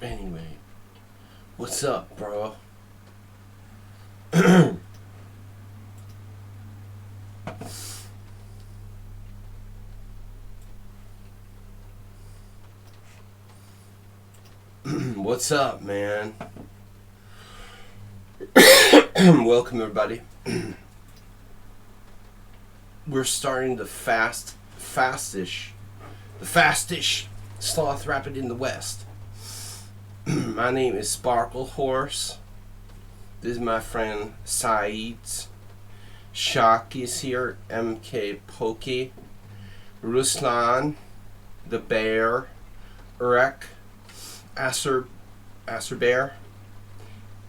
Anyway, what's up, bro? What's up, man? Welcome, everybody. We're starting the fastish Sloth Rapid in the West. My name is Sparkle Horse. This is my friend Saeed. Shak is here. MK Pokey. Ruslan, the Bear, Urek, Acer Bear,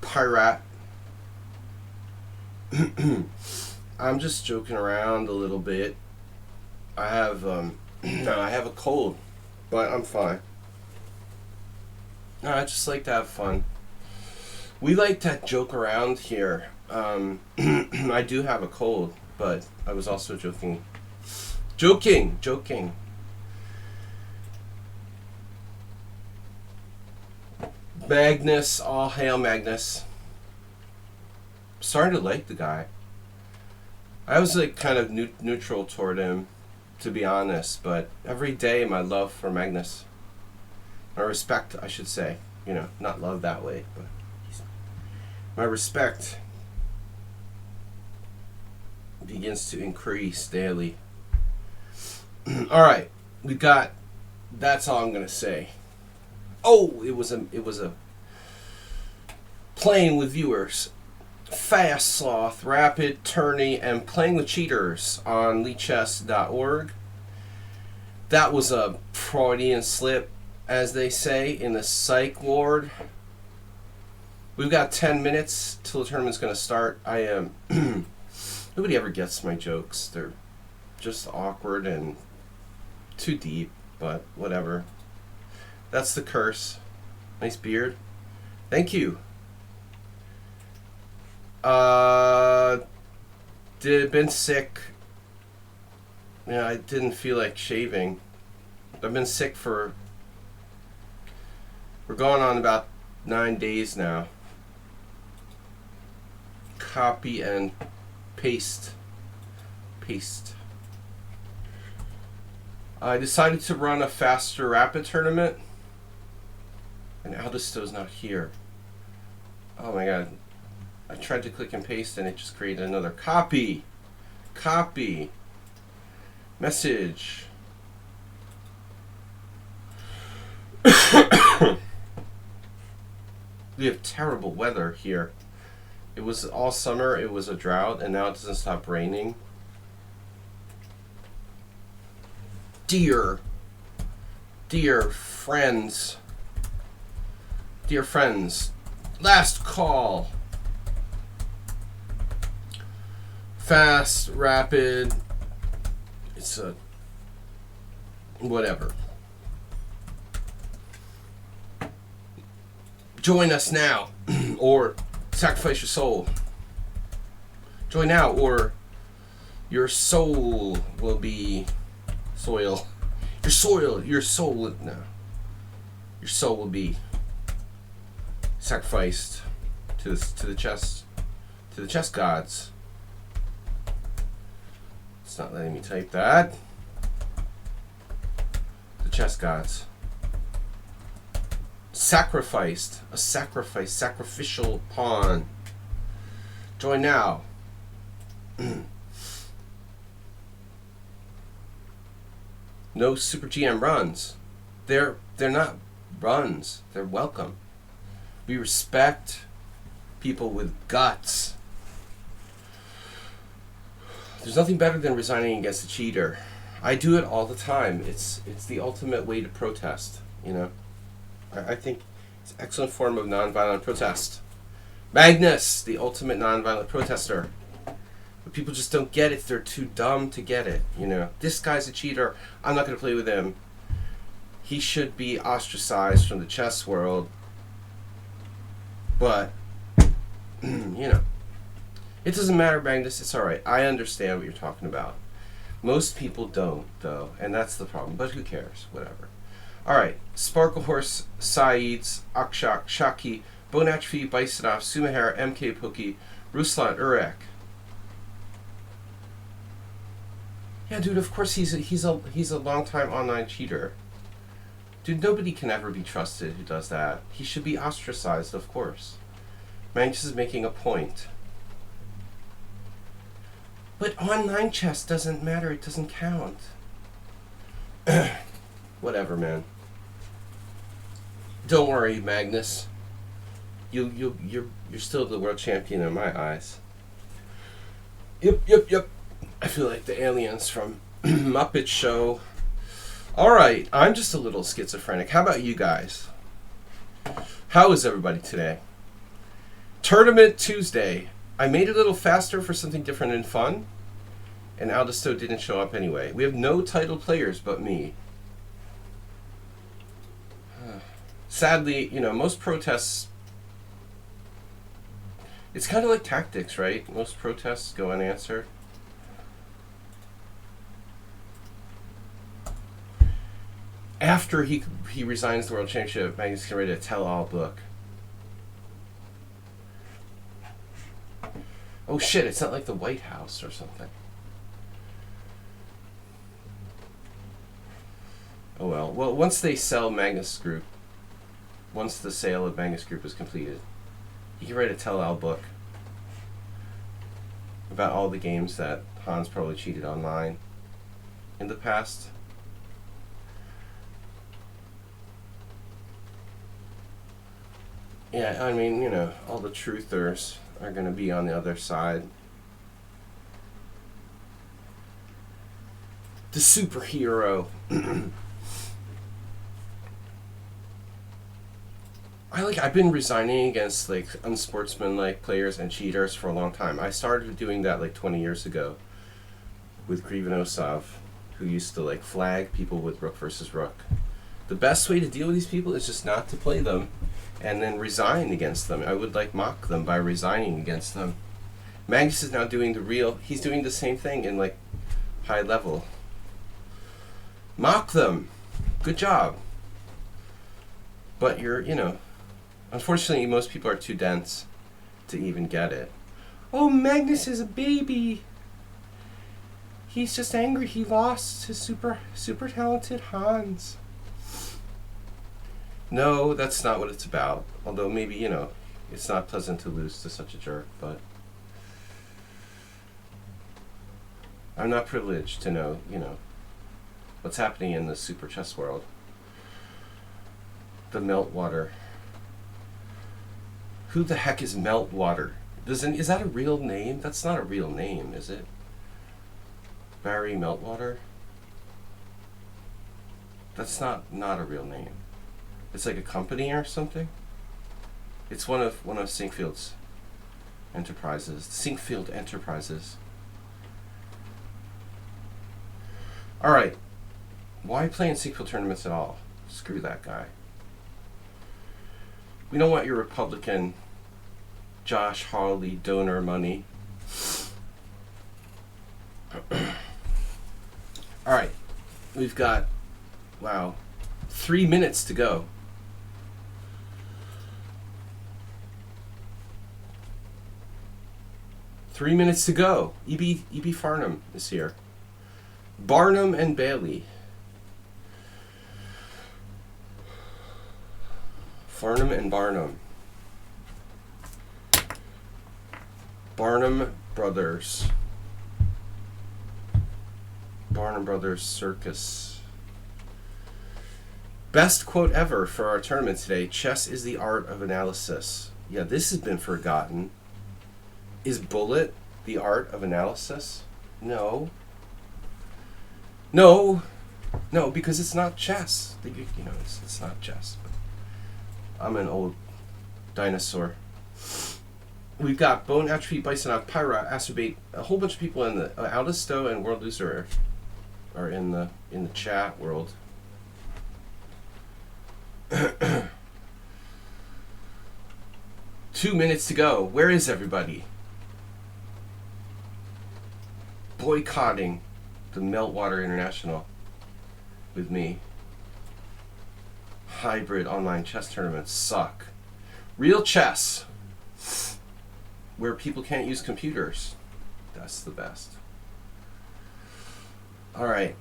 Pirate. I'm just joking around a little bit. I have I have a cold, but I'm fine. No, I just like to have fun. We like to joke around here. I do have a cold, but I was also joking. Magnus, all hail Magnus. Starting to like the guy. I was like kind of neutral toward him, to be honest, but every day my love for Magnus, my respect, I should say, not love that way, but my respect begins to increase daily. All right, that's all I'm gonna say. Oh, it was a playing with viewers. Fast Sloth Rapid, Tourney, and Playing with Cheaters on lichess.org. That was a Freudian slip, as they say, in the psych ward. We've got 10 minutes till the tournament's going to start. I am nobody ever gets my jokes. They're just awkward and too deep, but whatever. That's the curse. Nice beard. Thank you. Been sick. I didn't feel like shaving. I've been sick we're going on about 9 days now. Copy and paste. I decided to run a faster rapid tournament, and Aldisto's not here. Oh my god. I tried to click and paste and it just created another copy. Message. We have terrible weather here. It was all summer, it was a drought, and now it doesn't stop raining. Dear friends, last call. Fast, rapid, it's a whatever. Join us now, or sacrifice your soul. Join now, or your soul will be soil. Your soul will be sacrificed to the chess gods. It's not letting me type that. The chess gods. Sacrificed. A sacrifice. Sacrificial pawn. Join now. No Super GM runs. They're not runs. They're welcome. We respect people with guts. There's nothing better than resigning against a cheater. I do it all the time. It's the ultimate way to protest, I think it's an excellent form of nonviolent protest. Magnus, the ultimate nonviolent protester. But people just don't get it. They're too dumb to get it, This guy's a cheater. I'm not going to play with him. He should be ostracized from the chess world. But, it doesn't matter, Magnus. It's alright. I understand what you're talking about. Most people don't, though, and that's the problem. But who cares? Whatever. All right. Sparkle Horse, Saeeds, Akshak, Shaki, Bonachfi, Baisanov, Sumahara, MK Pookie, Ruslan, Urek. Yeah, dude. Of course he's a long time online cheater. Dude, nobody can ever be trusted who does that. He should be ostracized, of course. Magnus is making a point. But online chess doesn't matter. It doesn't count. Whatever, man. Don't worry, Magnus. You're still the world champion in my eyes. Yep. I feel like the aliens from Muppet Show. Alright, I'm just a little schizophrenic. How about you guys? How is everybody today? Tournament Tuesday. I made it a little faster for something different and fun. And Aldisto didn't show up anyway. We have no title players but me. Sadly, most protests... It's kind of like tactics, right? Most protests go unanswered. After he resigns the World Championship, Magnus is ready to tell-all book. Oh shit, it's not like the White House or something. Oh well. Well, once they sell Magnus Group, once the sale of Magnus Group is completed, he can write a tell-all book about all the games that Hans probably cheated online in the past. Yeah, I mean, all the truthers are going to be on the other side. The superhero. I've been resigning against unsportsmanlike players and cheaters for a long time. I started doing that 20 years ago with Krivonosov, who used to flag people with rook versus rook. The best way to deal with these people is just not to play them and then resign against them. I would mock them by resigning against them. Magnus is now doing he's doing the same thing in high level. Mock them. Good job. But unfortunately most people are too dense to even get it. Oh, Magnus is a baby. He's just angry he lost his super talented Hans. No, that's not what it's about. Although maybe, it's not pleasant to lose to such a jerk, but I'm not privileged to know, what's happening in the super chess world. The Meltwater. Who the heck is Meltwater? Is that a real name? That's not a real name, is it? Barry Meltwater? That's not a real name. It's like a company or something. It's one of Sinkfield's enterprises. Sinkfield Enterprises. All right. Why play in Sinkfield tournaments at all? Screw that guy. We don't want your Republican Josh Hawley donor money. All right. We've got 3 minutes to go. 3 minutes to go. E.B. Farnham is here. Barnum and Bailey. Farnham and Barnum. Barnum Brothers. Barnum Brothers Circus. Best quote ever for our tournament today. Chess is the art of analysis. Yeah, this has been forgotten. Is bullet the art of analysis? No. No, because it's not chess. It's not chess. I'm an old dinosaur. We've got Bone, Atrophy, Bison, Pyra, Acerbate, a whole bunch of people in the Aldisto and World Loser are in the chat world. 2 minutes to go. Where is everybody? Boycotting the Meltwater International with me. hybrid online chess tournaments suck. Real chess, where people can't use computers, that's the best. Alright.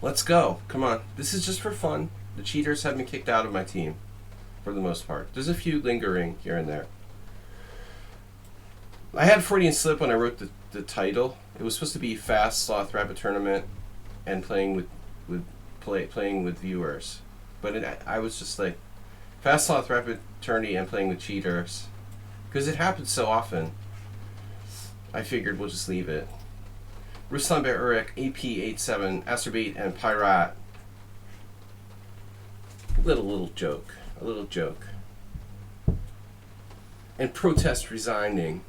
Let's go. Come on. This is just for fun. The cheaters have been kicked out of my team, for the most part. There's a few lingering here and there. I had Freudian slip when I wrote the title. It was supposed to be fast Sloth Rapid tournament and playing with viewers. But I was just like, fast Sloth Rapid tourney and playing with cheaters. Because it happens so often. I figured we'll just leave it. Ruslan Bear Urek, AP87, Acerbate, and Pyrat. A little joke. And Protest resigning.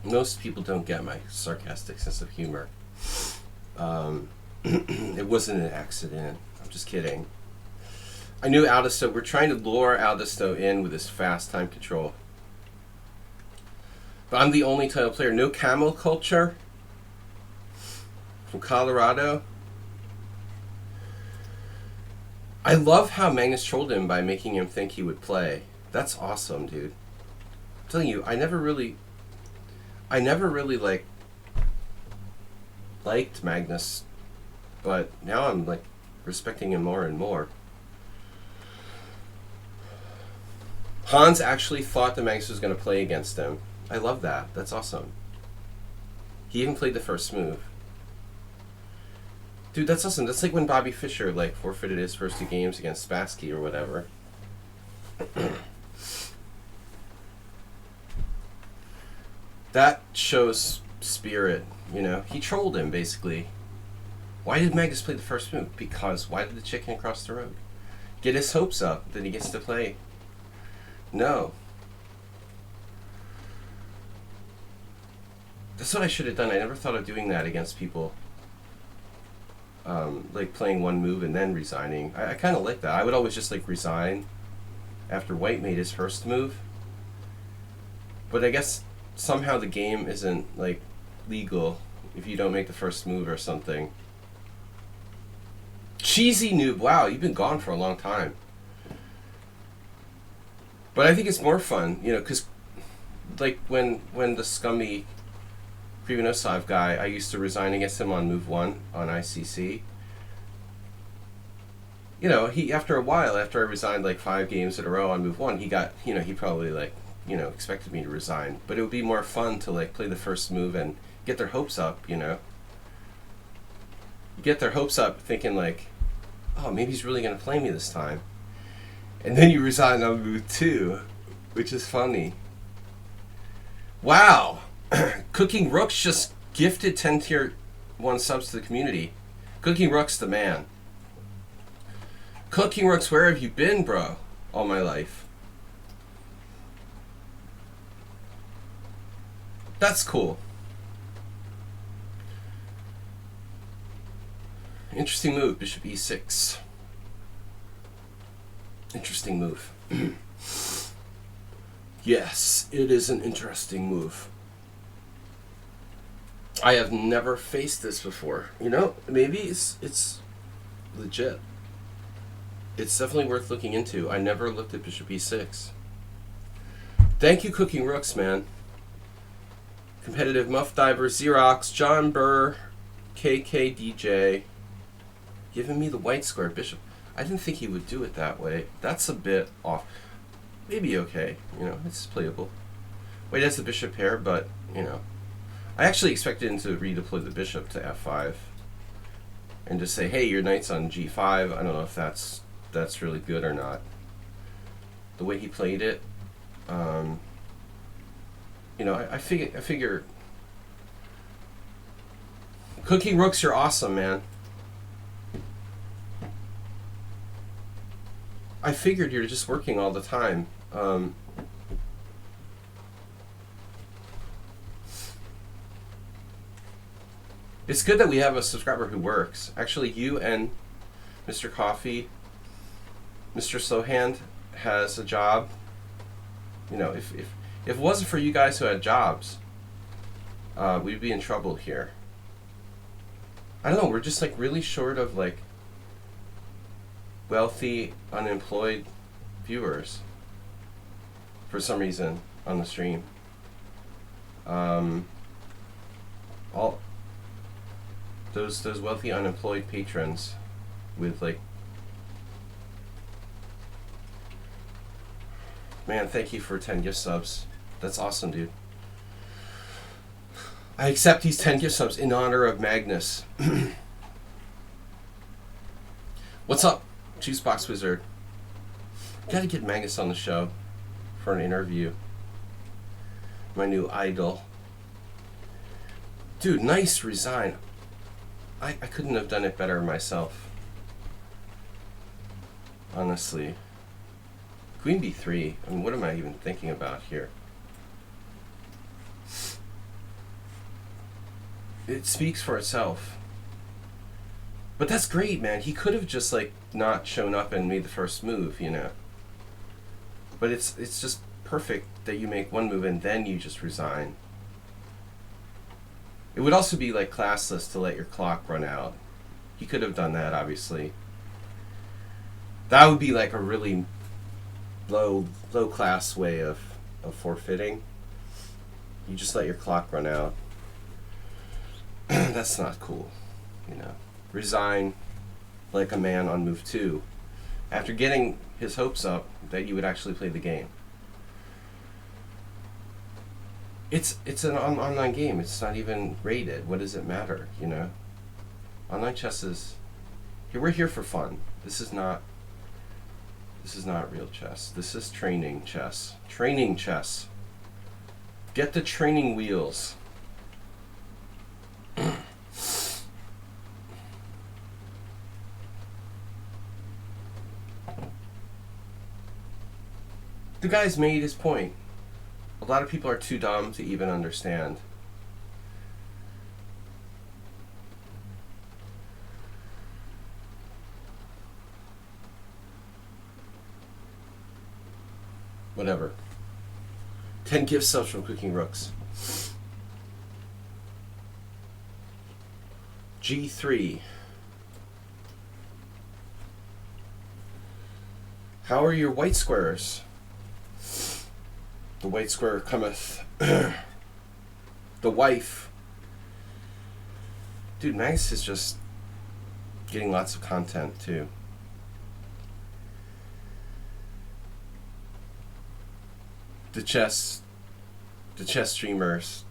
Most people don't get my sarcastic sense of humor. It wasn't an accident. I'm just kidding. I knew Aldisto. We're trying to lure Aldisto in with his fast time control. But I'm the only title player. No camel culture from Colorado. I love how Magnus trolled him by making him think he would play. That's awesome, dude. I'm telling you, I never really liked Magnus, but now I'm like respecting him more and more. Hans actually thought that Magnus was going to play against him. I love that. That's awesome. He even played the first move. Dude, that's awesome. That's like when Bobby Fischer like forfeited his first 2 games against Spassky or whatever. That shows spirit, you know. He trolled him, basically. Why did Magnus play the first move? Because why did the chicken cross the road? Get his hopes up that he gets to play. No. That's what I should have done. I never thought of doing that against people. Like playing one move and then resigning. I kind of like that. I would always just like resign after White made his first move. But I guess somehow the game isn't like legal if you don't make the first move or something. Cheesy noob. Wow, you've been gone for a long time. But I think it's more fun, you know, because like when the scummy Krivonosov guy, I used to resign against him on move 1 on ICC. You know, he after a while, after I resigned like 5 games in a row on move 1, he got, you know, he probably like, you know, expected me to resign. But it would be more fun to like play the first move and get their hopes up, you know. Get their hopes up thinking like, oh, maybe he's really going to play me this time. And then you resign on move 2, which is funny. Wow! Cooking Rooks just gifted 10 tier 1 subs to the community. Cooking Rooks the man. Cooking Rooks, where have you been, bro? All my life. That's cool. Interesting move, Bishop E6. Interesting move. Yes, it is an interesting move. I have never faced this before. You know, maybe it's legit. It's definitely worth looking into. I never looked at Bishop E6. Thank you, Cooking Rooks, man. Competitive Muff Diver, Xerox, John Burr, KKDJ. Giving me the white square Bishop. I didn't think he would do it that way. That's a bit off. Maybe okay. You know, it's playable. White has the bishop pair, but, you know. I actually expected him to redeploy the bishop to f5. And just say, hey, your knight's on g5. I don't know if that's really good or not. The way he played it, you know, I figure Cooking Rooks, you're awesome, man. I figured you're just working all the time. It's good that we have a subscriber who works. Actually, you and Mr. Coffee, Mr. Slowhand has a job. You know, if it wasn't for you guys who had jobs, we'd be in trouble here. I don't know, we're just like really short of like wealthy, unemployed viewers for some reason on the stream. All those wealthy, unemployed patrons with like, man, thank you for 10 gift subs. That's awesome, dude. I accept these 10 gift subs in honor of Magnus. What's up, Juicebox Wizard? Gotta get Magnus on the show for an interview. My new idol. Dude, nice resign. I couldn't have done it better myself. Honestly. Queen b3. I mean, what am I even thinking about here? It speaks for itself. But that's great, man. He could have just like not shown up and made the first move, you know. But it's just perfect that you make one move and then you just resign. It would also be like classless to let your clock run out. He could have done that, obviously. That would be like a really low class way of forfeiting. You just let your clock run out. That's not cool, you know. Resign like a man on move 2 after getting his hopes up that you would actually play the game. It's an online game. It's not even rated. What does it matter, you know? Online chess is... We're here for fun. This is not real chess. This is training chess. Training chess. Get the training wheels. The guy's made his point. A lot of people are too dumb to even understand. Whatever. 10 gift subs from Cooking Rooks. G3. How are your white squares? The white square cometh. The wife. Dude, Max is just getting lots of content too. The chess streamers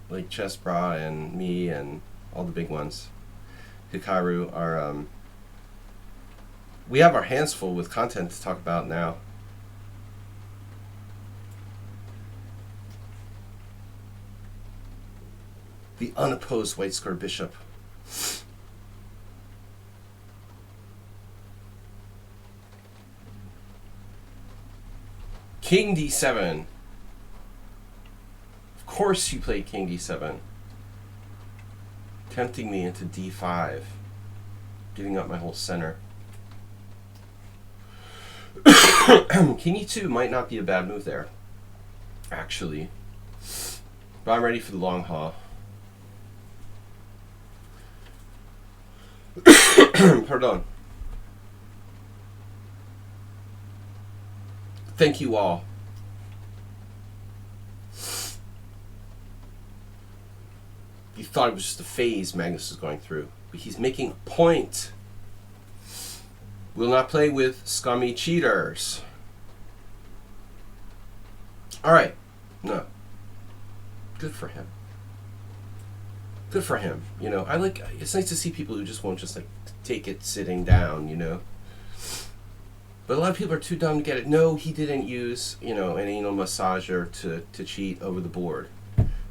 like Chess Bra and me and all the big ones, Hikaru, are we have our hands full with content to talk about now. The unopposed white square bishop. King d7. Of course you played King d7. Tempting me into d5. Giving up my whole center. King e2 might not be a bad move there, actually. But I'm ready for the long haul. Pardon. Thank you all. You thought it was just a phase Magnus was going through, but he's making a point. Will not play with scummy cheaters. Alright. No. Good for him. Good for him. You know, it's nice to see people who just won't just like take it sitting down, you know. But a lot of people are too dumb to get it. No, he didn't use, you know, an anal massager to cheat over the board.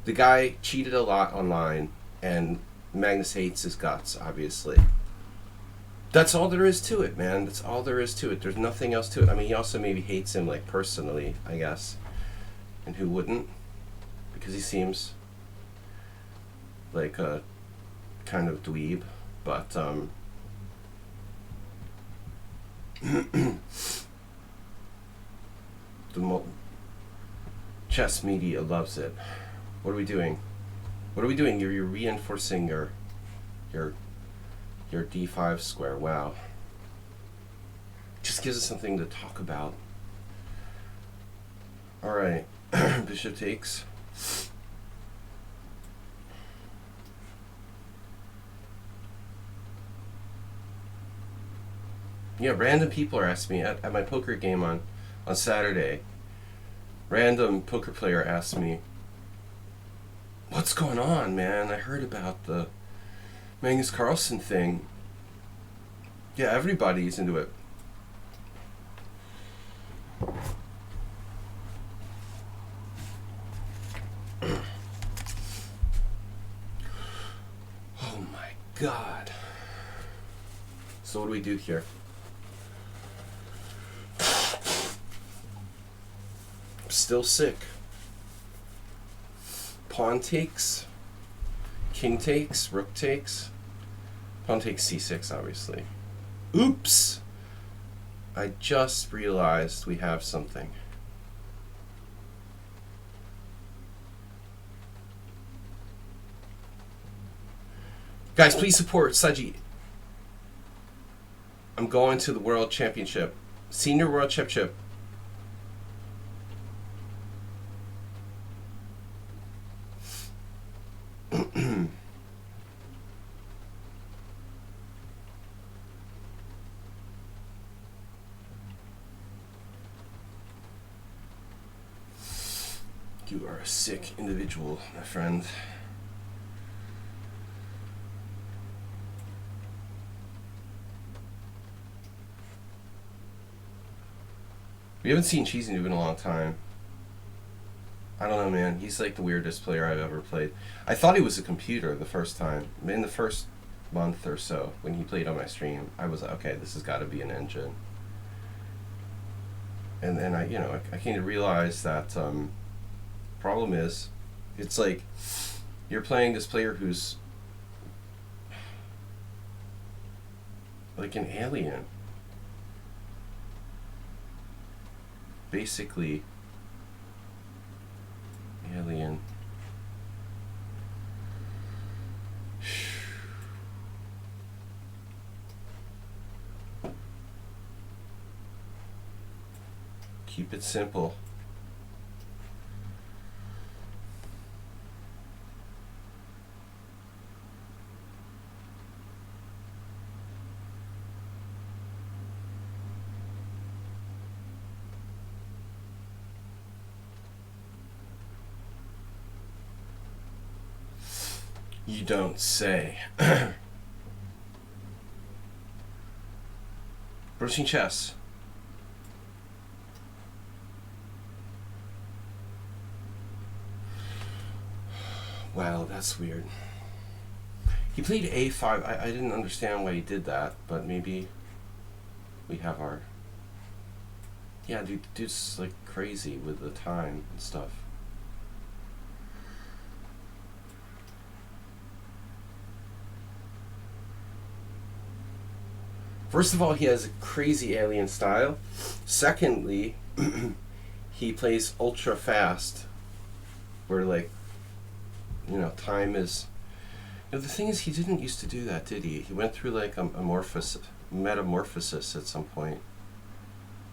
The guy cheated a lot online, and Magnus hates his guts, obviously. That's all there is to it, man. That's all there is to it. There's nothing else to it. I mean, he also maybe hates him, like, personally, I guess. And who wouldn't? Because he seems like a kind of dweeb. But, the chess media loves it. What are we doing? What are we doing? You're reinforcing your d5 square. Wow. Just gives us something to talk about. All right. Bishop takes. Yeah, random people are asking me at my poker game on Saturday. Random poker player asked me, "What's going on, man? I heard about the Magnus Carlsen thing." Yeah, everybody's into it. Oh my God. So what do we do here? I'm still sick. Pawn takes. King takes. Rook takes. Pawn takes c6, obviously. Oops! I just realized we have something. Guys, please support Saji. I'm going to the World Championship. Senior World Championship. You are a sick individual, my friend. We haven't seen Cheesy Noob in a long time. I don't know, man. He's like the weirdest player I've ever played. I thought he was a computer the first time. In the first month or so, when he played on my stream, I was like, okay, this has got to be an engine. And then I came to realize that problem is, it's like you're playing this player who's like an alien. Basically, alien. Keep it simple. You don't say. Brushing chess. Wow, that's weird. He played a5. I didn't understand why he did that, but maybe we have our... Yeah, dude's like crazy with the time and stuff. First of all, he has a crazy alien style. Secondly, he plays ultra fast, where like, time is... the thing is, he didn't used to do that, did he? He went through like a metamorphosis at some point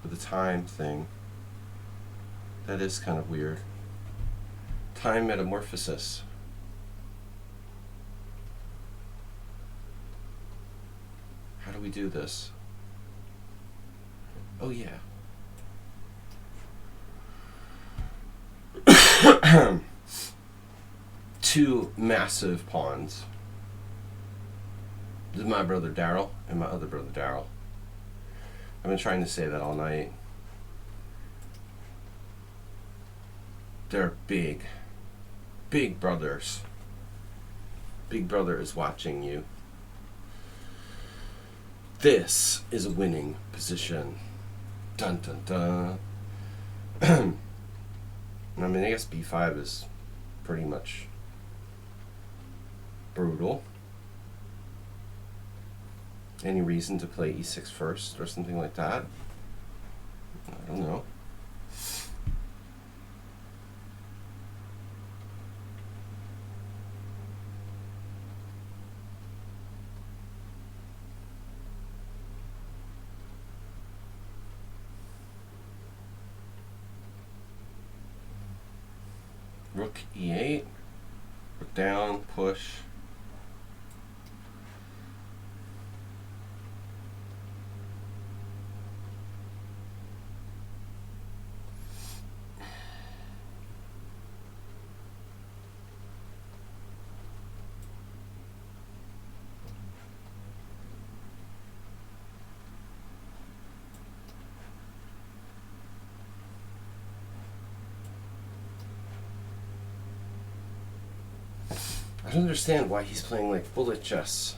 with the time thing. That is kind of weird. Time metamorphosis. How do we do this? Oh yeah. Two massive pawns. This is my brother Daryl and my other brother Daryl. I've been trying to say that all night. They're big. Big brothers. Big brother is watching you. This is a winning position. Dun dun dun. I mean, I guess b5 is pretty much brutal. Any reason to play e6 first or something like that? I don't know. Rook e8. Rook down, push. I don't understand why he's playing like bullet chess.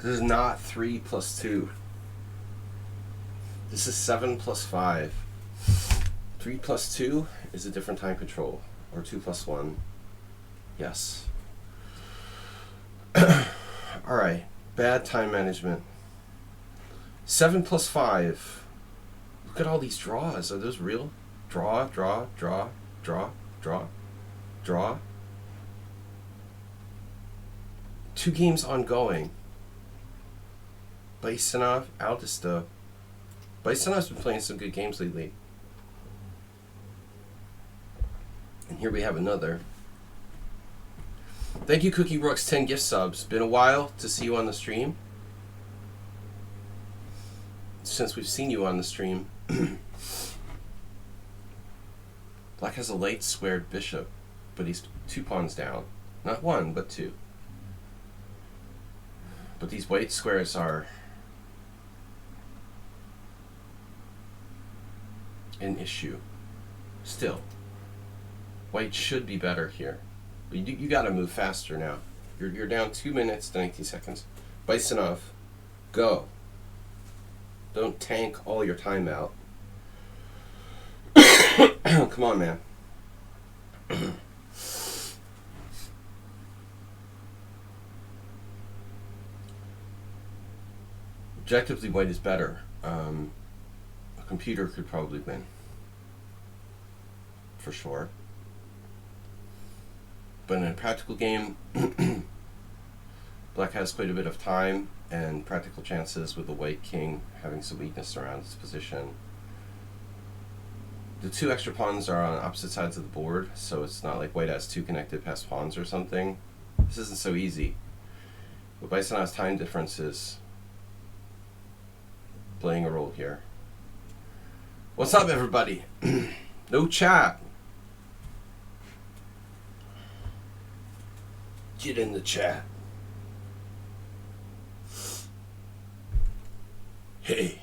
This is not 3 plus 2. This is 7 plus 5. 3 plus 2 is a different time control. Or 2 plus 1. Yes. Alright. Bad time management. 7 plus 5. Look at all these draws. Are those real? Draw, draw, draw, draw, draw, draw. 2 games ongoing. Baisanov, Aldista. Baisanov's been playing some good games lately. And here we have another. Thank you, Cookie Brooks, 10 gift subs. Been a while to see you on the stream. Since we've seen you on the stream. Black has a late squared bishop, but he's 2 pawns down. Not 1, but 2. But these white squares are an issue. Still, white should be better here. But you got to move faster now. You're down 2 minutes to 19 seconds. Baisanov, go. Don't tank all your time out. Come on, man. Objectively, white is better. A computer could probably win. For sure. But in a practical game, black has quite a bit of time and practical chances with the white king having some weakness around its position. The 2 extra pawns are on opposite sides of the board, so it's not like white has 2 connected passed pawns or something. This isn't so easy. But Baisanov's time difference is playing a role here. What's up, everybody? No chat. Get in the chat. Hey.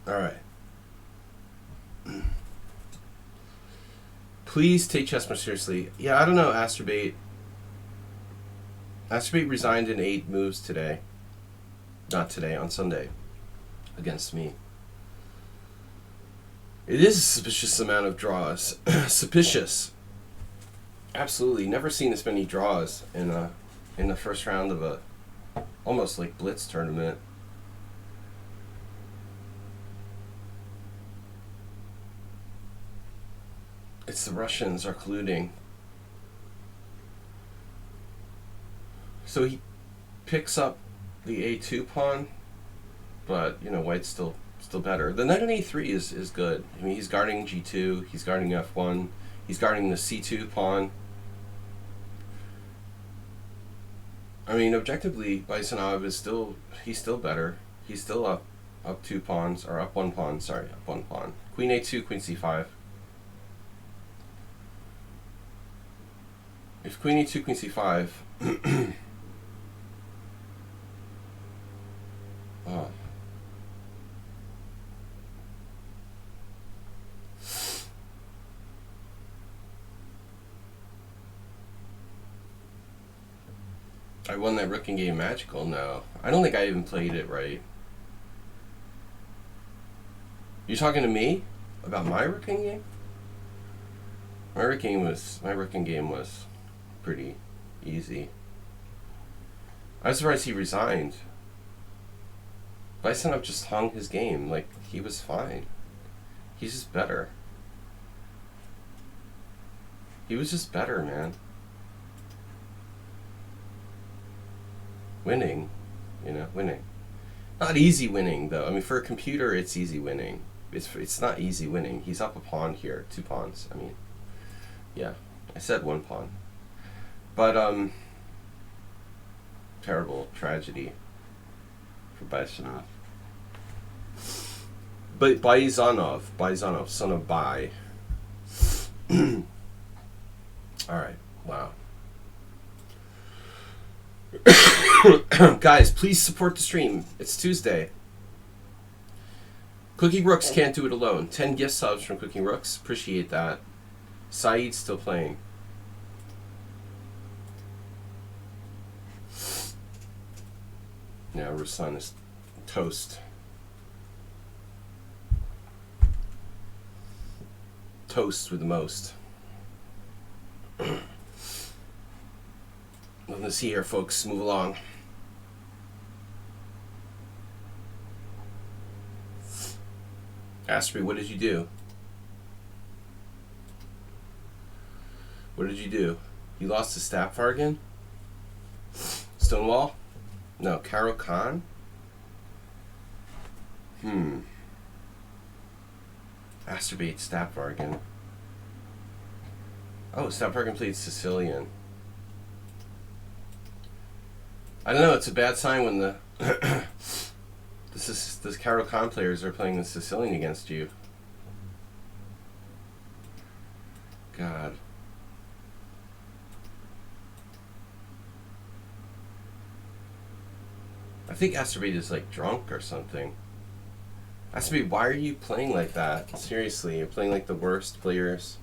All right. Please take chess more seriously. Yeah, I don't know, Astrobate. Astrobate resigned in 8 moves today. Not today, on Sunday. Against me. It is a suspicious amount of draws. Suspicious. Absolutely. Never seen this many draws in the first round of a almost like blitz tournament. It's the Russians are colluding. So he picks up the A2 pawn, but you know, white's still better. The knight on A3 is good. I mean, he's guarding G2, he's guarding F1, he's guarding the C2 pawn. I mean, objectively, Baisanov is he's still better. He's still up 2 pawns, or up 1 pawn, sorry, up 1 pawn. Queen A2, Queen C5. If Queen E2, Queen C5, oh. I won that rooking game magical? No. I don't think I even played it right. You talking to me about my rooking game? My rooking game was pretty easy. I was surprised he resigned. Bison just hung his game. Like, he was fine. He's just better. He was just better, man. Winning. You know, winning. Not easy winning, though. I mean, for a computer, it's easy winning. It's not easy winning. He's up a pawn here. 2 pawns. I mean, yeah. I said 1 pawn. But, terrible tragedy for Baisanov. But Baisanov, son of Bai. Alright, wow. Guys, please support the stream. It's Tuesday. Cooking Rooks can't do it alone. 10 gift subs from Cooking Rooks. Appreciate that. Saeed's still playing. Yeah, Ruslan is toast. Toast with the most. Nothing to see here, folks. Move along. Astrid, what did you do? What did you do? You lost to Stapfargen? Stonewall? No, Karo Khan? Masturbate Stapfargen. Oh, Stapfargen played Sicilian. I don't know, it's a bad sign when the this Karo Khan players are playing the Sicilian against you. God. I think Astrobate is like drunk or something. Astrobate, why are you playing like that? Seriously, you're playing like the worst players.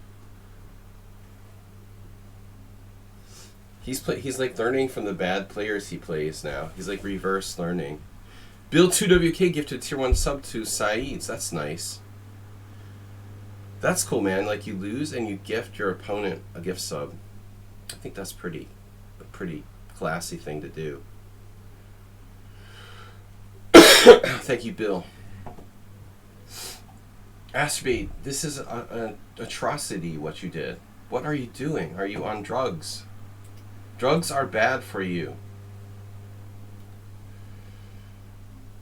He's like learning from the bad players he plays now. He's like reverse learning. Bill 2WK gifted tier 1 sub to Saeed's. That's nice. That's cool, man. Like, you lose and you gift your opponent a gift sub. I think that's a pretty classy thing to do. Thank you, Bill. Astrobate, this is an atrocity what you did. What are you doing? Are you on drugs? Drugs are bad for you.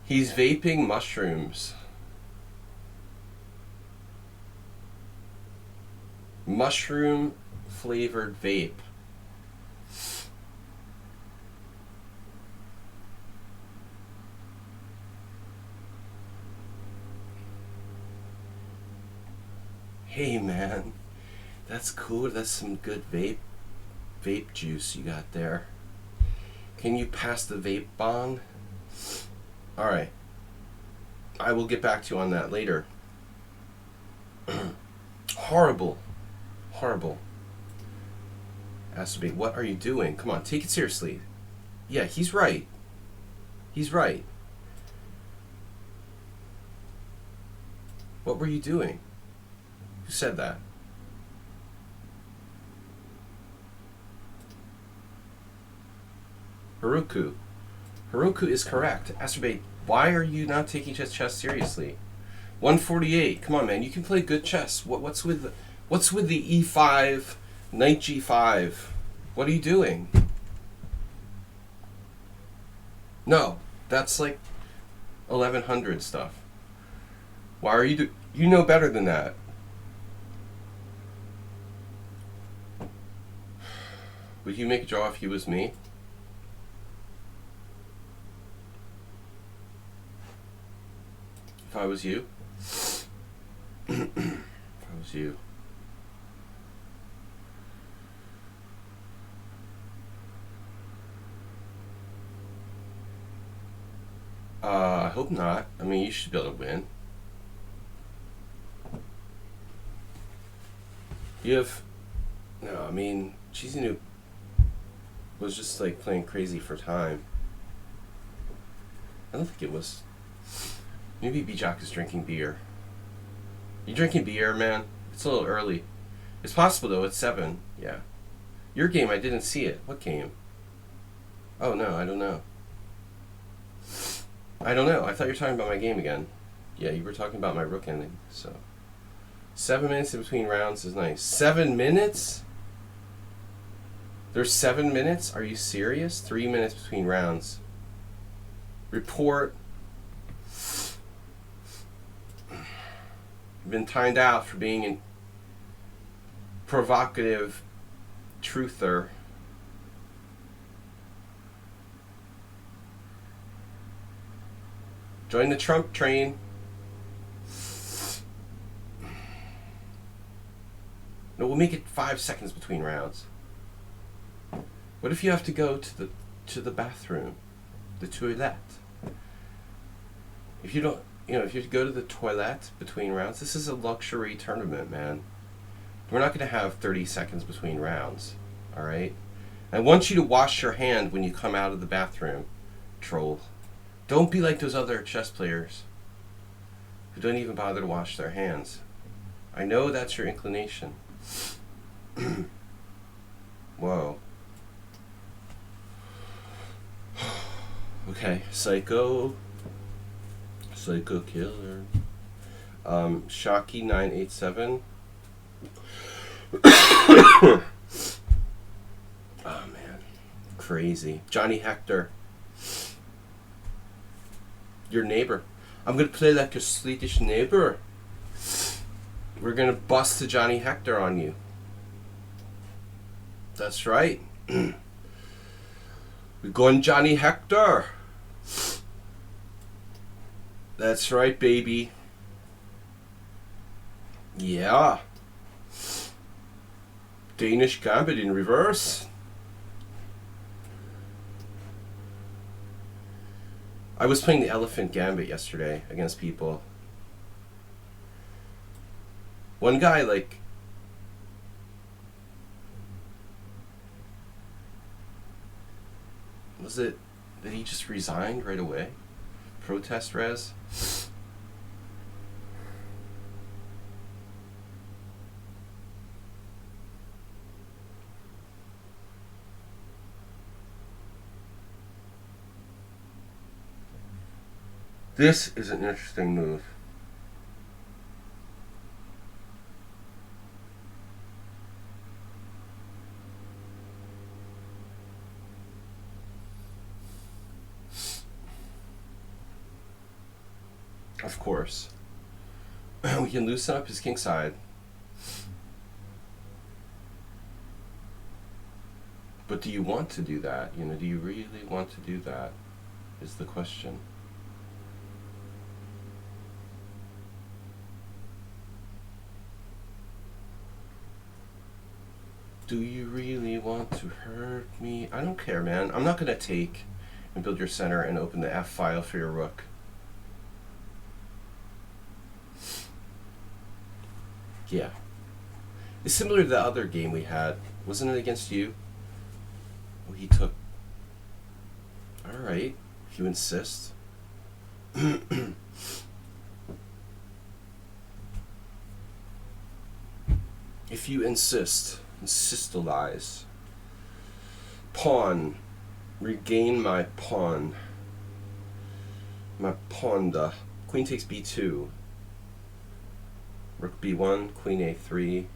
He's vaping mushrooms. Mushroom flavored vape. Hey man, that's cool. That's some good vape juice you got there. Can you pass the vape bong? Alright. I will get back to you on that later. Horrible. Horrible. Astrobate, what are you doing? Come on, take it seriously. Yeah, he's right. He's right. What were you doing? Who said that? Haruku. Haruku is correct. Astrobate, why are you not taking chess seriously? 148. Come on, man. You can play good chess. What's with the E5, knight G5? What are you doing? No, that's like 1100 stuff. Why are you you know better than that. Would you make a draw if he was me? If I was you? If I was you. I hope not. I mean, you should be able to win. You have... No, I mean, she's new. was just like playing crazy for time. I don't think it was. Maybe Bijak is drinking beer. You drinking beer, man? It's a little early. It's possible though. It's 7. Yeah. Your game, I didn't see it. What game? Oh no, I don't know. I don't know. I thought you were talking about my game again. Yeah, you were talking about my rook ending. So 7 minutes in between rounds is nice. 7 minutes? There's 7 minutes? Are you serious? 3 minutes between rounds. Report. You've been timed out for being a provocative truther. Join the Trump train. No, we'll make it 5 seconds between rounds. What if you have to go to the bathroom, the toilet? If you don't, if you go to the toilet between rounds, this is a luxury tournament, man. We're not going to have 30 seconds between rounds, all right? I want you to wash your hand when you come out of the bathroom, troll. Don't be like those other chess players who don't even bother to wash their hands. I know that's your inclination. Whoa. Okay, Psycho Killer. Shocky 987. Oh man, crazy. Johnny Hector, your neighbor. I'm gonna play like a Swedish neighbor. We're gonna bust the Johnny Hector on you. That's right. We're going Johnny Hector. That's right, baby. Yeah. Danish Gambit in reverse. I was playing the Elephant Gambit yesterday against people. One guy, like, was it that he just resigned right away? Protest res? This is an interesting move. Of course. We can loosen up his king side. But do you want to do that? Do you really want to do that? Is the question. Do you really want to hurt me? I don't care, man. I'm not going to take and build your center and open the F file for your rook. Yeah. It's similar to the other game we had. Wasn't it against you? Oh, he took... Alright, if you insist. If you insist. Insistalize. Pawn. Regain my pawn. My pawnda. Queen takes b2. Rook b1, queen a3,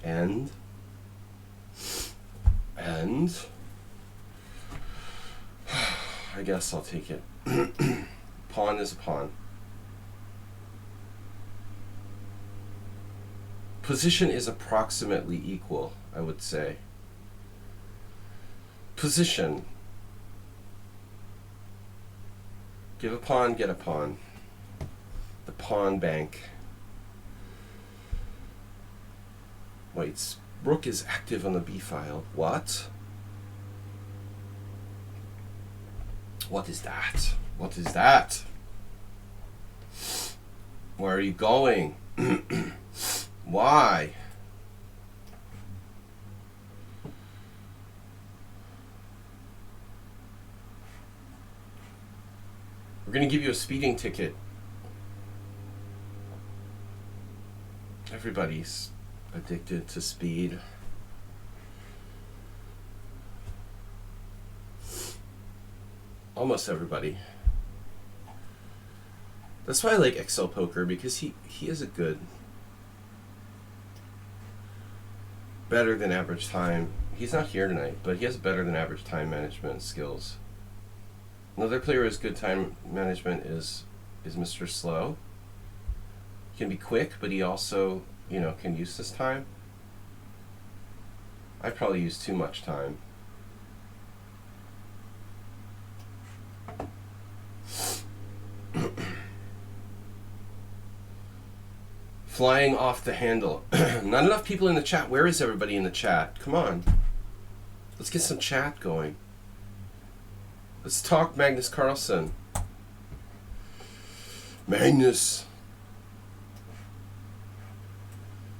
and I guess I'll take it. Pawn is a pawn. Position is approximately equal, I would say. Position. Give a pawn, get a pawn. The pawn bank. Wait, rook is active on the b file. What? What is that? What is that? Where are you going? Why? going to give you a speeding ticket. Everybody's addicted to speed. Almost everybody. That's why I like Excel Poker, because he is a good, better than average time. He's not here tonight, but he has better than average time management skills. Another player with good time management is Mr. Slow. He can be quick, but he also, you know, can use his time. I probably use too much time. Flying off the handle. Not enough people in the chat. Where is everybody in the chat? Come on. Let's get some chat going. Let's talk Magnus Carlsen. Magnus.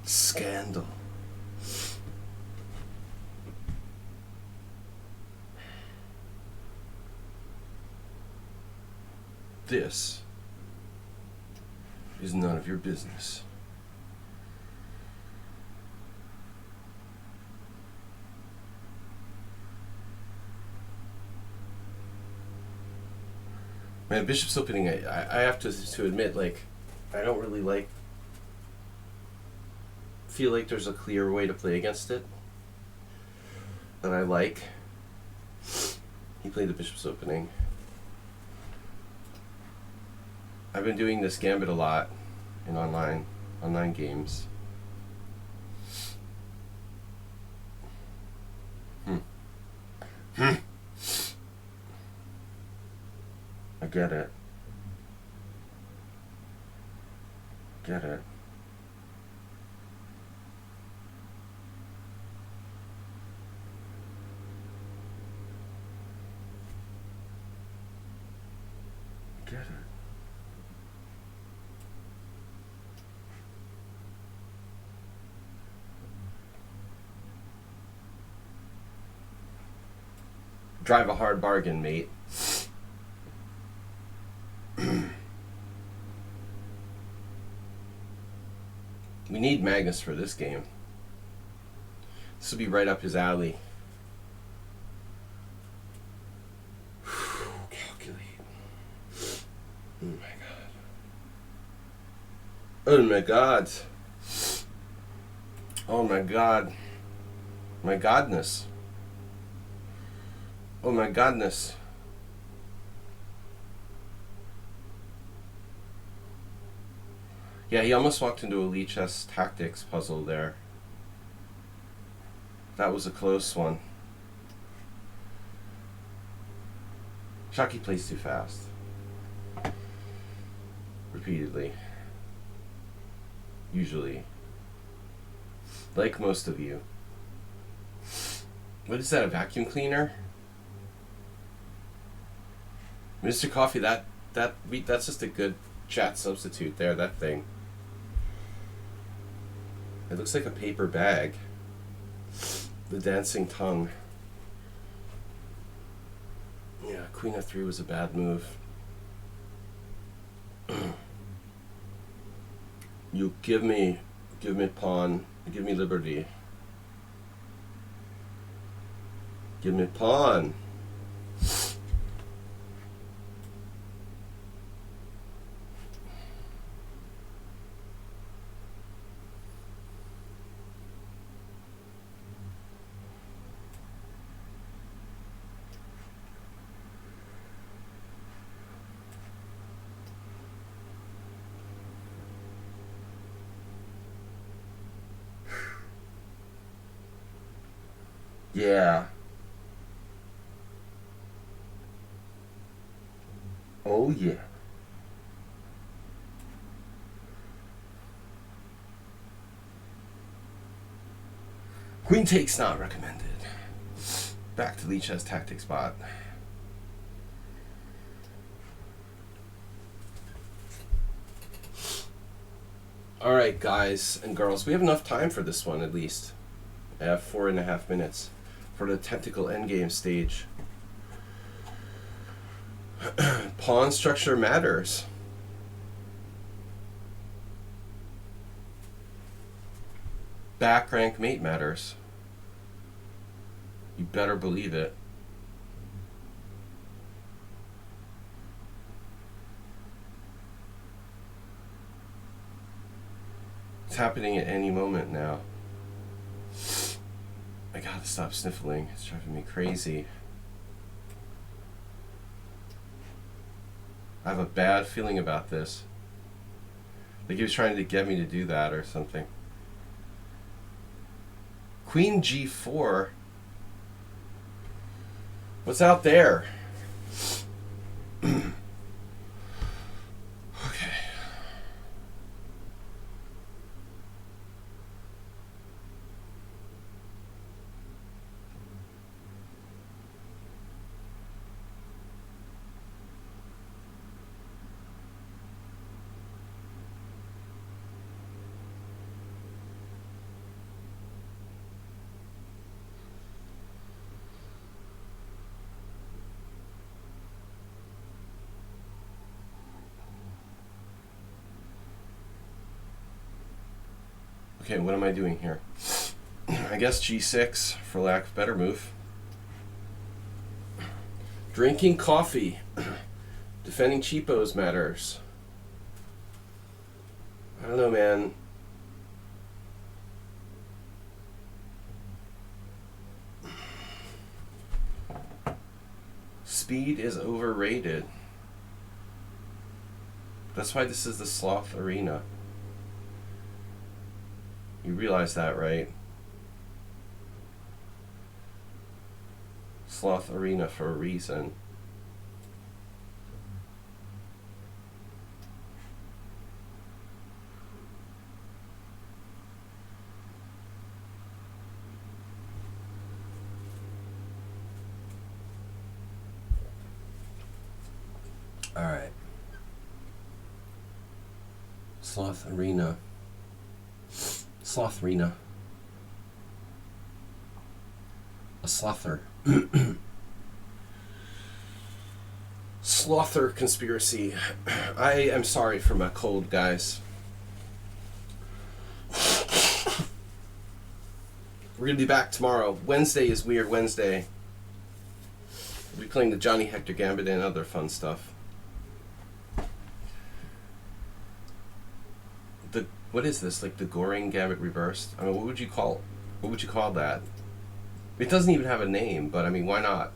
Scandal. This is none of your business. Man, Bishop's opening, I have to admit, like, I don't really feel like there's a clear way to play against it that I like. He played the Bishop's opening. I've been doing this gambit a lot in online games. I get it. Get it. Get it. Drive a hard bargain, mate. We need Magnus for this game. This will be right up his alley. Calculate. Oh my god. Oh my god. Oh my god. My godness. Oh my godness. Yeah, he almost walked into a lichess tactics puzzle there. That was a close one. Shockey plays too fast. Repeatedly. Usually. Like most of you. What is that, a vacuum cleaner? Mr. Coffee, that's just a good chat substitute there, that thing. It looks like a paper bag. The dancing tongue. Yeah, Queen F3 was a bad move. You give me pawn, give me liberty. Give me pawn. Yeah. Oh yeah. Queen takes not recommended. Back to lichess tactics bot. Alright guys and girls, we have enough time for this one at least. I have 4.5 minutes for the technical endgame stage. Pawn structure matters. Back rank mate matters. You better believe it. It's happening at any moment now. I gotta stop sniffling. It's driving me crazy. I have a bad feeling about this. Like he was trying to get me to do that or something. Queen G4. What's out there? Okay. Okay, what am I doing here? I guess G6, for lack of a better move. Drinking coffee. Defending cheapos matters. I don't know, man. Speed is overrated. That's why this is the Sloth Arena. You realize that, right? Sloth Arena for a reason. All right. Sloth Arena. Sloth Arena. A slother. Slother conspiracy. I am sorry for my cold, guys. We're gonna be back tomorrow. Wednesday is Weird Wednesday. We'll be playing the Johnny Hector Gambit and other fun stuff. What is this? Like the Goring Gambit reversed? I mean, what would you call that? It doesn't even have a name, but I mean, why not?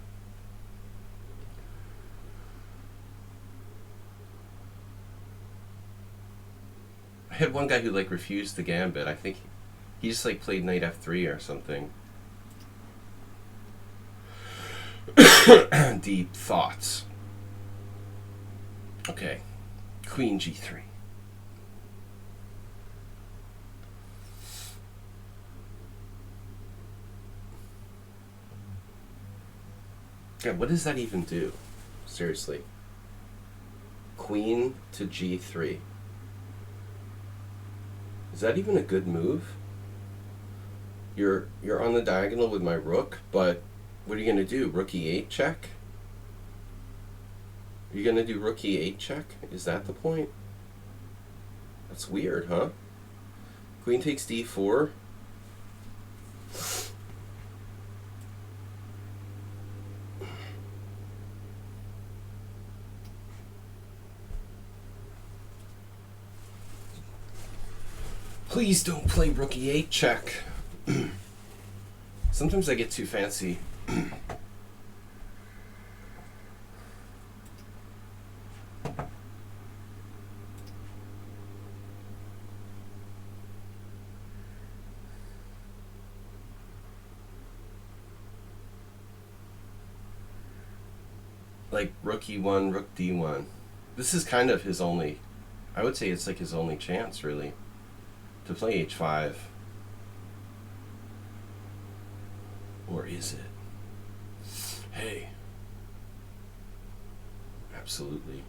I had one guy who like refused the Gambit. I think he just like played Knight F3 or something. Deep thoughts. Okay. Queen G3. Yeah, what does that even do? Seriously. Queen to G3. Is that even a good move? You're on the diagonal with my rook, but what are you gonna do? Rook E8 check? Are you gonna do Rook E8 check? Is that the point? That's weird, huh? Queen takes D4. Please don't play Rook E8 check. Sometimes I get too fancy. Like Rook E1, Rook D1. This is kind of his only, I would say it's like his only chance, really, to play H5. Or is it? Hey. Absolutely.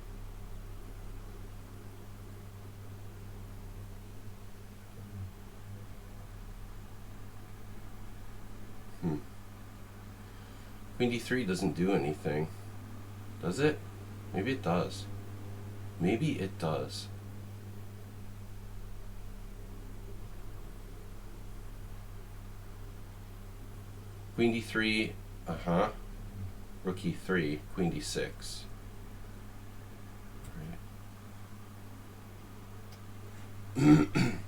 Queen D3 doesn't do anything, does it? Maybe it does. Maybe it does. Queen d3, Rook e3, Queen d6. Right.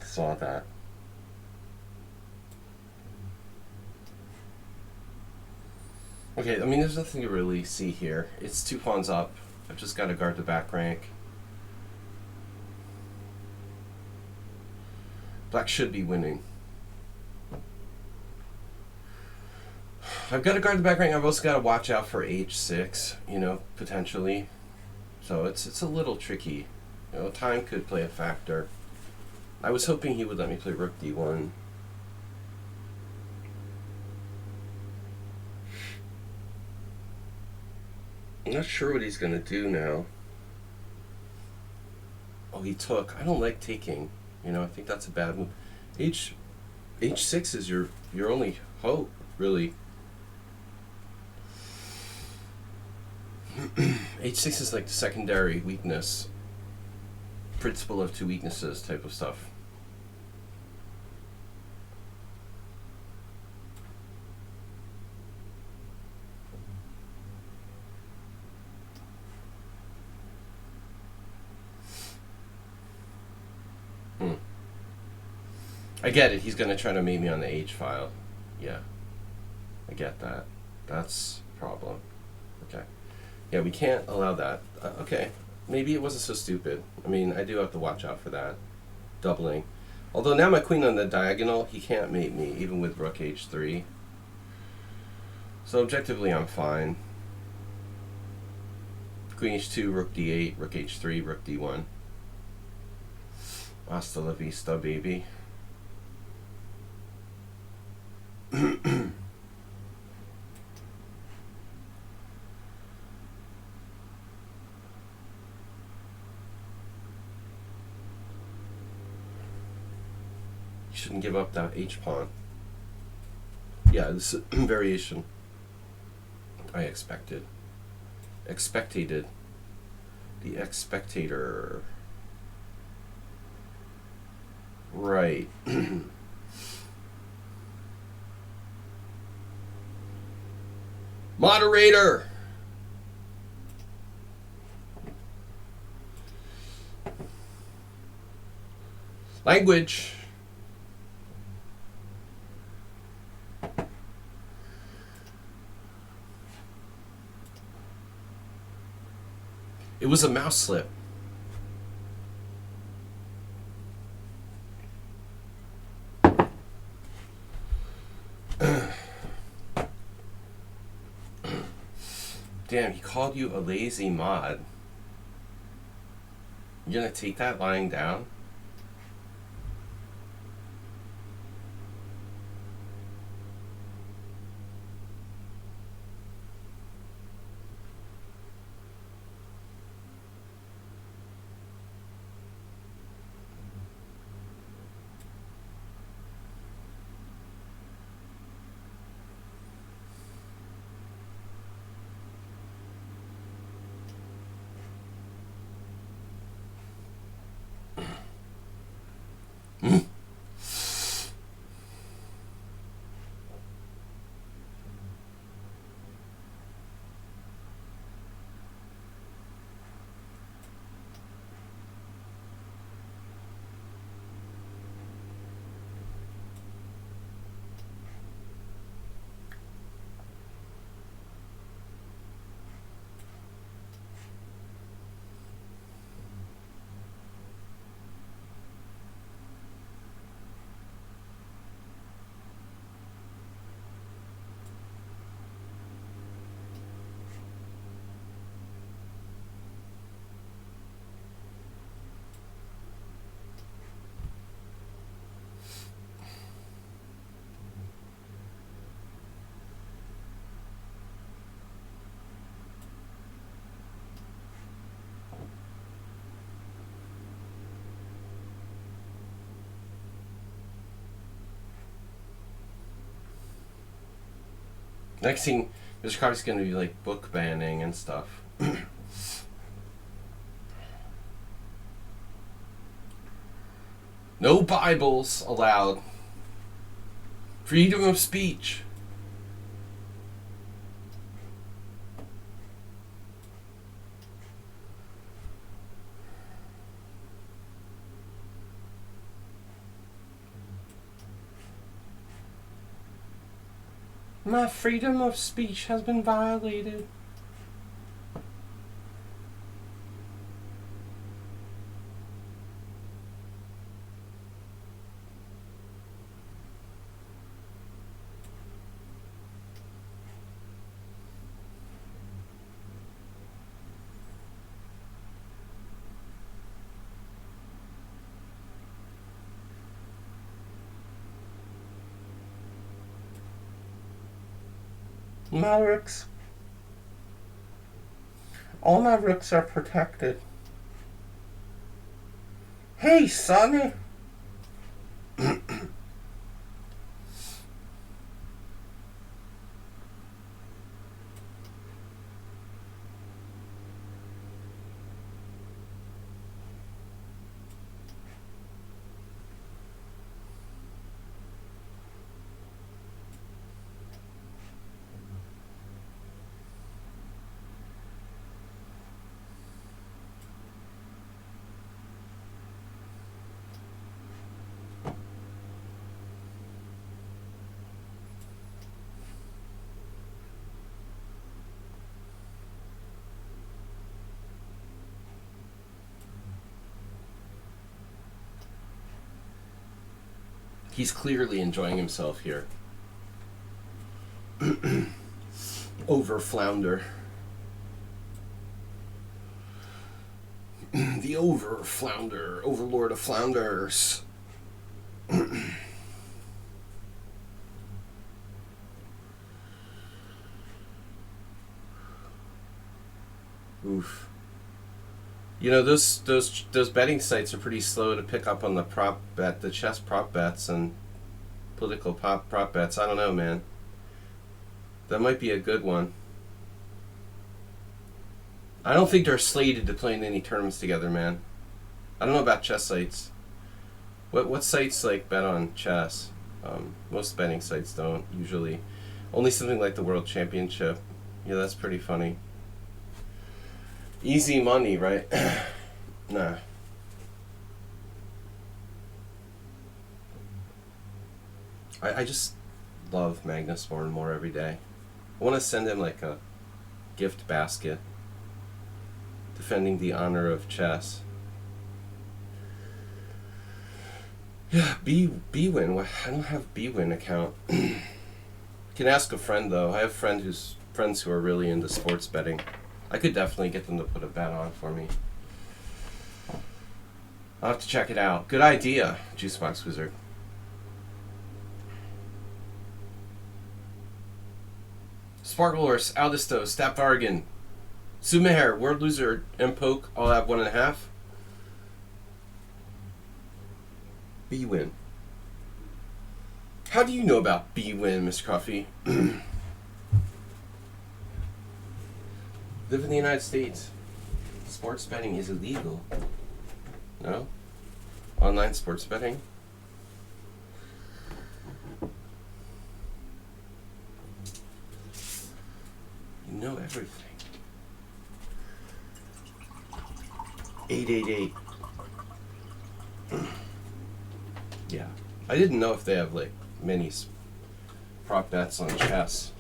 Saw that. Okay, I mean, there's nothing to really see here. It's 2 pawns up. I've just got to guard the back rank. Black should be winning. I've got to guard the back rank. I've also got to watch out for h6, you know, potentially. So it's a little tricky. You know, time could play a factor. I was hoping he would let me play Rook d1. I'm not sure what he's gonna do now. Oh, he took. I don't like taking. You know, I think that's a bad move. H6 is your only hope, really. H6 is like the secondary weakness. Principle of 2 weaknesses type of stuff. I get it. He's going to try to mate me on the H file. Yeah. I get that. That's a problem. Okay. Yeah, we can't allow that. Okay. Maybe it wasn't so stupid. I mean, I do have to watch out for that. Doubling. Although now my queen on the diagonal, he can't mate me, even with Rook H3. So objectively, I'm fine. Queen H2, Rook D8, Rook H3, Rook D1. Hasta la vista, baby. Shouldn't give up that H pawn. Yeah, this variation I expected. Expectated. The expectator. Right. Moderator! Language. It was a mouse slip. Damn, he called you a lazy mod. You gonna take that lying down? Next thing, Mr. Coffee's going to be like book banning and stuff. No Bibles allowed. Freedom of speech. My freedom of speech has been violated. My rooks. All my rooks are protected. Hey, Sonny. He's clearly enjoying himself here. Over flounder. The over flounder, overlord of flounders. Oof. You know, those betting sites are pretty slow to pick up on the the chess prop bets and political prop bets. I don't know, man. That might be a good one. I don't think they're slated to play in any tournaments together, man. I don't know about chess sites. What sites like bet on chess? Most betting sites don't usually. Only something like the World Championship. Yeah, that's pretty funny. Easy money, right? Nah. I just love Magnus more and more every day. I want to send him like a gift basket. Defending the honor of chess. Yeah, B-Win. I don't have B-Win account. Can ask a friend though. I have friends who are really into sports betting. I could definitely get them to put a bet on for me. I'll have to check it out. Good idea, Juicebox Wizard. Sparklehorse, Aldisto, Stapvargan, Sumeher, World Loser, and Poke all have 1.5. B-Win. How do you know about B-Win, Mr. Coffee? Live in the United States. Sports betting is illegal. No? Online sports betting? You know everything. 888. Yeah. I didn't know if they have like many prop bets on chess.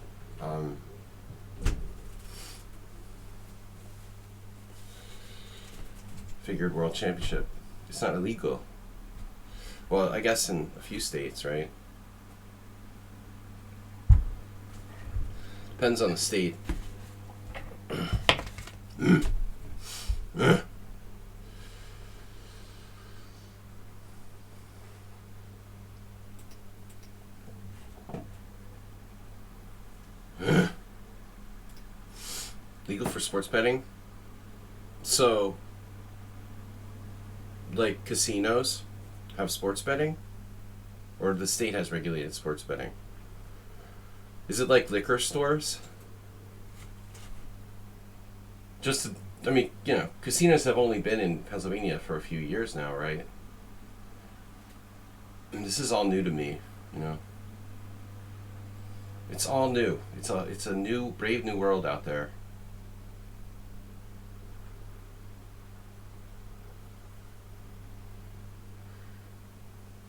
Figured World Championship. It's not illegal. Well, I guess in a few states, right? Depends on the state. Legal for sports betting? So, like casinos have sports betting? Or the state has regulated sports betting? Is it like liquor stores? Just, I mean, casinos have only been in Pennsylvania for a few years now, right? And this is all new to me, you know. It's all new. It's a new, brave new world out there.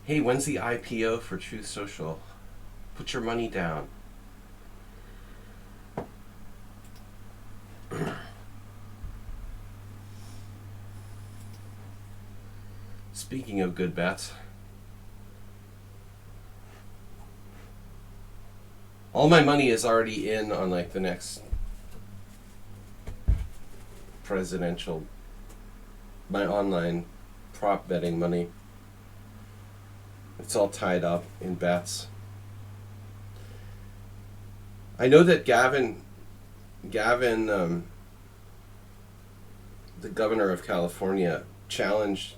Hey, when's the IPO for Truth Social? Put your money down. Speaking of good bets, all my money is already in on like the next presidential, my online prop betting money. It's all tied up in bets. I know that Gavin, the governor of California, challenged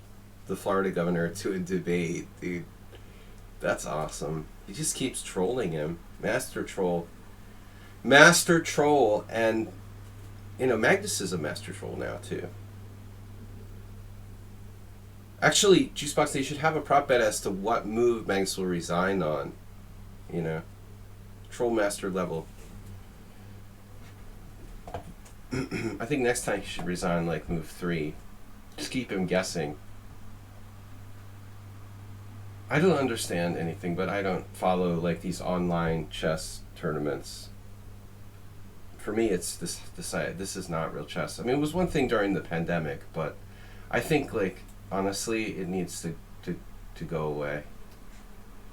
the Florida governor to a debate, dude. That's awesome. He just keeps trolling him. Master troll. Master troll. And, Magnus is a master troll now, too. Actually, Juicebox, they should have a prop bet as to what move Magnus will resign on. Troll master level. I think next time he should resign like move 3. Just keep him guessing. I don't understand anything, but I don't follow like these online chess tournaments. For me, it's this is not real chess. I mean, it was one thing during the pandemic, but I think like honestly, it needs to go away.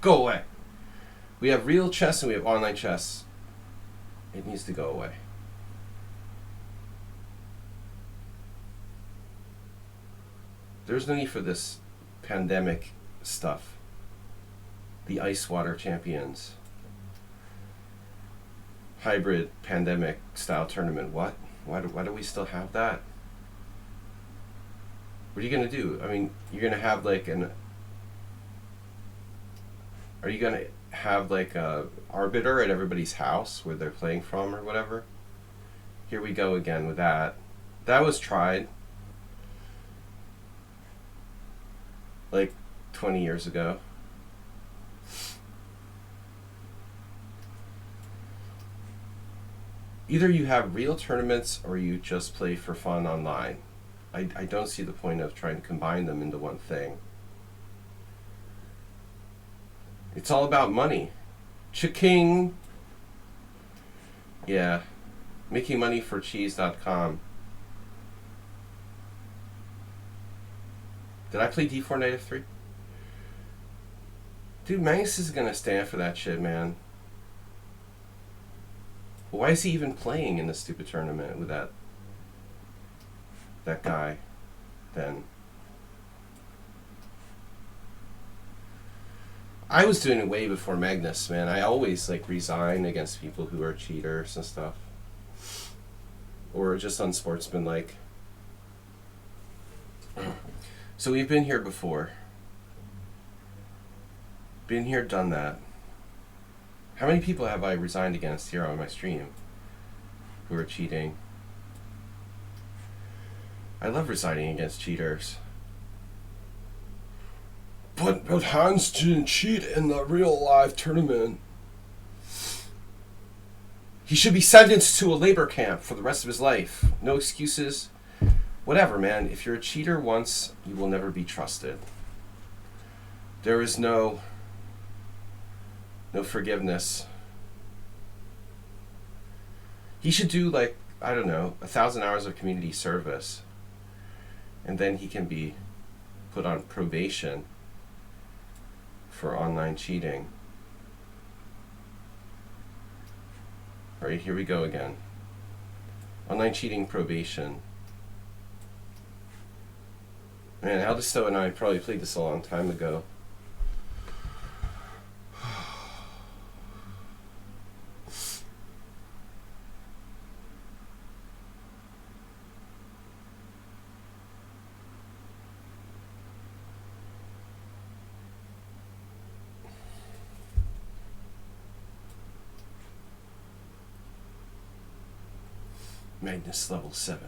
Go away. We have real chess and we have online chess. It needs to go away. There's no need for this pandemic stuff. The ice water champions. Hybrid pandemic style tournament. What? Why do we still have that? What are you going to do? I mean, you're going to have like are you going to have like a arbiter at everybody's house where they're playing from or whatever? Here we go again with that. That was tried like 20 years ago. Either you have real tournaments or you just play for fun online. I don't see the point of trying to combine them into one thing. It's all about money. Cha-king! Yeah. Making money for cheese.com. Did I play D4 knight f3? Dude, Magnus is gonna stand for that shit, man. Why is he even playing in this stupid tournament with that guy then? I was doing it way before Magnus, man. I always like resign against people who are cheaters and stuff. Or just unsportsmanlike. So we've been here before. Been here, done that. How many people have I resigned against here on my stream who are cheating? I love resigning against cheaters. But Hans didn't cheat in the real live tournament. He should be sentenced to a labor camp for the rest of his life. No excuses. Whatever, man. If you're a cheater once, you will never be trusted. There is no forgiveness. He should do like, I don't know, 1,000 hours of community service. And then he can be put on probation for online cheating. Alright, here we go again. Online cheating probation. Man, Aldisto and I probably played this a long time ago. Magnus level 7.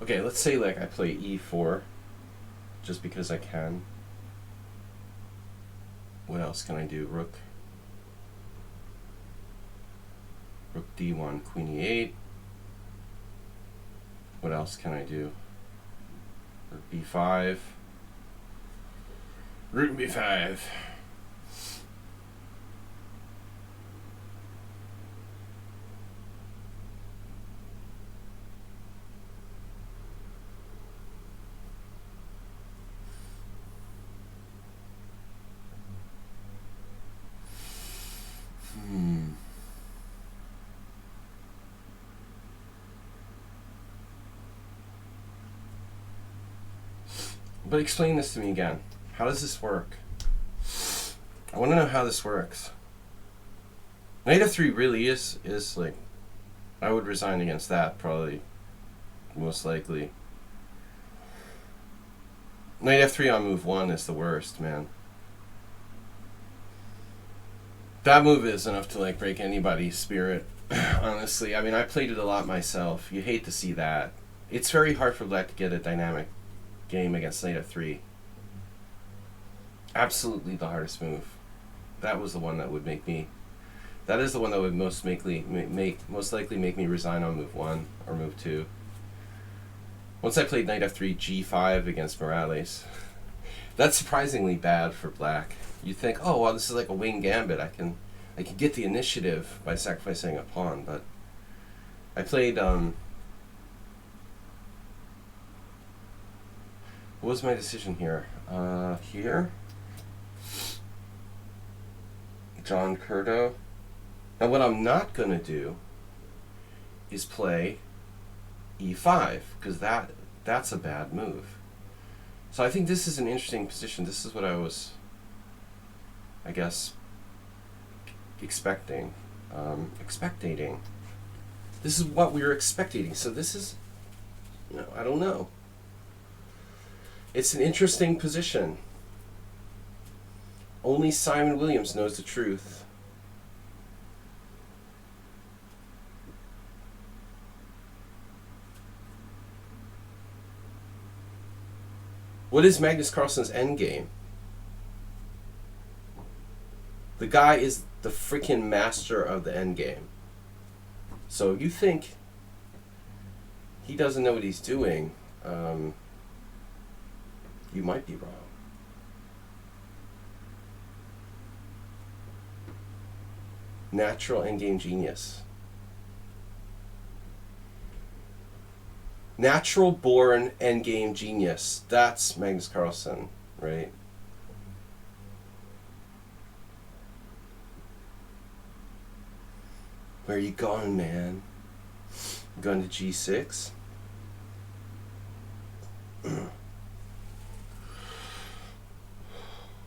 Okay, let's say like I play e4 just because I can. What else can I do? Rook d1, queen e8. What else can I do? Rook b5. Rook b5. But explain this to me again. How does this work? I want to know how this works. Knight f3 really is like, I would resign against that probably, most likely. Knight f3 on move 1 is the worst, man. That move is enough to like break anybody's spirit, honestly. I mean, I played it a lot myself. You hate to see that. It's very hard for black to get a dynamic game against knight f3. Absolutely the hardest move. That was the one that would make me. That is the one that would most likely make me resign on move 1 or move 2. Once I played knight f3 g5 against Morales, that's surprisingly bad for black. You think, oh well, this is like a wing gambit. I can get the initiative by sacrificing a pawn, but I played what was my decision here? Here? John Curto. Now what I'm not going to do is play e5, because that's a bad move. So I think this is an interesting position. This is what I was, I guess, expecting. Expectating. This is what we were expecting. So this is, I don't know. It's an interesting position. Only Simon Williams knows the truth. What is Magnus Carlsen's endgame? The guy is the freaking master of the endgame. So you think he doesn't know what he's doing, you might be wrong. Natural endgame genius. Natural born endgame genius. That's Magnus Carlsen, right? Where are you going, man? Going to g6?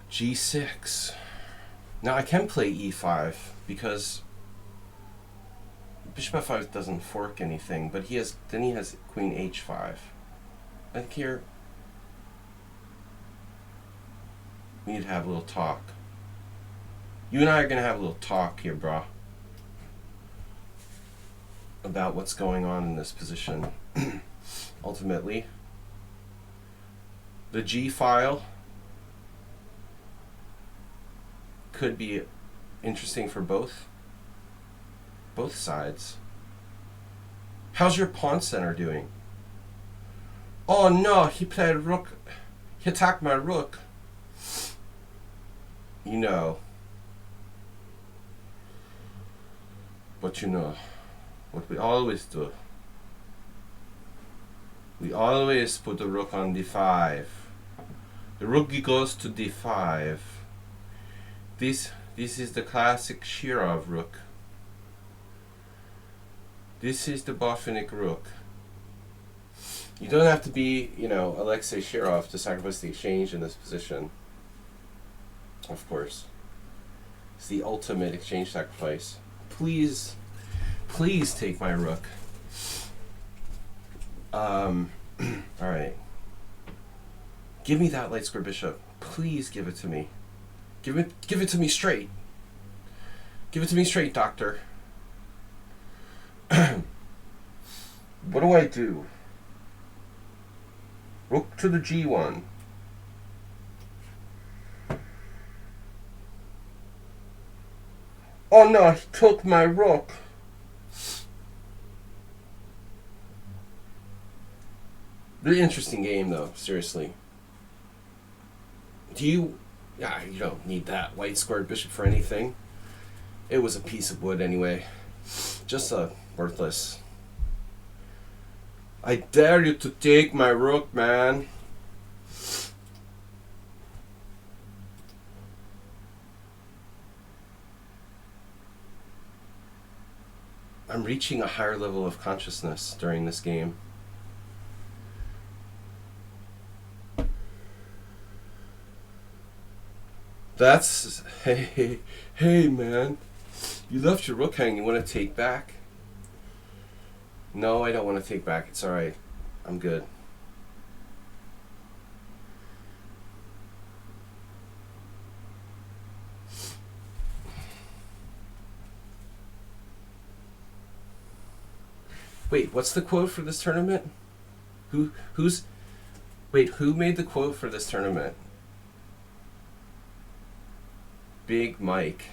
g6. Now I can play e5 because bishop f5 doesn't fork anything, but he has queen h5. I think here we need to have a little talk. You and I are gonna have a little talk here, brah, about what's going on in this position. Ultimately, the G file could be interesting for both sides. How's your pawn center doing? Oh no, he played rook. He attacked my rook. You know. But you know what we always do. We always put the rook on d5. The rook goes to d5. This is the classic Shirov rook. This is the Botvinnik rook. You don't have to be, Alexei Shirov to sacrifice the exchange in this position. Of course. It's the ultimate exchange sacrifice. Please take my rook. Alright. Give me that light square bishop. Please give it to me. Give it to me straight. Give it to me straight, doctor. What do I do? Rook to the G1. Oh no, he took my rook. Really interesting game though, seriously. Do you... Yeah, you don't need that white squared bishop for anything. It was a piece of wood anyway. Just worthless. I dare you to take my rook, man. I'm reaching a higher level of consciousness during this game. That's... Hey man. You left your rook hanging. You want to take back? No, I don't want to take back. It's alright. I'm good. Wait, what's the quote for this tournament? Who made the quote for this tournament? Big Mike.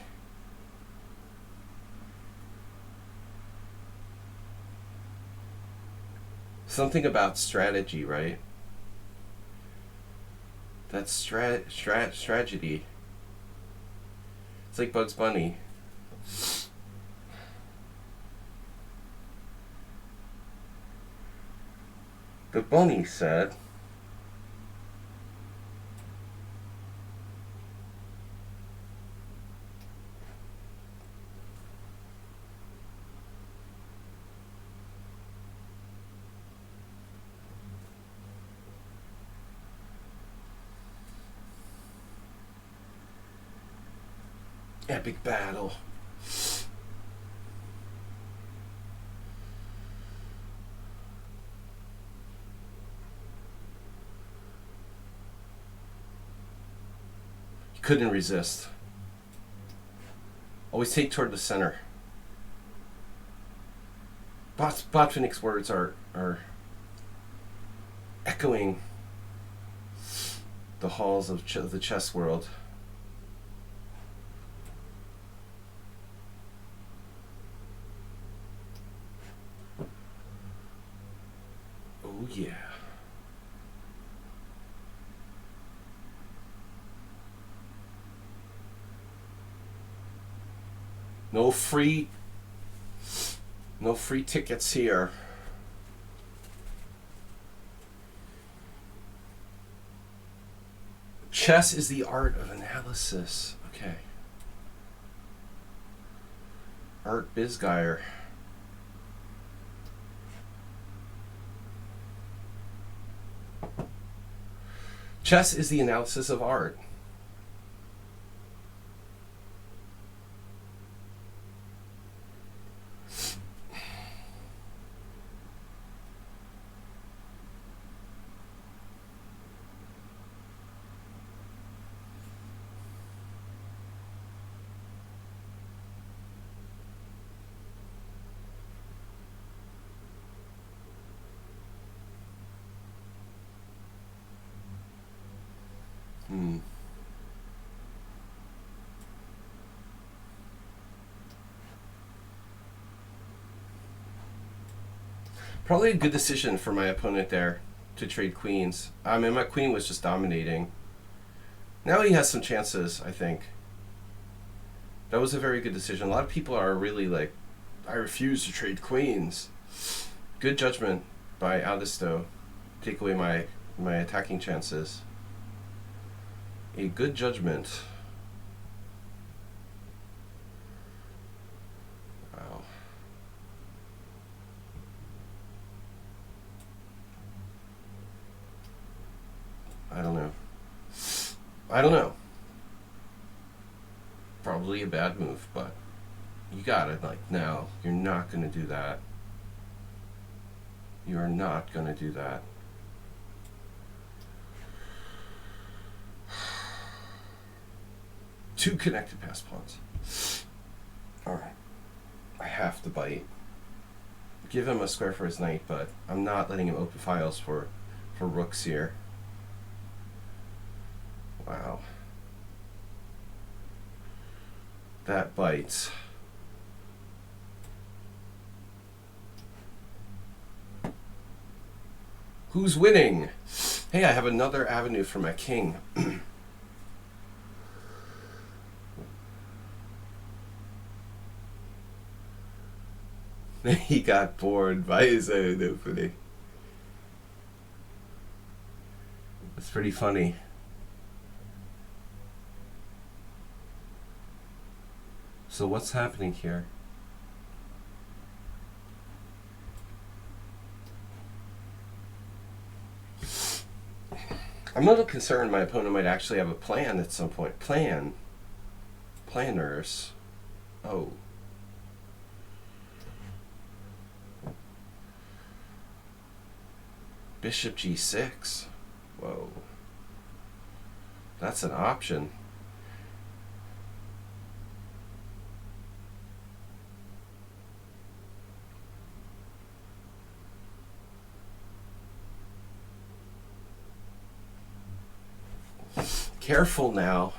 Something about strategy, right? That's strategy. It's like Bugs Bunny. The bunny said, epic battle. You couldn't resist. Always take toward the center. Botvinnik's words are echoing the halls of the chess world. Oh yeah. No free tickets here. Chess is the art of analysis. Okay. Art Bisgeyer. Chess is the analysis of art. Probably a good decision for my opponent there to trade queens. I mean, my queen was just dominating. Now he has some chances, I think. That was a very good decision. A lot of people are really like, I refuse to trade queens. Good judgment by Aldisto. Take away my attacking chances. A good judgment. Wow. I don't know. Probably a bad move, but you gotta, like, no, you're not gonna do that. You are not gonna do that. 2 connected pass pawns. Alright. I have to bite. Give him a square for his knight, but I'm not letting him open files for rooks here. Wow. That bites. Who's winning? Hey, I have another avenue for my king. He got bored by his own opening. That's pretty funny. So what's happening here? I'm a little concerned my opponent might actually have a plan at some point. Planners. Oh. Bishop g6. Whoa. That's an option. Careful now.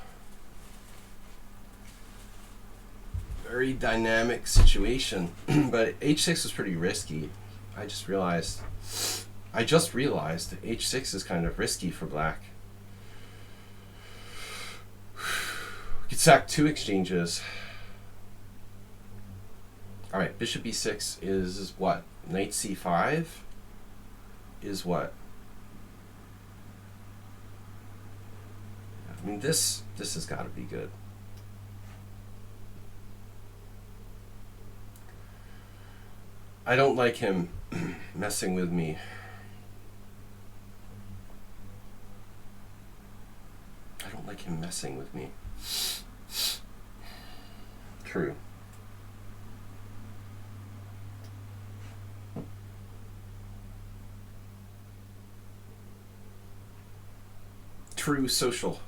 Very dynamic situation. But h6 was pretty risky. I just realized h6 is kind of risky for black. We could sack 2 exchanges. Alright, bishop e6 is what? Knight c5 is what? I mean, this has got to be good. I don't like him messing with me. I don't like him messing with me. True. True social.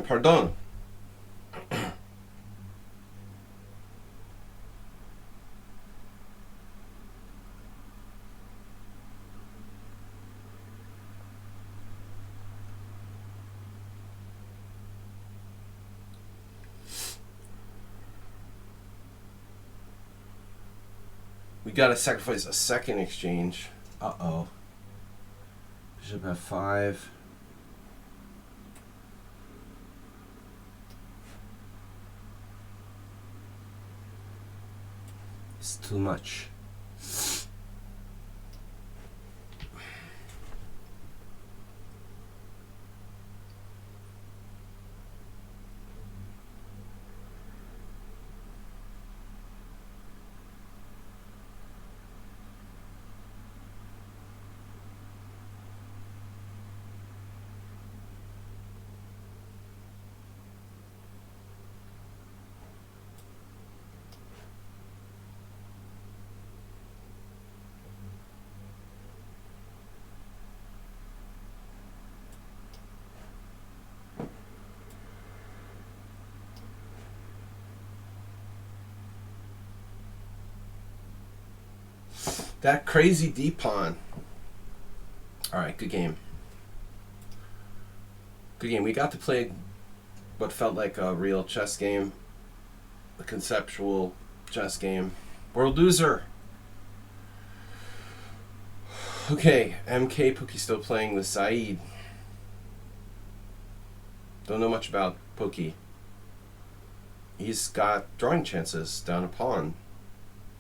Pardon. We gotta sacrifice a second exchange. Uh-oh. Bishop f5. It's too much. That crazy d-pawn. Alright, good game. Good game. We got to play what felt like a real chess game. A conceptual chess game. World loser. Okay, MK Pookie still playing with Saeed. Don't know much about Pookie. he's got drawing chances down a pawn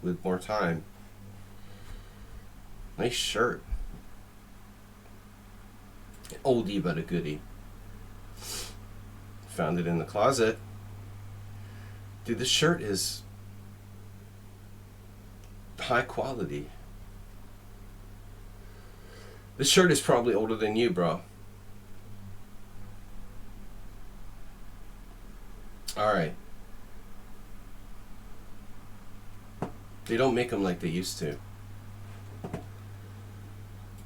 with more time. Nice shirt. Oldie but a goodie. Found it in the closet. Dude, this shirt is high quality. This shirt is probably older than you, bro. Alright. They don't make them like they used to.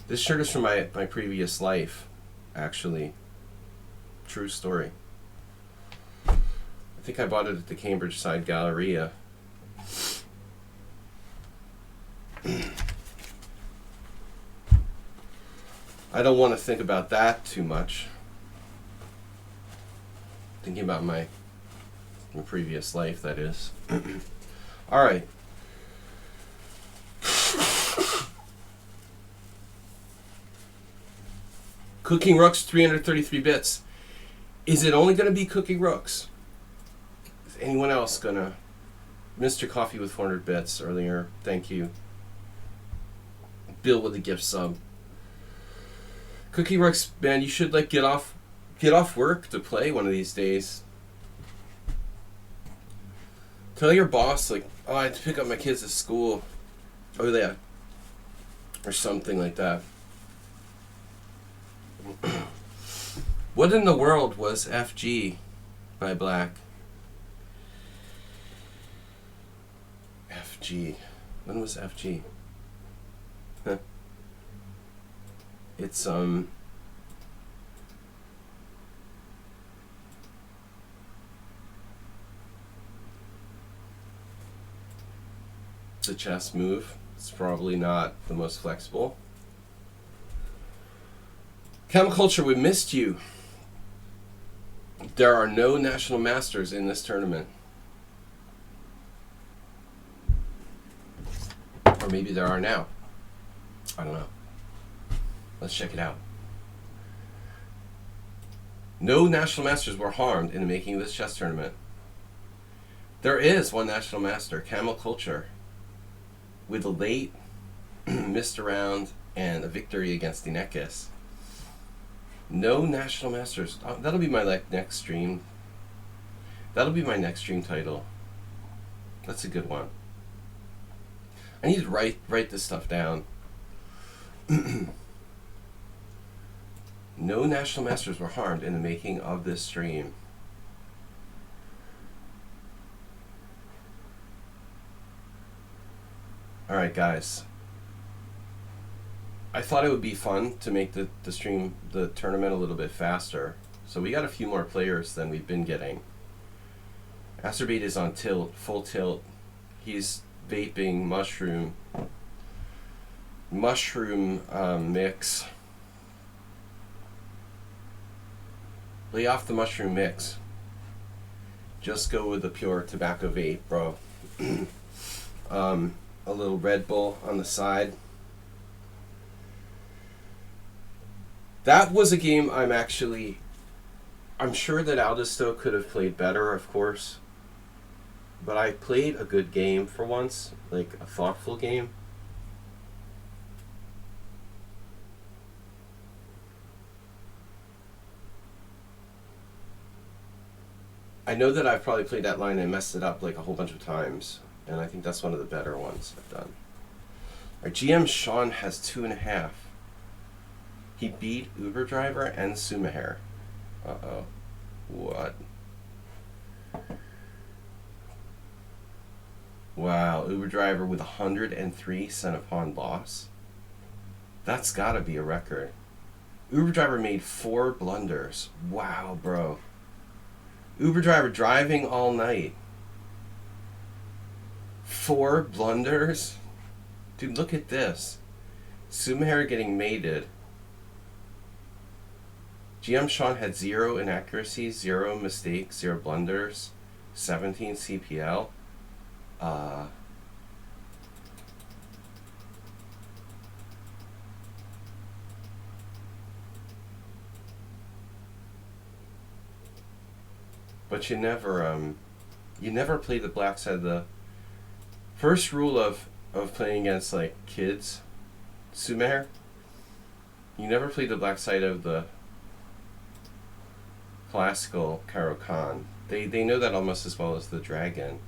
This shirt is from my previous life, actually. True story. I think I bought it at the Cambridge Side Galleria. I don't want to think about that too much. Thinking about my previous life, that is. All right. Cooking Rooks, 333 bits. Is it only going to be Cooking Rooks? Is anyone else going to... Mr. Coffee with 400 bits earlier. Thank you. Bill with a gift sub. Cooking Rooks, man, you should like get off work to play one of these days. Tell your boss, like, oh, I have to pick up my kids at school. Oh, yeah. Or something like that. What in the world was FG by Black? FG. When was FG? Huh. It's the chess move. It's probably not the most flexible. Camel Culture, we missed you. There are no national masters in this tournament. Or maybe there are now. I don't know. Let's check it out. No national masters were harmed in the making of this chess tournament. There is one national master, Camel Culture, with a late missed a round and a victory against Inekis. No national masters. Oh, that'll be my next stream. That'll be my next stream title. That's a good one. I need to write this stuff down. No national masters were harmed in the making of this stream. Alright, guys. I thought it would be fun to make the tournament a little bit faster. So we got a few more players than we've been getting. Acerbate is on tilt, full tilt. He's vaping mushroom mix. Lay off the mushroom mix. Just go with the pure tobacco vape, bro. A little Red Bull on the side. That was a game I'm sure that Aldisto could have played better, of course. But I played a good game for once, like a thoughtful game. I know that I've probably played that line and messed it up like a whole bunch of times, and I think that's one of the better ones I've done. Our GM Sean has 2.5. He beat Uber Driver and Sumaher. Uh-oh. What? Wow, Uber Driver with 103 center pawn loss. That's gotta be a record. Uber Driver made 4 blunders. Wow, bro. Uber Driver driving all night. 4 blunders? Dude, look at this. Sumaher getting mated. GM Sean had 0 inaccuracies, 0 mistakes, 0 blunders, 17 CPL. But you never You never play the black side of the... First rule of playing against, like, kids, Sumer, you never play the black side of the classical Caro-Kann. They know that almost as well as the dragon.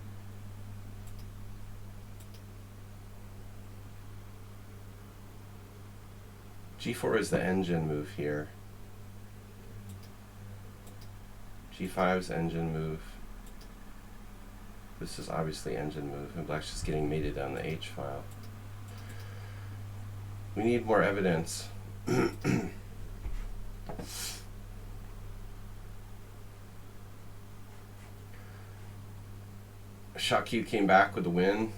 G4 is the engine move here. G5 is engine move. This is obviously engine move, and black's just getting mated on the H file. We need more evidence. Shaq came back with a win.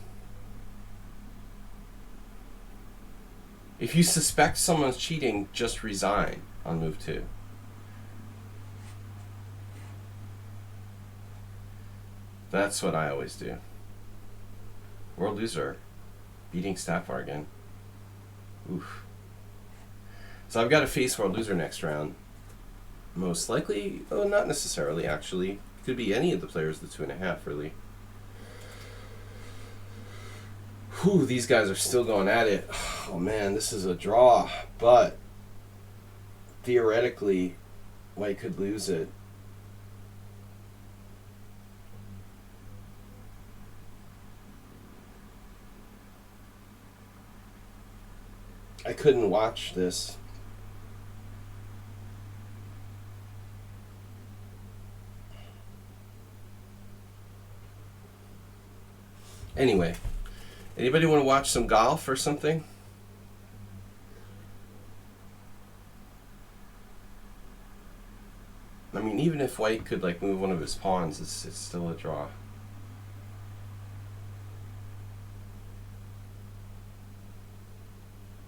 If you suspect someone's cheating, just resign on move 2. That's what I always do. World loser. Beating Staffvargan. Oof. So I've got to face world loser next round. Most likely, oh, not necessarily actually. Could be any of the players, the 2.5 really. Whew, these guys are still going at it. Oh man, this is a draw. But theoretically, white could lose it. I couldn't watch this. Anyway, anybody want to watch some golf or something? I mean, even if white could like move one of his pawns, it's still a draw.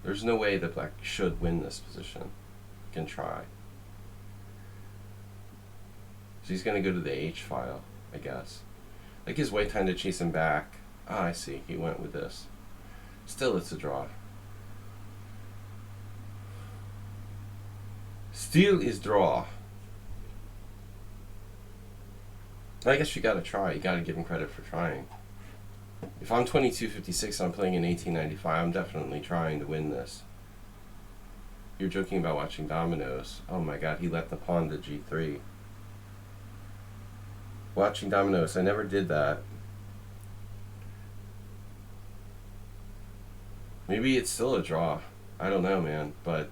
There's no way that black should win this position. Can try. So he's going to go to the H file, I guess. Like, is white trying to chase him back? Ah, I see. He went with this. Still, it's a draw. Still is draw. I guess you got to try. You got to give him credit for trying. If I'm 2256 and I'm playing in 1895, I'm definitely trying to win this. You're joking about watching dominoes. Oh my god, he let the pawn to G3. Watching dominoes, I never did that. Maybe it's still a draw. I don't know, man, but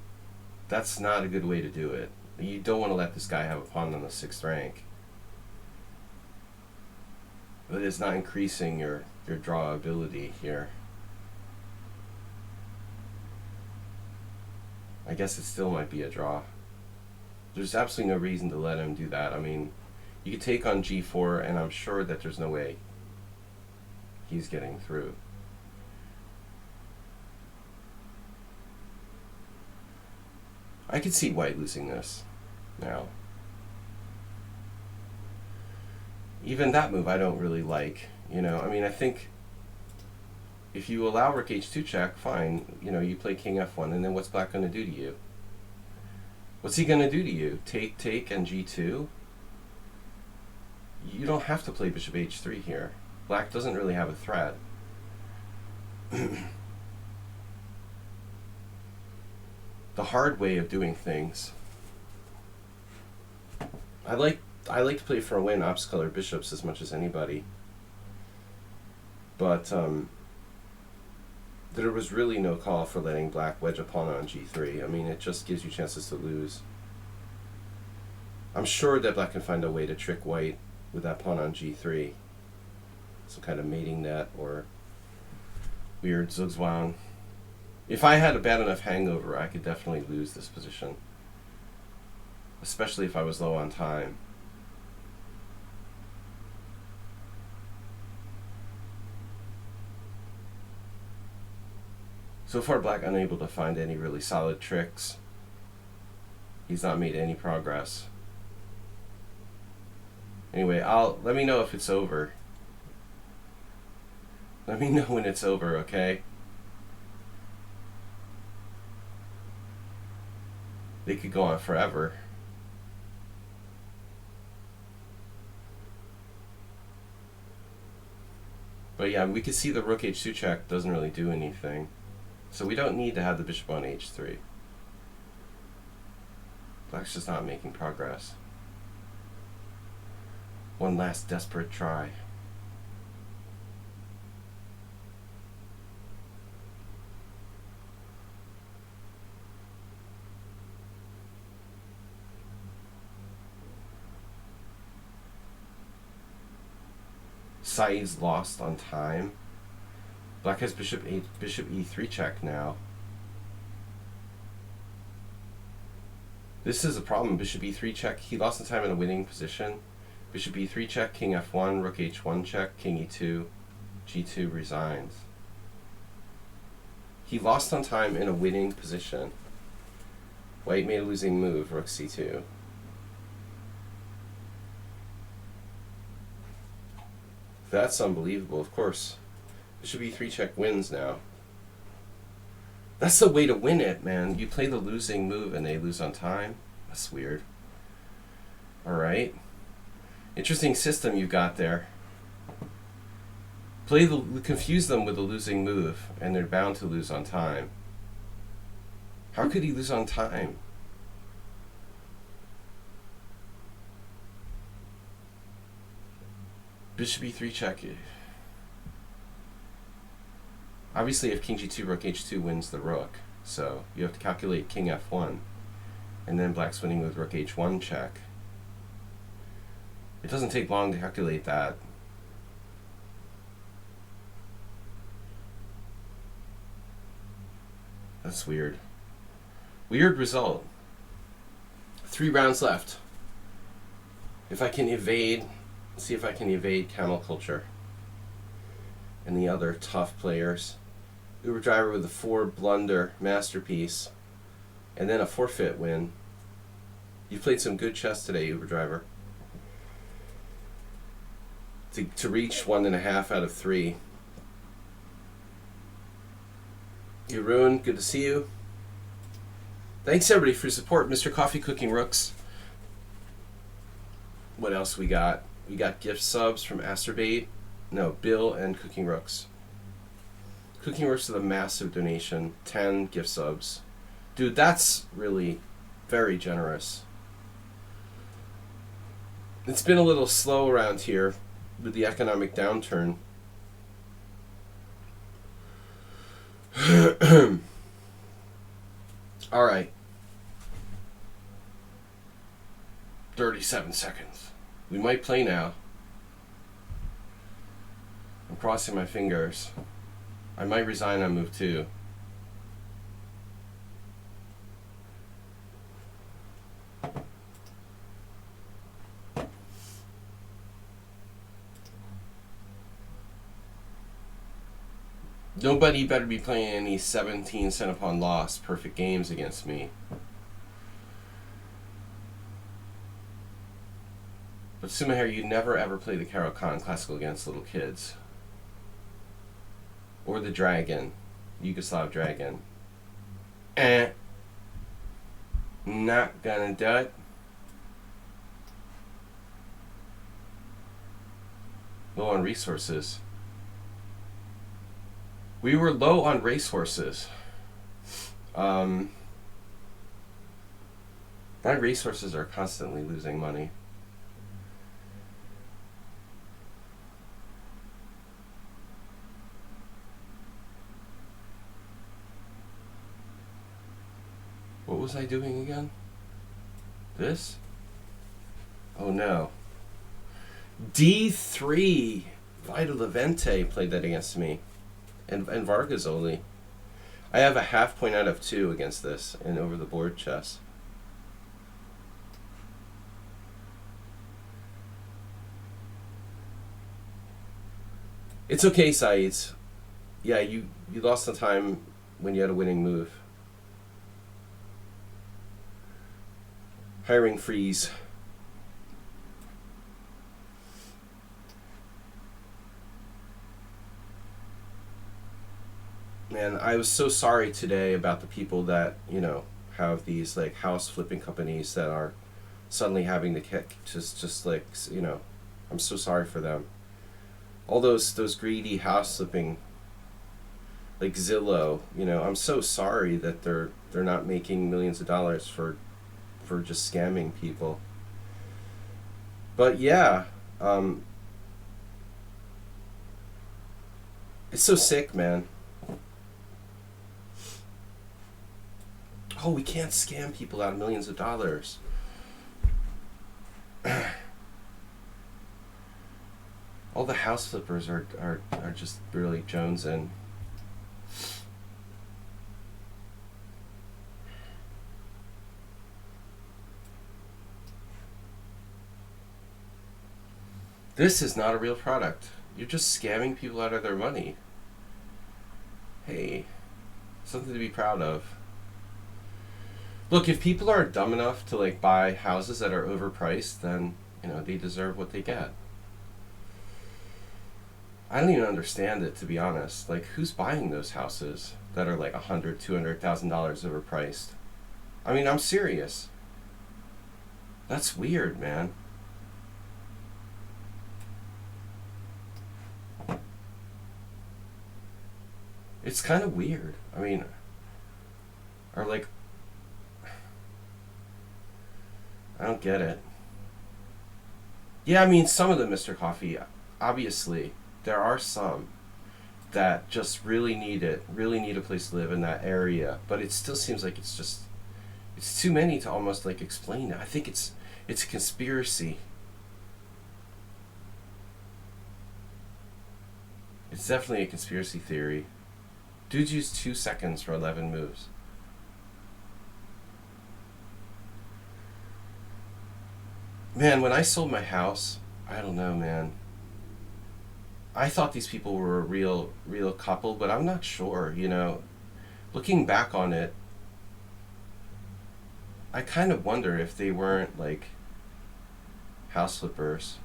that's not a good way to do it. You don't want to let this guy have a pawn on the 6th rank. But it's not increasing your draw ability here. I guess it still might be a draw. There's absolutely no reason to let him do that. I mean, you could take on G4, and I'm sure that there's no way he's getting through. I could see white losing this now. Even that move I don't really like. You know, I mean, I think if you allow rook h2 check, fine. You know, you play king f1, and then what's black going to do to you? What's he going to do to you? Take, and g2? You don't have to play bishop h3 here. Black doesn't really have a threat. The hard way of doing things. I like to play for a win ops color bishops as much as anybody. But there was really no call for letting black wedge a pawn on g3. I mean, it just gives you chances to lose. I'm sure that black can find a way to trick white with that pawn on g3. Some kind of mating net or weird zugzwang. If I had a bad enough hangover, I could definitely lose this position. Especially if I was low on time. So far, black unable to find any really solid tricks. He's not made any progress. Anyway, let me know if it's over. Let me know when it's over, okay? They could go on forever. But yeah, we can see the rook h2 check doesn't really do anything. So we don't need to have the bishop on h3. Black's just not making progress. One last desperate try. Saeed's lost on time. Black has bishop e3 check now. This is a problem. Bishop e3 check. He lost on time in a winning position. Bishop e3 check, king f1, rook h1 check, king e2, g2 resigns. He lost on time in a winning position. White made a losing move, rook c2. That's unbelievable, of course. Bishop e3 check wins now. That's the way to win it, man. You play the losing move and they lose on time. That's weird. Alright. Interesting system you got there. Confuse them with a losing move and they're bound to lose on time. How could he lose on time? Bishop e3 check. Obviously, if king g2, rook h2 wins the rook, so you have to calculate king f1, and then black's winning with rook h1 check. It doesn't take long to calculate that. That's weird. Weird result. 3 rounds left. If I can evade, see if I can evade camel culture and the other tough players. Uber Driver with a 4 blunder masterpiece and then a forfeit win. You've played some good chess today, Uber Driver. To reach 1.5 out of 3. Jeroen, good to see you. Thanks everybody for your support, Mr. Coffee Cooking Rooks. What else we got? We got gift subs from Asterbait. No, Bill and Cooking Rooks. Cooking Rooks with a massive donation. 10 gift subs. Dude, that's really very generous. It's been a little slow around here with the economic downturn. All right. 37 seconds. We might play now. I'm crossing my fingers. I might resign on move 2. Nobody better be playing any 17 cent upon loss perfect games against me. But Sumaher, you never ever play the Karo Khan Classical against little kids. Or the Dragon. Yugoslav Dragon. Not gonna do it. Low on resources. We were low on racehorses. My resources are constantly losing money. What was I doing again? This? Oh no. D3. Vita Levente played that against me. And Vargas only. I have a half point out of 2 against this in over the board chess. It's okay, Saeed. Yeah, you lost some time when you had a winning move. Hiring freeze. Man, I was so sorry today about the people that, you know, have these like house flipping companies that are suddenly having to kick just like, you know, I'm so sorry for them. all those greedy house flipping, like Zillow, I'm so sorry that they're not making millions of dollars for just scamming people. But yeah, it's so sick, man. Oh, we can't scam people out of millions of dollars. All the house flippers are just really jonesing. This is not a real product. You're just scamming people out of their money. Hey, something to be proud of. Look, if people are dumb enough to like buy houses that are overpriced, then they deserve what they get. I don't even understand it, to be honest. Like, who's buying those houses that are like $100,000, $200,000 overpriced? I mean, I'm serious. That's weird, man. It's kind of weird. I mean, or like, I don't get it. Yeah, I mean, some of them, Mr. Coffee, obviously, there are some that just really need a place to live in that area. But it still seems like it's too many to almost like explain it. I think it's a conspiracy. It's definitely a conspiracy theory. Dudes used 2 seconds for 11 moves. Man, when I sold my house, I don't know, man. I thought these people were a real couple, but I'm not sure, Looking back on it, I kind of wonder if they weren't like house flippers.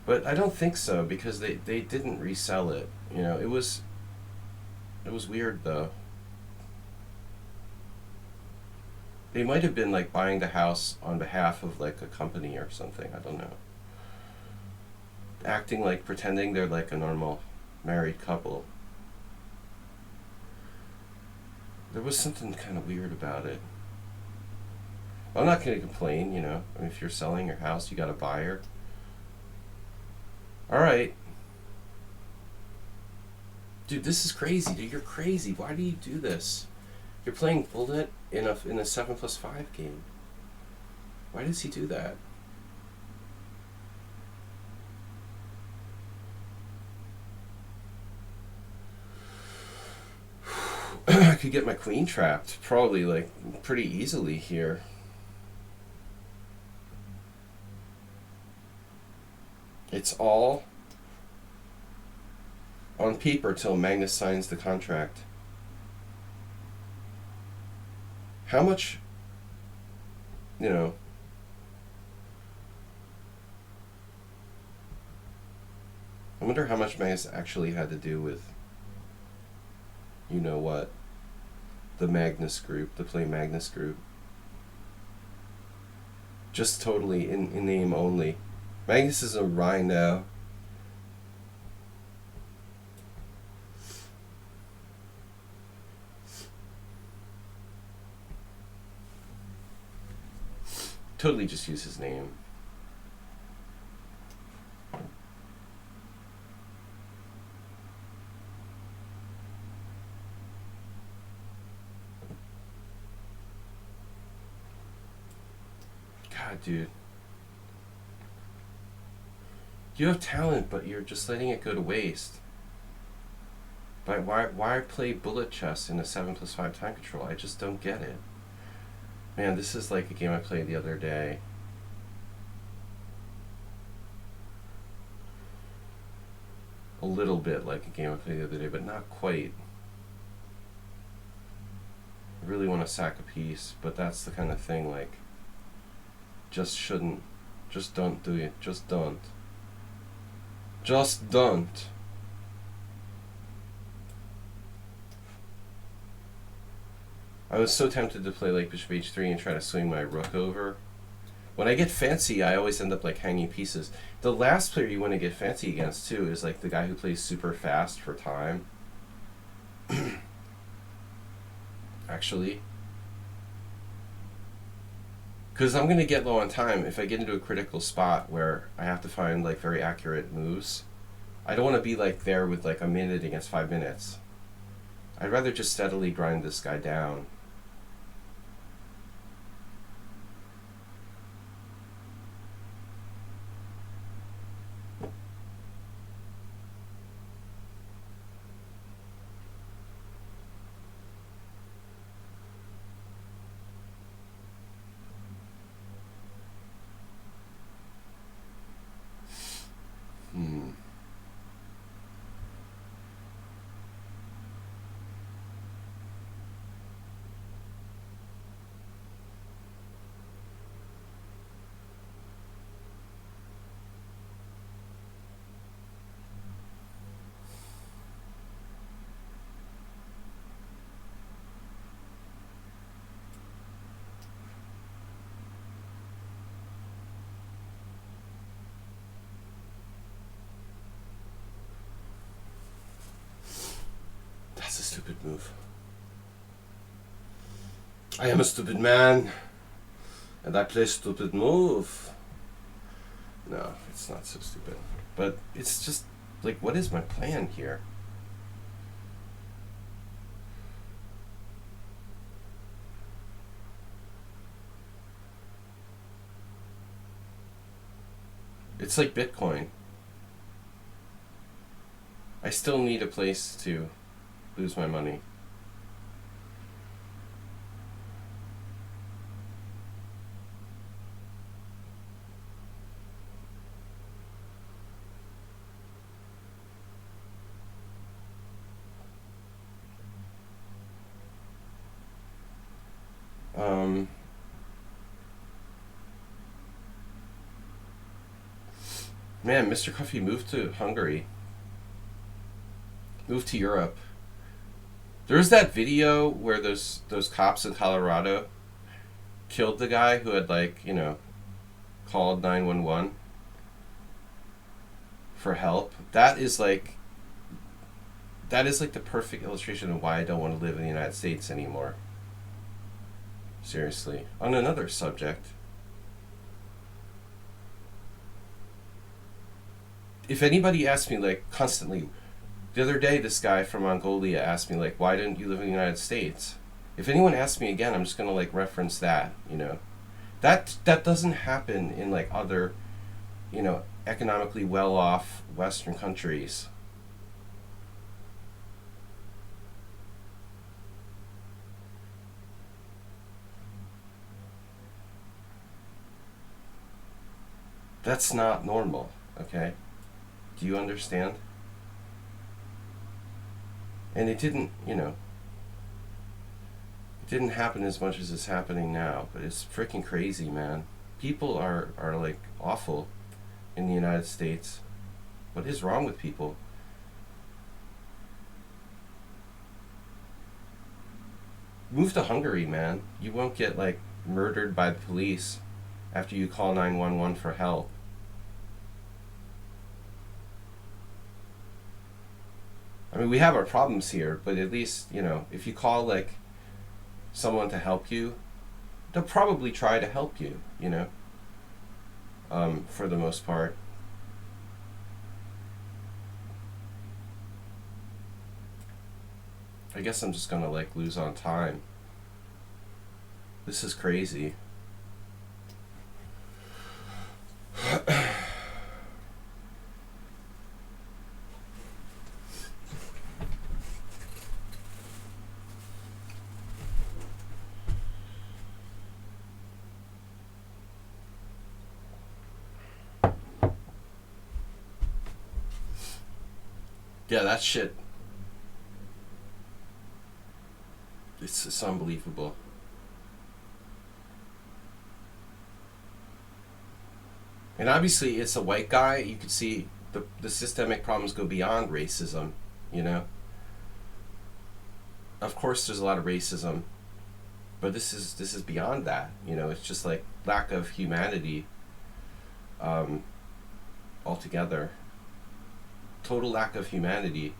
But I don't think so, because they didn't resell it. It was weird though. They might have been like buying the house on behalf of like a company or something. I don't know. Acting like, pretending they're like a normal married couple. There was something kind of weird about it. I'm not going to complain, I mean, if you're selling your house, you got a buyer. Alright. Dude, this is crazy. Dude, you're crazy. Why do you do this? You're playing bullet in a 7+5 game. Why does he do that? I could get my queen trapped probably like pretty easily here. It's all on paper till Magnus signs the contract. How much, I wonder how much Magnus actually had to do with, what, the Magnus group, the Play Magnus group. Just totally in name only. Magnus is a rhino. Totally just use his name. God, dude. You have talent, but you're just letting it go to waste. But why play bullet chess in a 7+5 time control? I just don't get it. Man, this is like a game I played the other day. A little bit like a game I played the other day, but not quite. I really want to sack a piece, but that's the kind of thing, like, just shouldn't. Just don't do it. Just don't. Just don't. I was so tempted to play like bishop h3 and try to swing my rook over, When I get fancy, I always end up like hanging pieces. The last player you want to get fancy against too is like the guy who plays super fast for time. Actually, because I'm gonna get low on time if I get into a critical spot where I have to find like very accurate moves. I don't want to be like there with like a minute against 5 minutes. I'd rather just steadily grind this guy down. That's a stupid move. I am a stupid man, and I play stupid move. No, it's not so stupid. But it's just, like, what is my plan here? It's like Bitcoin. I still need a place to lose my money. Man, Mr. Coffee moved to Hungary. Moved to Europe. There was that video where those cops in Colorado killed the guy who had, like, you know, called 911 for help. That is like the perfect illustration of why I don't want to live in the United States anymore. Seriously. On another subject, if anybody asks me, like, constantly, the other day this guy from Mongolia asked me, like, why didn't you live in the United States? If anyone asks me again, I'm just gonna, like, reference that, you know. That doesn't happen in, like, other, you know, economically well-off Western countries. That's not normal, okay? Do you understand? And it didn't, you know, it didn't happen as much as it's happening now, but it's freaking crazy, man. People are like awful in the United States. What is wrong with people? Move to Hungary, man. You won't get, like, murdered by the police after you call 911 for help. I mean, we have our problems here, but at least, you know, if you call, like, someone to help you, they'll probably try to help you, you know, for the most part. I guess I'm just gonna, like, lose on time. This is crazy. Yeah, that shit. It's unbelievable. And obviously, it's a white guy. You could see the systemic problems go beyond racism, you know? Of course, there's a lot of racism, but this is beyond that, you know? It's just like lack of humanity altogether. Total lack of humanity.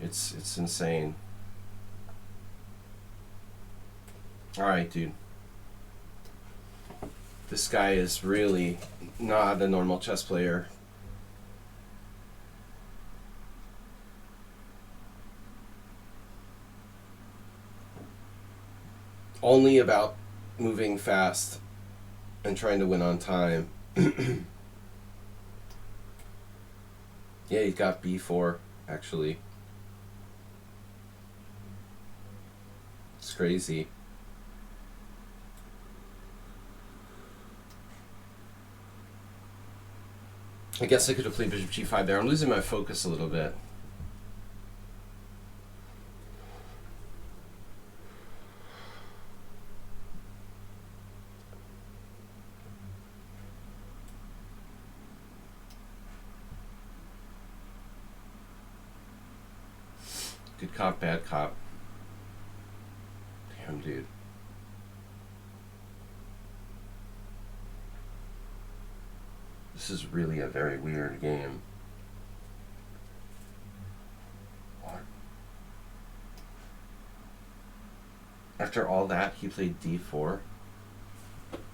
It's insane. Alright, dude. This guy is really not a normal chess player. Only about moving fast and trying to win on time. Yeah, he's got b4, actually. It's crazy. I guess I could have played bishop g5 there. I'm losing my focus a little bit. Good cop, bad cop. Damn, dude. This is really a very weird game. What? After all that, he played d4?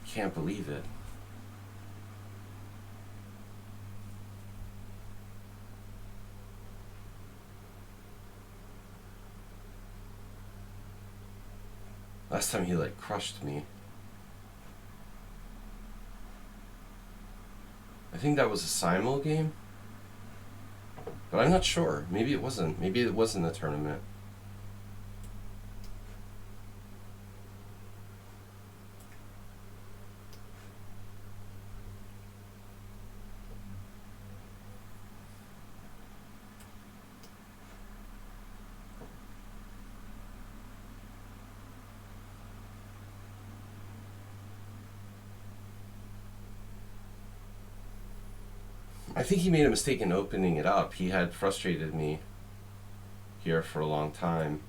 Can't believe it. Last time he like crushed me. I think that was a simul game, but I'm not sure. Maybe it wasn't. Maybe it was in the tournament. I think he made a mistake in opening it up. He had frustrated me here for a long time.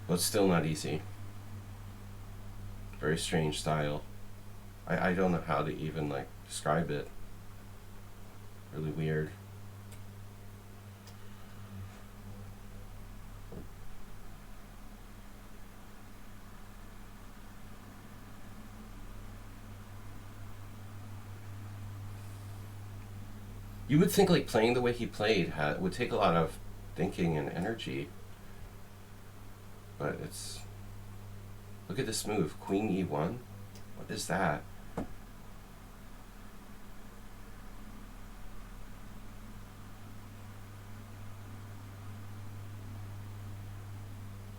But still not easy. Very strange style. I don't know how to even like describe it. Really weird. You would think like playing the way he played would take a lot of thinking and energy. But it's... Look at this move. Queen e1? What is that? What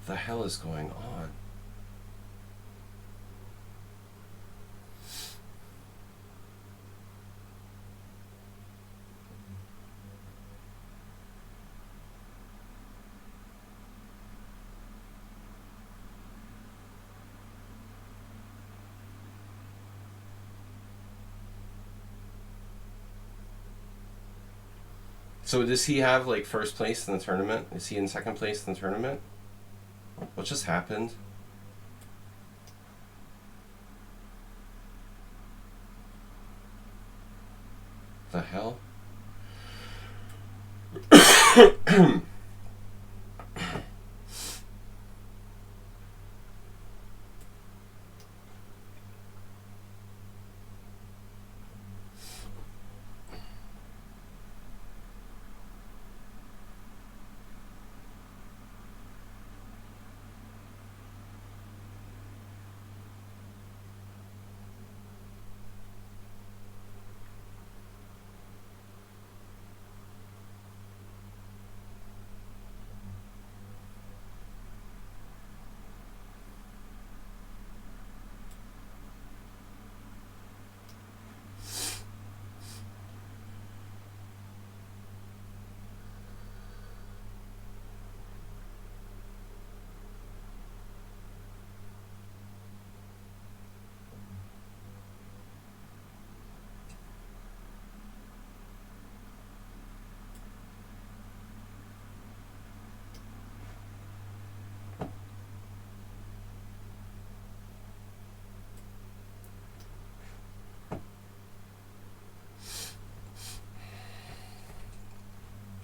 the hell is going on? So does he have like first place in the tournament? Is he in second place in the tournament? What just happened? The hell?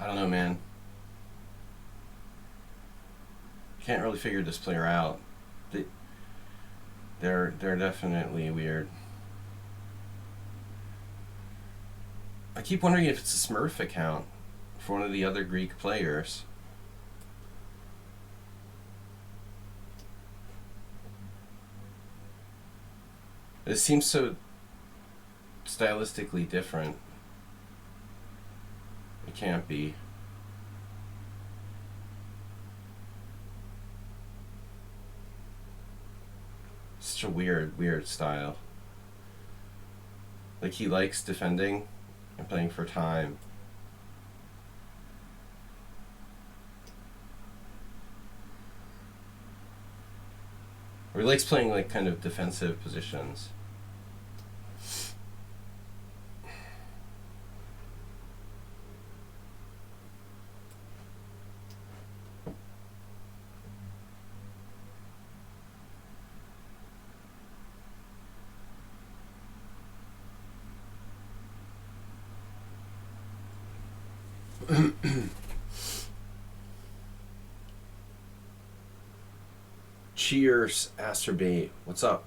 I don't know, man. Can't really figure this player out. They're definitely weird. I keep wondering if it's a Smurf account for one of the other Greek players. It seems so stylistically different. It can't be. Such a weird style. Like, he likes defending and playing for time. Or he likes playing, like, kind of defensive positions. Cheers, Asterbait. What's up?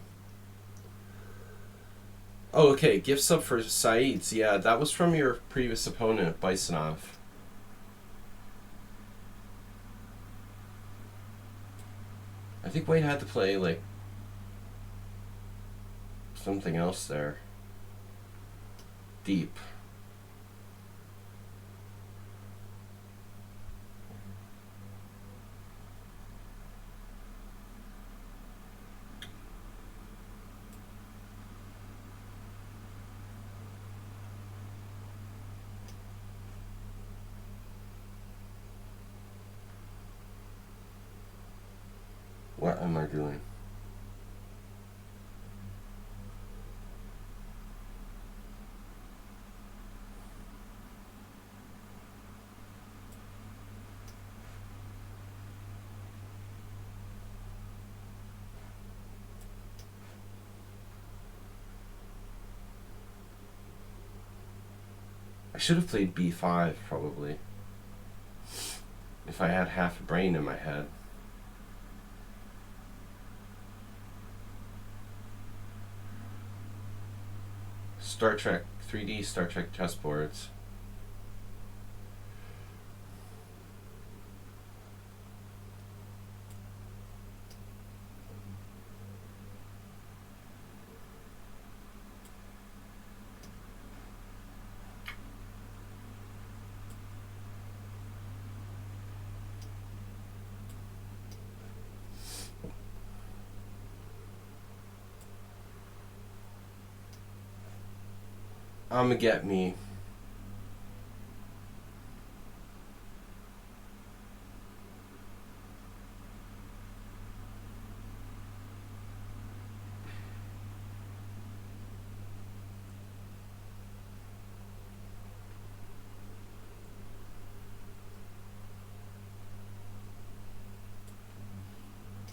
Oh, okay. Gift sub for Saeed's. Yeah, that was from your previous opponent, Bisonov. I think Wade had to play, like, something else there. Deep. What am I doing? I should have played b5, probably. If I had half a brain in my head. Star Trek 3D Star Trek chessboards. I'ma get me.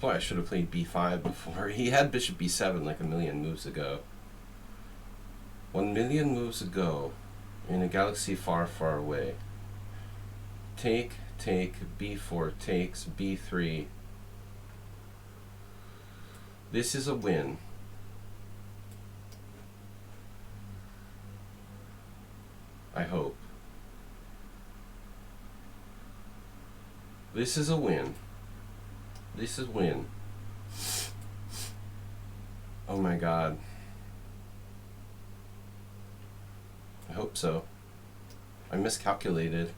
Boy, I should have played b5 before. He had bishop b7 like a million moves ago. 1 million moves ago, in a galaxy far, far away. Take, b4 takes, b3. This is a win. I hope. This is a win. This is win. Oh my god. I hope so. I miscalculated.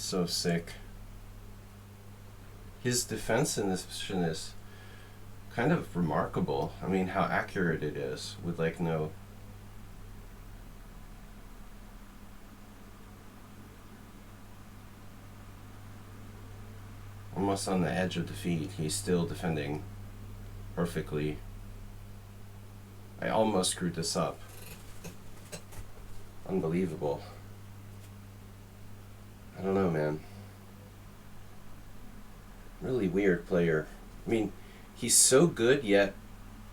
So sick. His defense in this position is kind of remarkable. I mean, how accurate it is with like no... Almost on the edge of defeat, he's still defending perfectly. I almost screwed this up. Unbelievable. I don't know, man. Really weird player. I mean, he's so good, yet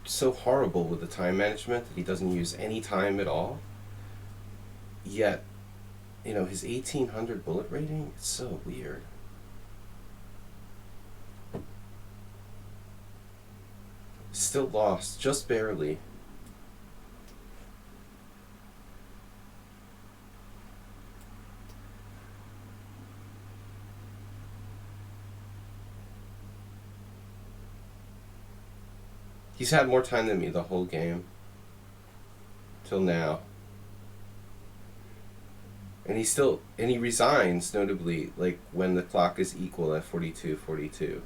so horrible with the time management that he doesn't use any time at all. Yet, you know, his 1800 bullet rating, it's so weird. Still lost, just barely. He's had more time than me the whole game. Till now. And he resigns, notably, like when the clock is equal at 42:42.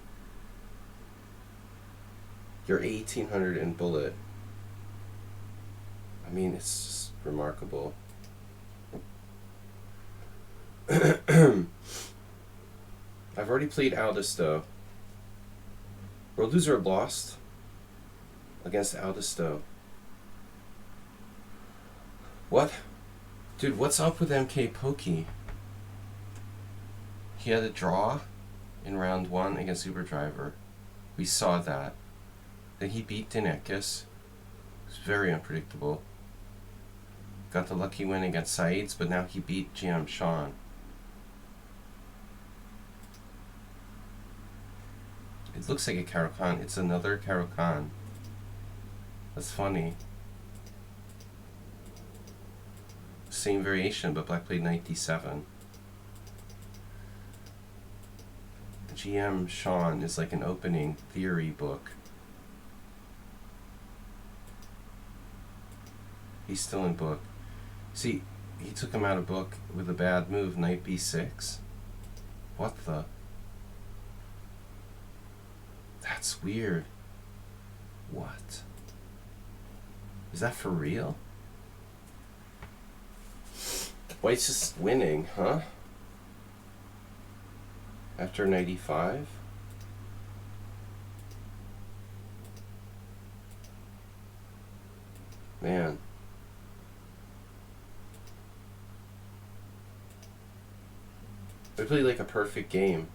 You're 1800 in bullet. I mean, it's just remarkable. I've already played Aldisto. World loser lost against Aldisto. What? Dude, what's up with MK Pokey? He had a draw in round 1 against Uberdriver. We saw that. Then he beat Dinekis. It was very unpredictable. Got the lucky win against Saeeds, but now he beat GM Sean. It looks like a Caro-Kann. It's another Caro-Kann. That's funny. Same variation, but black played 97. GM Sean is like an opening theory book. He's still in book. See, he took him out of book with a bad move, knight b6. What the? That's weird. What? Is that for real? White's just winning, huh? After 95? Man. They played like a perfect game.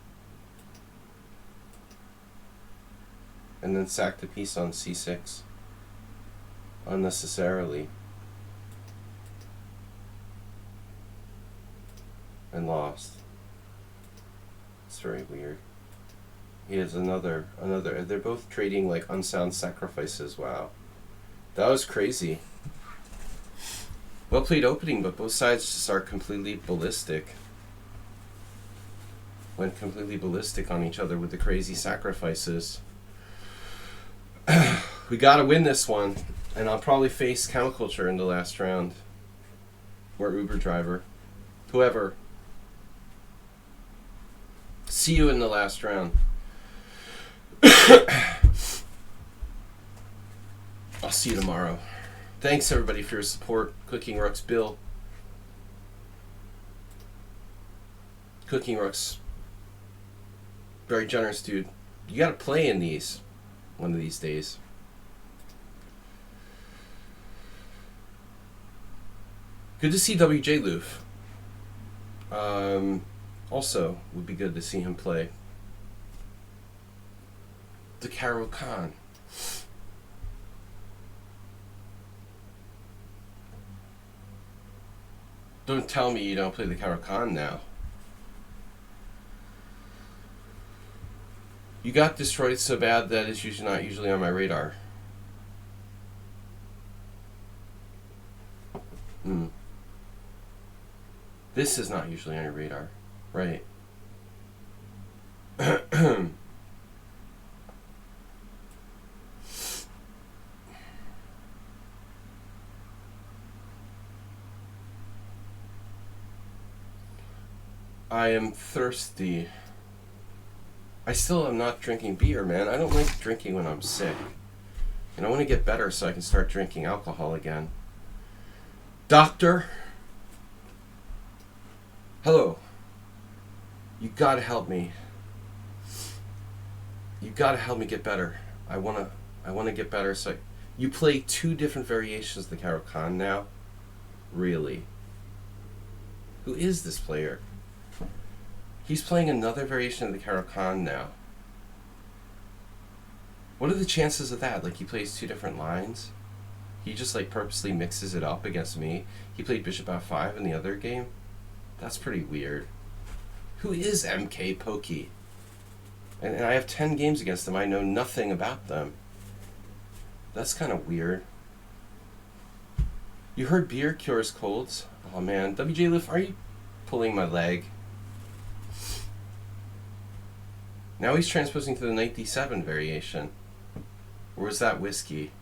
And then sacked the piece on c6. Unnecessarily. And lost. It's very weird. He has another. They're both trading like unsound sacrifices. Wow. That was crazy. Well played opening, but both sides just are completely ballistic. Went completely ballistic on each other with the crazy sacrifices. We gotta win this one. And I'll probably face Counterculture in the last round. Or Uber Driver. Whoever. See you in the last round. I'll see you tomorrow. Thanks everybody for your support. Cooking Rooks Bill. Cooking Rooks. Very generous dude. You gotta play in these one of these days. Good to see WJ Loof. Also, would be good to see him play. The Caro-Kann. Don't tell me you don't play the Caro-Kann now. You got destroyed so bad that it's usually not usually on my radar. This is not usually on your radar. Right. I am thirsty. I still am not drinking beer, man. I don't like drinking when I'm sick. And I want to get better so I can start drinking alcohol again. Doctor? Hello. You gotta help me. You gotta help me get better. I wanna get better. So you play 2 different variations of the Caro-Kann now? Really? Who is this player? He's playing another variation of the Caro-Kann now. What are the chances of that? Like, he plays 2 different lines? He just, like, purposely mixes it up against me. He played bishop f5 in the other game? That's pretty weird. Who is MK Pokey? And I have 10 games against them. I know nothing about them. That's kind of weird. You heard beer cures colds? Oh, man. WJ Liff, are you pulling my leg? Now he's transposing to the knight d7 variation. Or was that whiskey?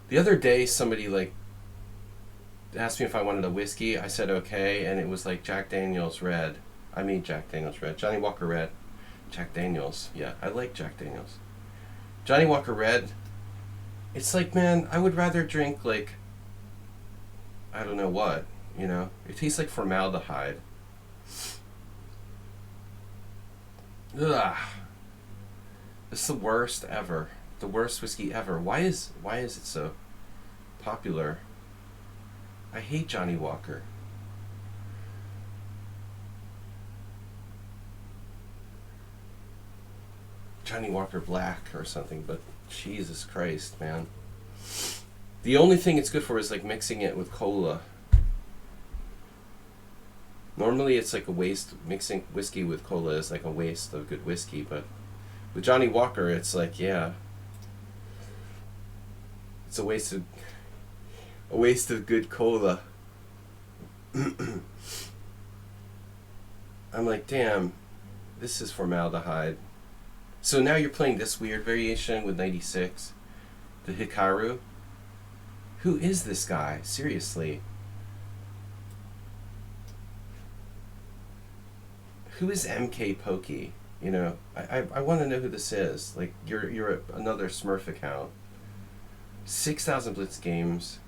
The other day, somebody, like, asked me if I wanted a whiskey. I said okay, and it was like Jack Daniels Red. Jack Daniels Red. Johnny Walker Red. Jack Daniels. Yeah, I like Jack Daniels. Johnny Walker Red. It's like, man, I would rather drink, like, I don't know what, you know? It tastes like formaldehyde. Ugh. It's the worst ever. The worst whiskey ever. Why is it so popular? I hate Johnny Walker. Johnny Walker Black or something, but Jesus Christ, man. The only thing it's good for is, like, mixing it with cola. Normally it's like a waste. Mixing whiskey with cola is like a waste of good whiskey, but with Johnny Walker it's like, yeah, it's a waste of good cola. I'm like, damn, this is formaldehyde. So now you're playing this weird variation with 96, the Hikaru. Who is this guy? Seriously. Who is MK Pokey? You know, I want to know who this is. Like, you're another Smurf account. 6,000 Blitz games,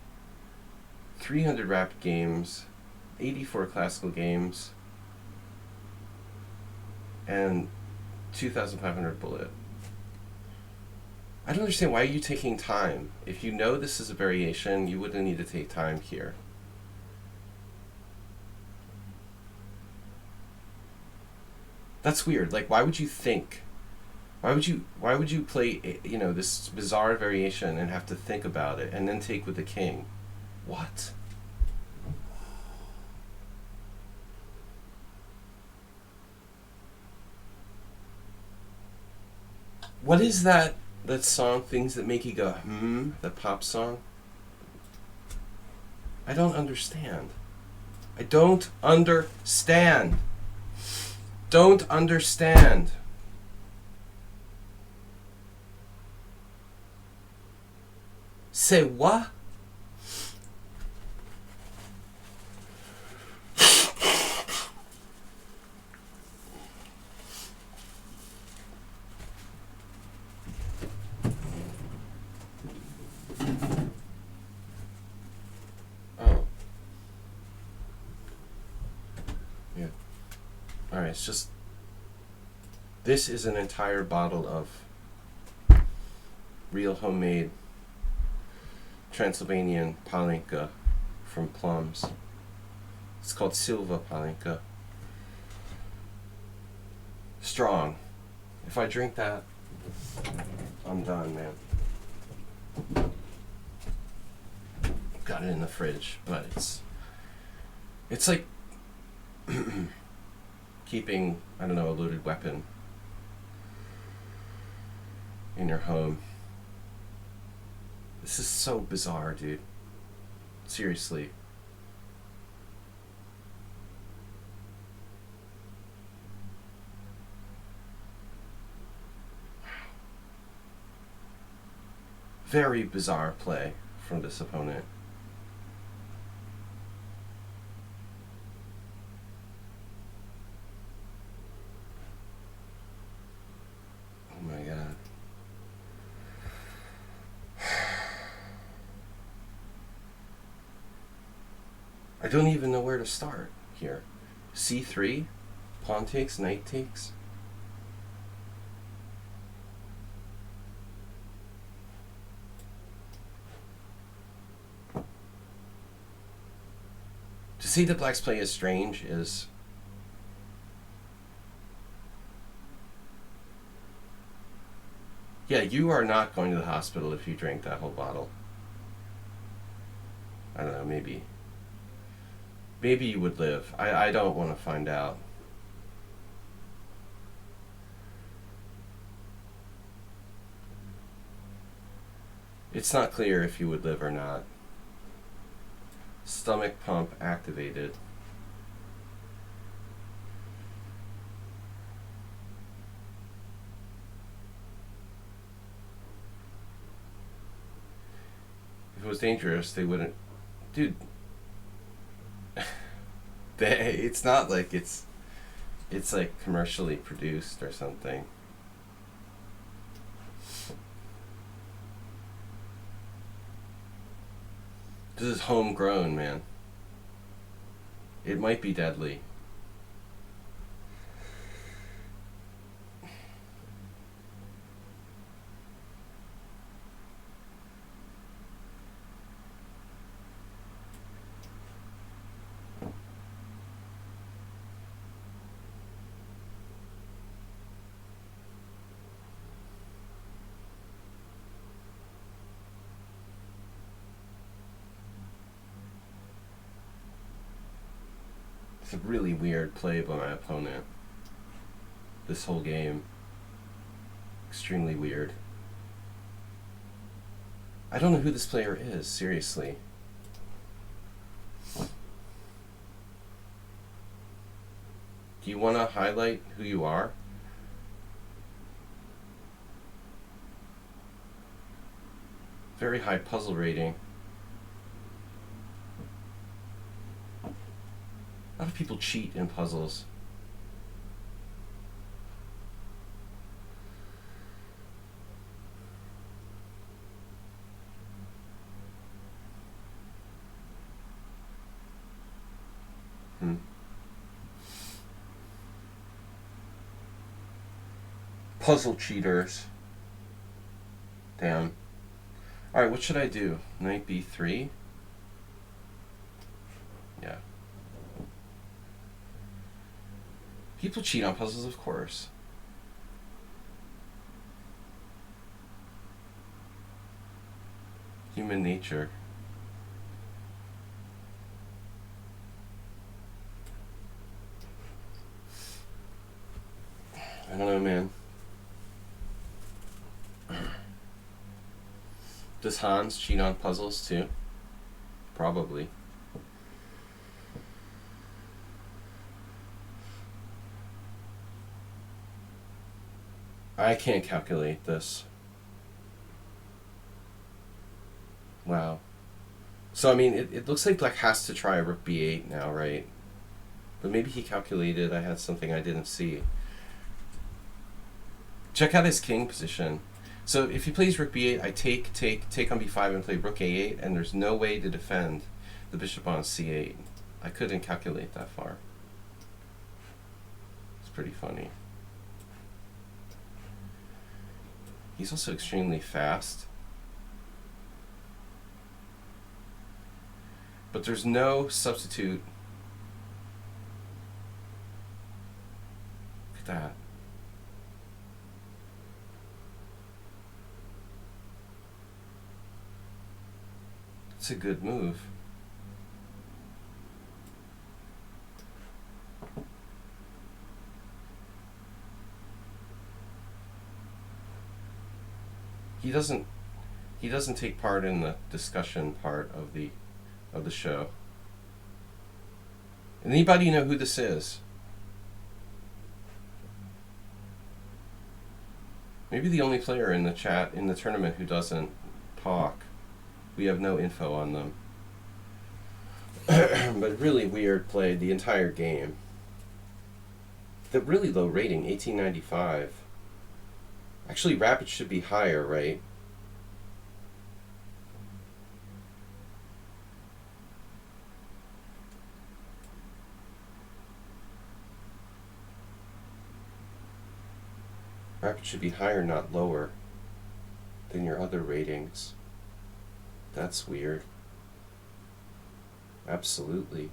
300 Rapid games, 84 Classical games, and 2,500 Bullet. I don't understand, why are you taking time? If you know this is a variation, you wouldn't need to take time here. That's weird. Like, why would you think? Why would you play, you know, this bizarre variation and have to think about it and then take with the king? What? What is that song, Things That Make You Go, hmm? The pop song? I don't understand. I don't understand. Don't understand. Say what? Oh. Yeah. Alright, it's just... This is an entire bottle of real homemade Transylvanian Palinka from Plums. It's called Silva Palinka. Strong. If I drink that, I'm done, man. Got it in the fridge, but it's like keeping, I don't know, a loaded weapon in your home. This is so bizarre, dude. Seriously. Very bizarre play from this opponent. I don't even know where to start here. C3, pawn takes, knight takes. To see that black's play is strange is... Yeah, you are not going to the hospital if you drank that whole bottle. I don't know, maybe. Maybe you would live. I don't want to find out. It's not clear if you would live or not. Stomach pump activated. If it was dangerous, they wouldn't... Dude. It's not like it's like commercially produced or something. This is homegrown, man. It might be deadly. It's a really weird play by my opponent. This whole game. Extremely weird. I don't know who this player is, seriously. Do you want to highlight who you are? Very high puzzle rating. A lot of people cheat in puzzles. Puzzle cheaters. Damn. Alright, what should I do? Knight b3? Yeah. People cheat on puzzles, of course. Human nature. I don't know, man. Does Hans cheat on puzzles too? Probably. I can't calculate this. Wow. So, I mean, it looks like black has to try rook b8 now, right? But maybe he calculated I had something I didn't see. Check out his king position. So if he plays rook b8, I take on b5 and play rook a8, and there's no way to defend the bishop on c8. I couldn't calculate that far. It's pretty funny. He's also extremely fast. But there's no substitute. Look at that. It's a good move. He doesn't take part in the discussion part of the show. Anybody know who this is? Maybe the only player in the chat in the tournament who doesn't talk. We have no info on them. But really weird play the entire game. The really low rating, 1895. Actually, Rapid should be higher, right? Rapid should be higher, not lower, than your other ratings. That's weird. Absolutely.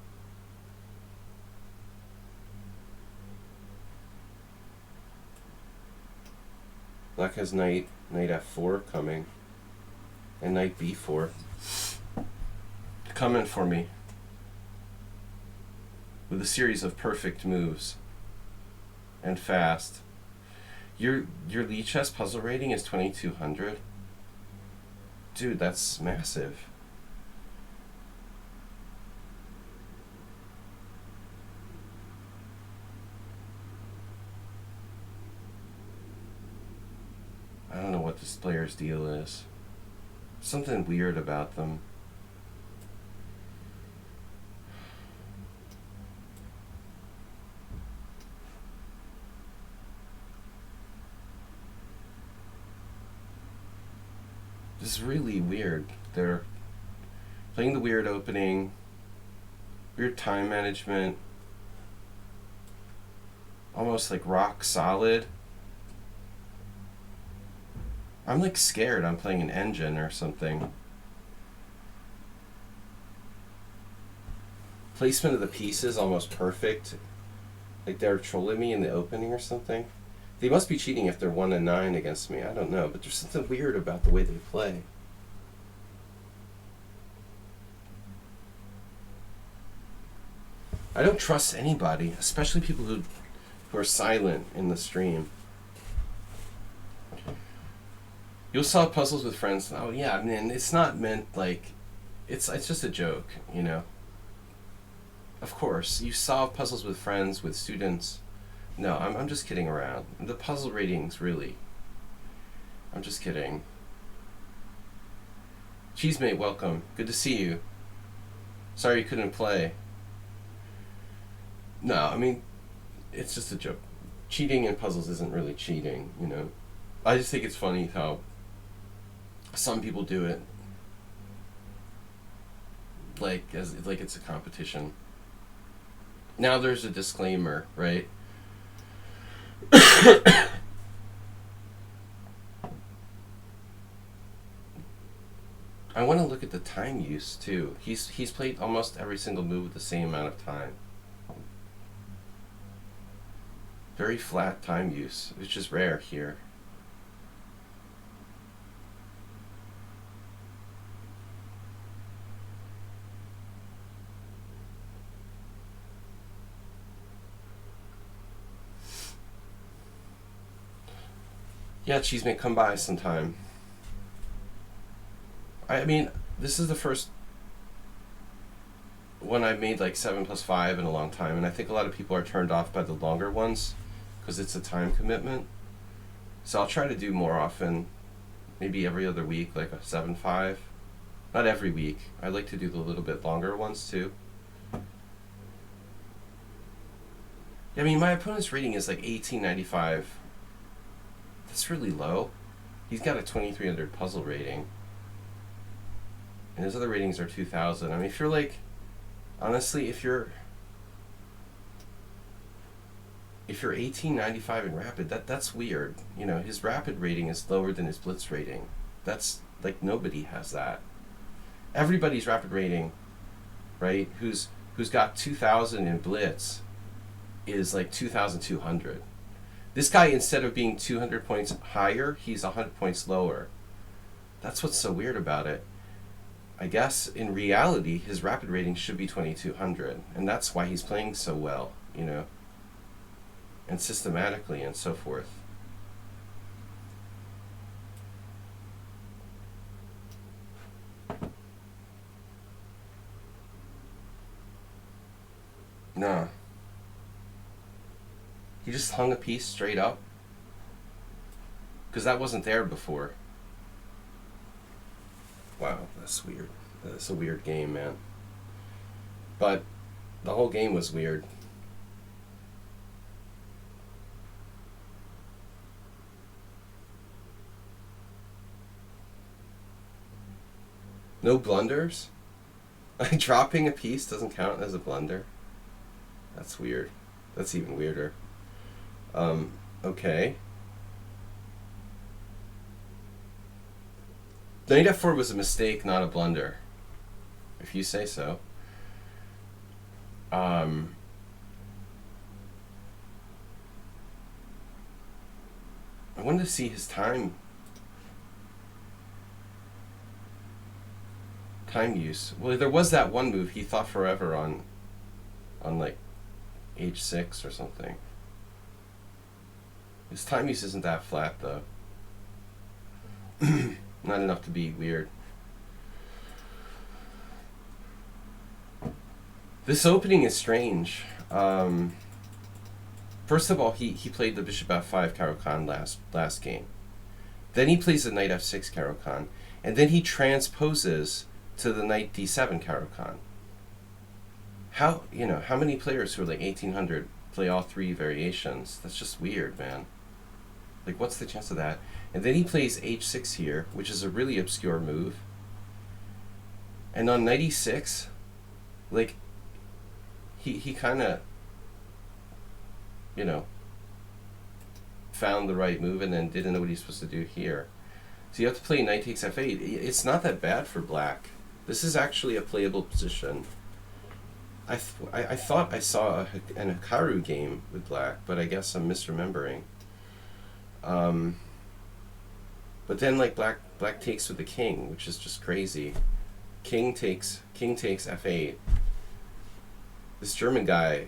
Black has knight f4 coming, and knight b4 coming for me with a series of perfect moves and fast. Your lichess puzzle rating is 2200. Dude, that's massive. I don't know what this player's deal is. Something weird about them. This is really weird. They're playing the weird opening, weird time management, almost like rock solid. I'm like scared I'm playing an engine or something. Placement of the pieces almost perfect. Like they're trolling me in the opening or something. They must be cheating if they're 1-9 against me. I don't know, but there's something weird about the way they play. I don't trust anybody, especially people who are silent in the stream. You'll solve puzzles with friends. Oh yeah, I mean, it's not meant like, it's just a joke, you know. Of course, you solve puzzles with friends, with students. No, I'm just kidding around. The puzzle ratings, really. I'm just kidding. Cheesemate, welcome. Good to see you. Sorry you couldn't play. No, I mean, it's just a joke. Cheating in puzzles isn't really cheating, you know. I just think it's funny how some people do it like it's a competition. Now there's a disclaimer, right? I want to look at the time use too. He's played almost every single move with the same amount of time. Very flat time use, which is rare here. Yeah, Cheesemate, come by sometime. I mean, this is the first one I've made like 7+5 in a long time, and I think a lot of people are turned off by the longer ones because it's a time commitment. So I'll try to do more often, maybe every other week, like a 7+5. Not every week. I like to do the little bit longer ones too. I mean, my opponent's rating is like 1895. That's really low. He's got a 2300 puzzle rating. And his other ratings are 2000. I mean, if you're like, honestly, if you're 1895 in Rapid, that's weird. You know, his Rapid rating is lower than his Blitz rating. That's, like, nobody has that. Everybody's Rapid rating, right, who's got 2000 in Blitz is like 2200. This guy, instead of being 200 points higher, he's 100 points lower. That's what's so weird about it. I guess in reality, his Rapid rating should be 2200, and that's why he's playing so well, you know, and systematically and so forth. Nah. He just hung a piece straight up. Because that wasn't there before. Wow, that's weird. That's a weird game, man. But the whole game was weird. No blunders? Dropping a piece doesn't count as a blunder? That's weird. That's even weirder. Okay. Knight f4 was a mistake, not a blunder. If you say so. I wanted to see his time use. Well, there was that one move he thought forever on like h6 or something. His time use isn't that flat though. Not enough to be weird. This opening is strange. First of all, he played the bishop f5 Caro-Kann last game. Then he plays the knight f6 Caro-Kann, and then he transposes to the knight d7 Caro-Kann. How many players who are like 1800 play all three variations? That's just weird, man. Like, what's the chance of that? And then he plays h6 here, which is a really obscure move. And on knight e6, like, he kind of, found the right move and then didn't know what he's supposed to do here. So you have to play knight takes f8. It's not that bad for black. This is actually a playable position. I thought I saw an Hikaru game with black, but I guess I'm misremembering. But then like black takes with the king, which is just crazy. King takes f8. This German guy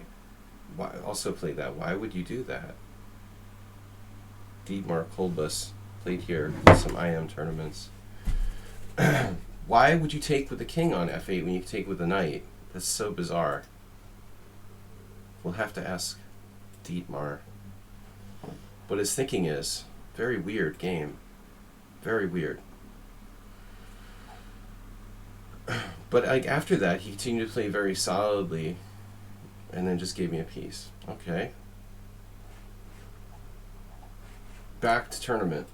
also played that. Why would you do that? Dietmar Kolbus played here in some IM tournaments. Why would you take with the king on f8 when you can take with the knight? That's so bizarre. We'll have to ask Dietmar what his thinking is. Very weird game. Very weird. But like after that, he continued to play very solidly, and then just gave me a piece. Okay. Back to tournament.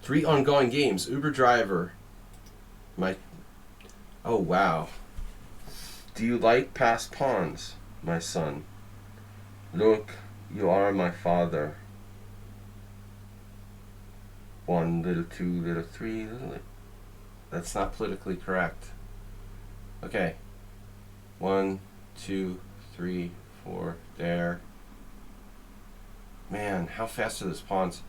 3 ongoing games. Uber driver. Oh wow. Do you like passed pawns, my son? Look, you are my father. 1, little 2, little 3, little. That's not politically correct. Okay. 1, 2, 3, 4, there. Man, how fast are those pawns?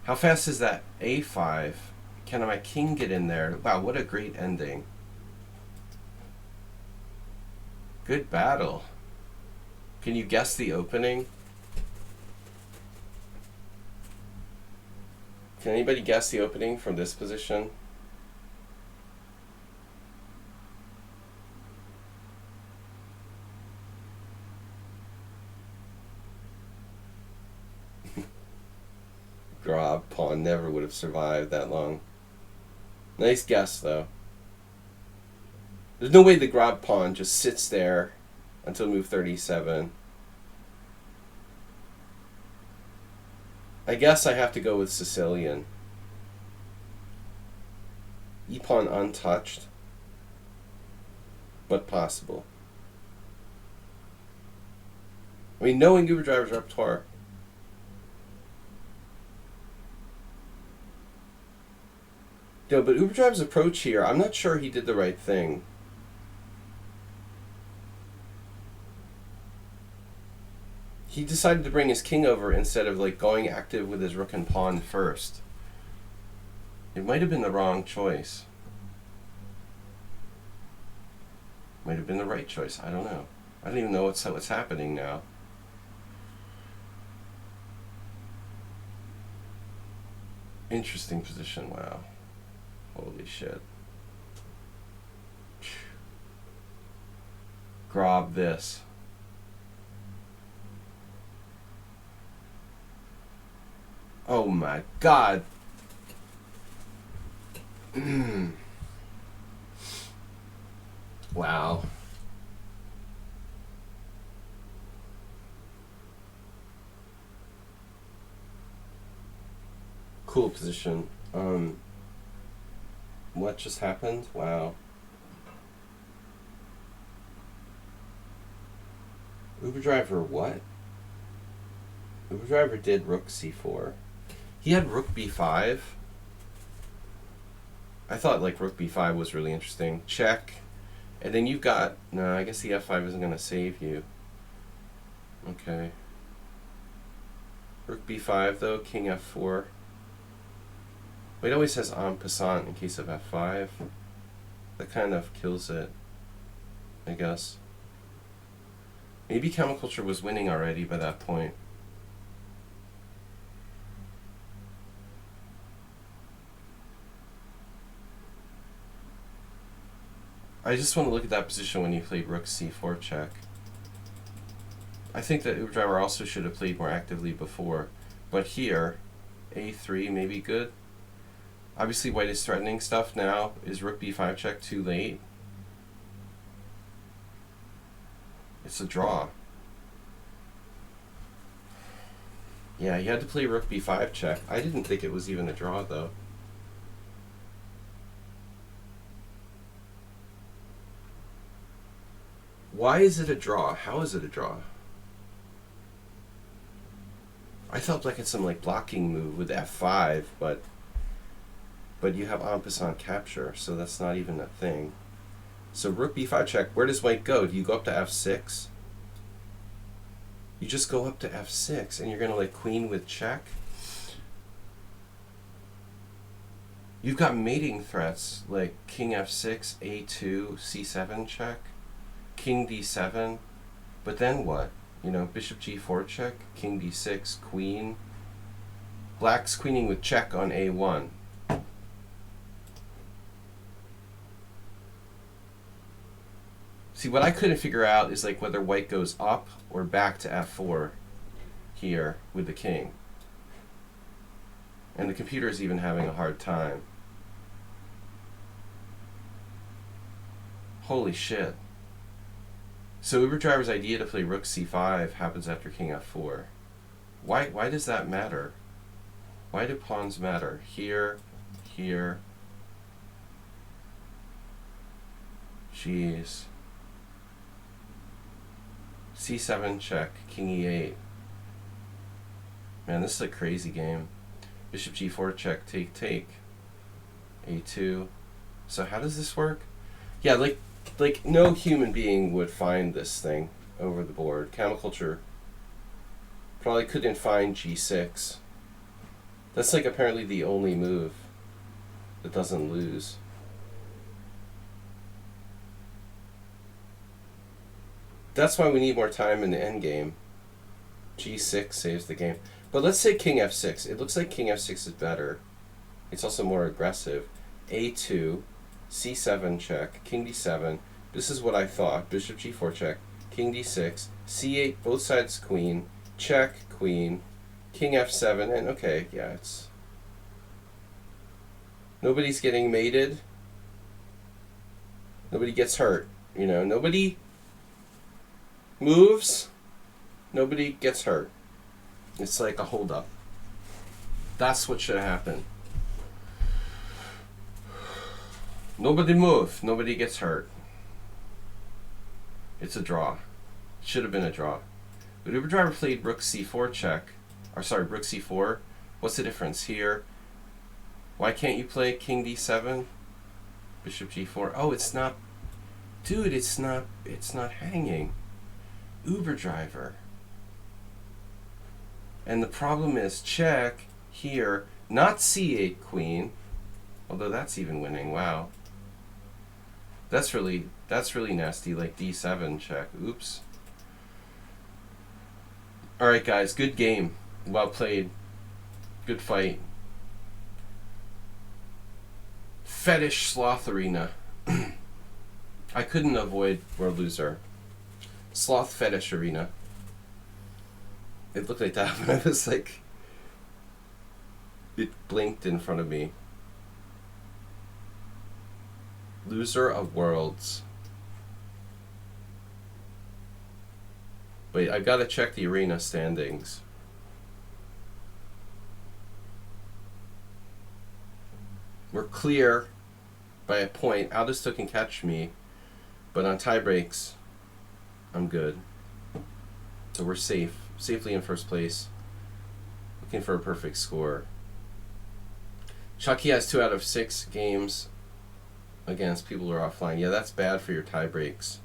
How fast is that a5? Can my king get in there? Wow, what a great ending. Good battle. Can you guess the opening? Can anybody guess the opening from this position? Grob pawn never would have survived that long. Nice guess though. There's no way the Grob pawn just sits there until move 37. I guess I have to go with Sicilian. E-pawn untouched, but possible. I mean, knowing Uber driver's repertoire. No, but Uber driver's approach here, I'm not sure he did the right thing. He decided to bring his king over instead of like going active with his rook and pawn first. It might have been the wrong choice. Might have been the right choice. I don't know. I don't even know what's happening now. Interesting position. Wow. Holy shit. Grob this. Oh my god. Wow. Cool position. What just happened? Wow. Uber driver what? Uber driver did rook c4. He had rook b5. I thought like rook b5 was really interesting. Check. And then you've got... No, I guess the f5 isn't going to save you. Okay. Rook b5 though, king f4. But it always has en passant in case of f5. That kind of kills it, I guess. Maybe Chemiculture was winning already by that point. I just want to look at that position when he played rook c4 check. I think that Uberdriver also should have played more actively before. But here, a3 may be good. Obviously white is threatening stuff now. Is rook b5 check too late? It's a draw. Yeah, you had to play rook b5 check. I didn't think it was even a draw though. Why is it a draw? How is it a draw? I felt like it's some like blocking move with f5, but you have en passant capture, so that's not even a thing. So rook b5 check, where does white go? Do you go up to f6? You just go up to f6 and you're gonna like queen with check? You've got mating threats like king f6, a2, c7 check, king d7, but then what? You know, bishop g4 check, king d6, queen. Black's queening with check on a1. See, what I couldn't figure out is like whether white goes up or back to f4 here with the king. And the computer is even having a hard time. Holy shit. So Uberdriver's idea to play rook c5 happens after king f4. Why does that matter? Why do pawns matter? Here, here. Jeez. c7 check, king e8. Man, this is a crazy game. Bishop g4 check, take, take. a2. So how does this work? Yeah, like no human being would find this thing over the board. Chemiculture probably couldn't find g6. That's like apparently the only move that doesn't lose. That's why we need more time in the endgame. g6 saves the game. But let's say king f6. It looks like king f6 is better. It's also more aggressive. a2, c7 check, king d7. This is what I thought. Bishop g4 check, king d6, c8, both sides queen, check, queen, king f7, and okay, yeah, it's... Nobody's getting mated. Nobody gets hurt. You know, nobody moves, nobody gets hurt. It's like a hold-up. That's what should happen. Nobody move, nobody gets hurt. It's a draw. It should have been a draw. But Uberdriver played rook c4 check, or sorry, rook c4. What's the difference here? Why can't you play king d7? Bishop g4. Oh, it's not, dude, it's not hanging. Uberdriver. And the problem is check here, not c8 queen, although that's even winning. Wow. That's really nasty, like d7 check. Oops. All right, guys, good game. Well played. Good fight. Fetish Sloth Arena. I couldn't avoid World Loser. Sloth Fetish Arena. It looked like that, but I was like... It blinked in front of me. Loser of Worlds. Wait, I've got to check the arena standings. We're clear by a point. Aldous still can catch me, but on tie breaks, I'm good. So we're safe, safely in first place. Looking for a perfect score. Chucky has 2 out of 6 games against people who are offline. Yeah, that's bad for your tie breaks.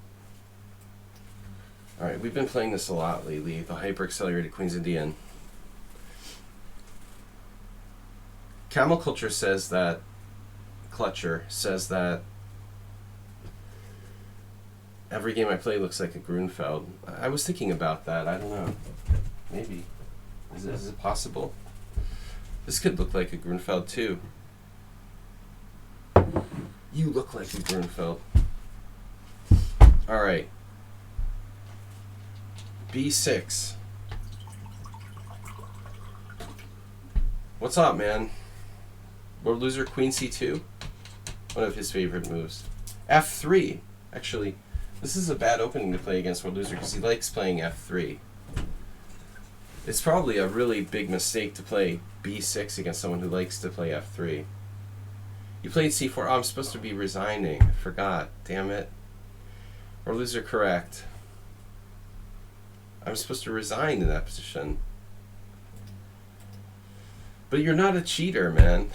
Alright, we've been playing this a lot lately, the hyper-accelerated Queen's Indian. Camel Culture says that, Clutcher says that every game I play looks like a Grunfeld. I was thinking about that, I don't know. Maybe. Is it possible? This could look like a Grunfeld too. You look like a Grunfeld. Alright. B6. What's up, man? World loser Queen C2? One of his favorite moves. F3. Actually, this is a bad opening to play against world loser because he likes playing F3. It's probably a really big mistake to play B6 against someone who likes to play F3. You played C4. Oh, I'm supposed to be resigning. I forgot. Damn it. World loser correct. I'm supposed to resign in that position. But you're not a cheater, man.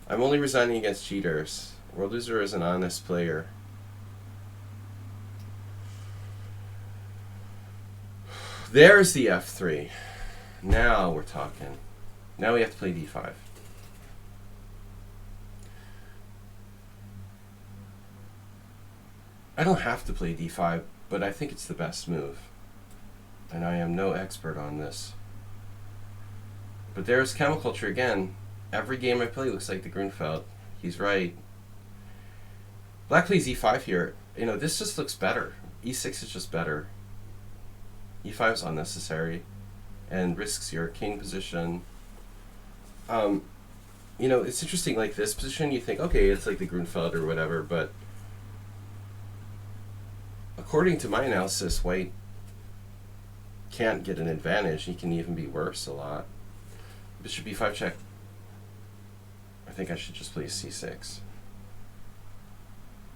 I'm only resigning against cheaters. World loser is an honest player. There's the F3. Now we're talking. Now we have to play D5. I don't have to play D5, but I think it's the best move. And I am no expert on this. But there's Camel Culture again. Every game I play looks like the Grunfeld. He's right. Black plays E5 here. You know, this just looks better. E6 is just better. E5 is unnecessary and risks your king position. You know, it's interesting, like this position, you think, okay, it's like the Grunfeld or whatever, but according to my analysis, white can't get an advantage. He can even be worse a lot. Bishop B5 check. I think I should just play C6.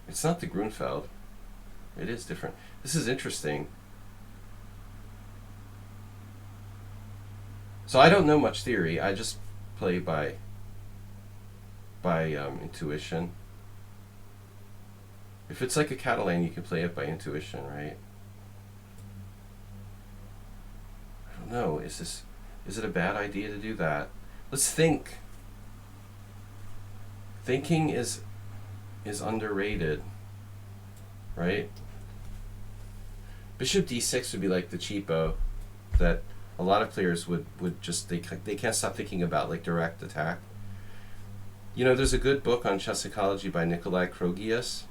It's not the Grunfeld. It is different. This is interesting. So I don't know much theory. I just play by intuition. If it's like a Catalan, you can play it by intuition, right? I don't know. Is it a bad idea to do that? Let's think. Thinking is underrated, right? Bishop D6 would be like the cheapo that a lot of players would just, they can't stop thinking about, like direct attack. You know, there's a good book on chess psychology by Nikolai Krogius.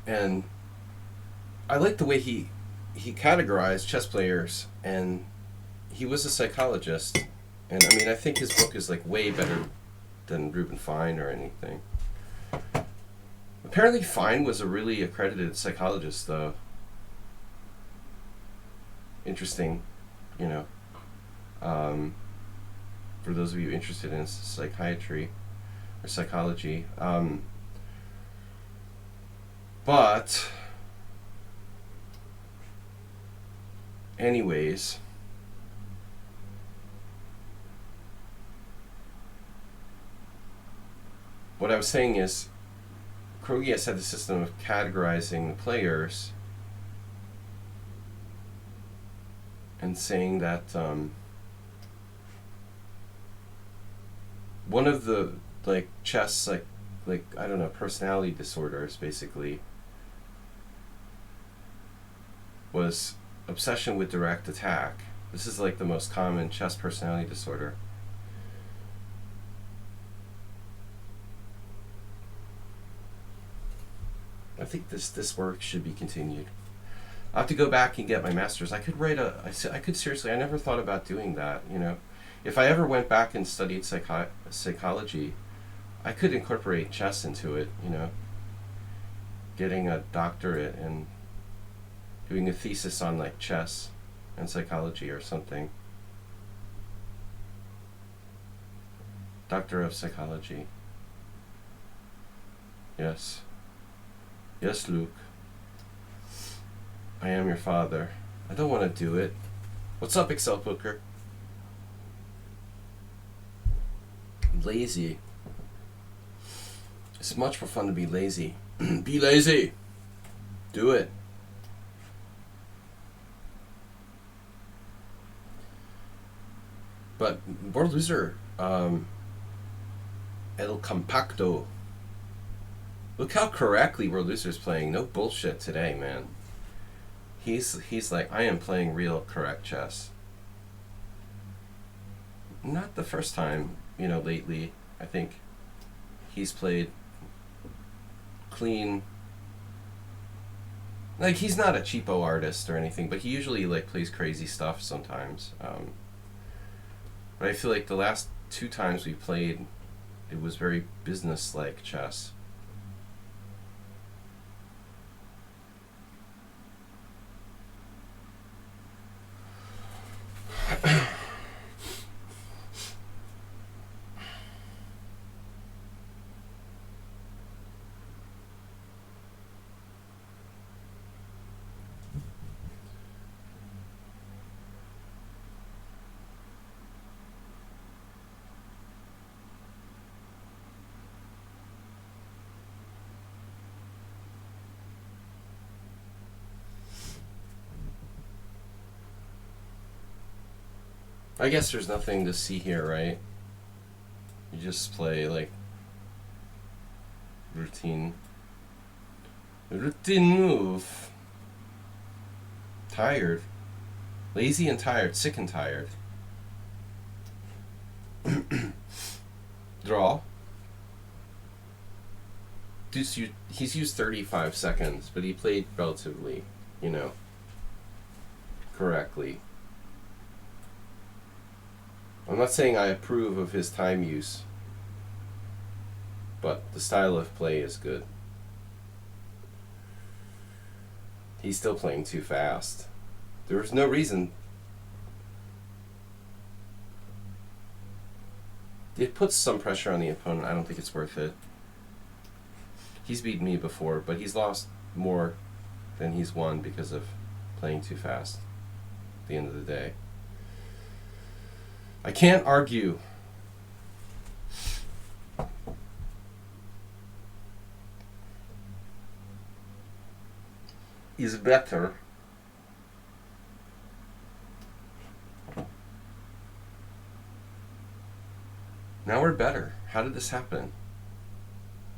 And I like the way he categorized chess players, and he was a psychologist. And I mean, I think his book is like way better than Reuben Fine or anything. Apparently Fine was a really accredited psychologist, though. Interesting, you know, for those of you interested in psychiatry or psychology. But anyways, what I was saying is Krogius had the system of categorizing the players and saying that one of the like chess like I don't know, personality disorders basically was obsession with direct attack. This is like the most common chess personality disorder. I think this work should be continued. I have to go back and get my master's. I could write I could seriously, I never thought about doing that, you know. If I ever went back and studied psychology, I could incorporate chess into it, you know. Getting a doctorate and doing a thesis on like chess and psychology or something. Doctor of Psychology. Yes. Yes, Luke. I am your father. I don't want to do it. What's up, Excel Booker? lazy. It's much more fun to be lazy. Be lazy. Do it. But World Loser, El Compacto. Look how correctly World Loser's playing. No bullshit today, man. He's like, I am playing real correct chess. Not the first time, you know, lately. I think he's played clean. Like, he's not a cheapo artist or anything, but he usually like plays crazy stuff sometimes. But I feel like the last 2 times we played, it was very business-like chess. I guess there's nothing to see here, right? You just play like routine move. Tired. Lazy and tired. Sick and tired. Draw. He's used 35 seconds, but he played relatively, you know, correctly. I'm not saying I approve of his time use, but the style of play is good. He's still playing too fast. There's no reason. It puts some pressure on the opponent. I don't think it's worth it. He's beaten me before, but he's lost more than he's won because of playing too fast at the end of the day. I can't argue. Is better. Now we're better. How did this happen?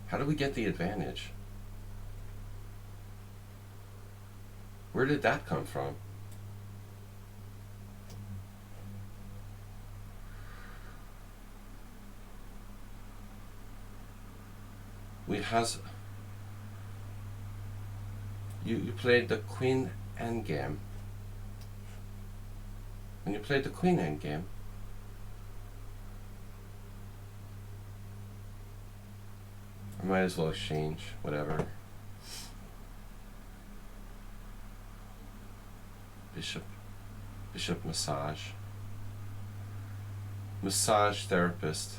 How did we get the advantage? Where did that come from? We has you played the queen endgame. When you played the queen endgame, I might as well exchange whatever. Bishop massage. Massage therapist.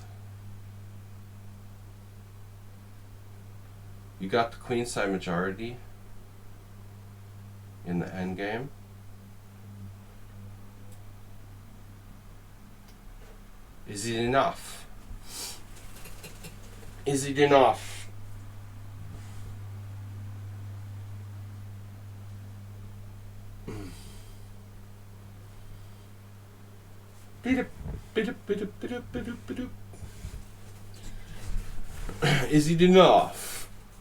You got the queenside majority in the endgame. Is it enough? Is it enough? Is it enough?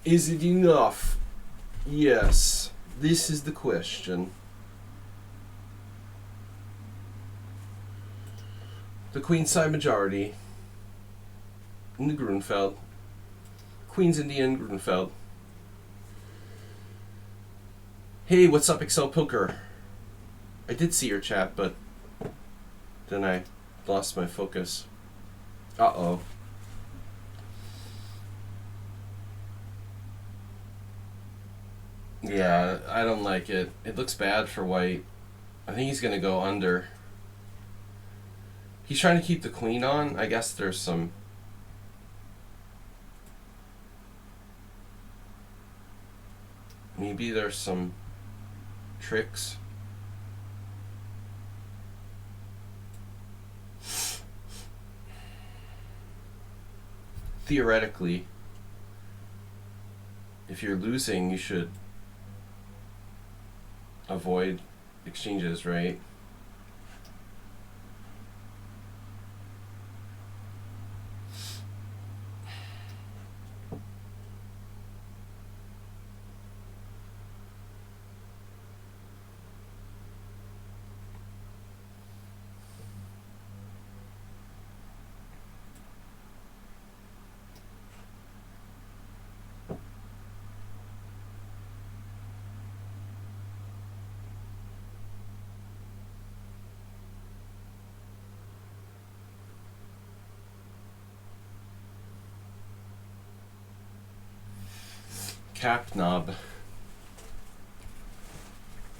Is it enough? Yes. This is the question. The queenside majority in the Grunfeld. Queen's Indian Grunfeld. Hey, what's up, Excel Poker? I did see your chat, but then I lost my focus. Uh-oh. Yeah, I don't like it. It looks bad for white. I think he's going to go under. He's trying to keep the queen on. I guess there's some... Maybe there's some tricks. theoretically, if you're losing, you should avoid exchanges, right? Capnob.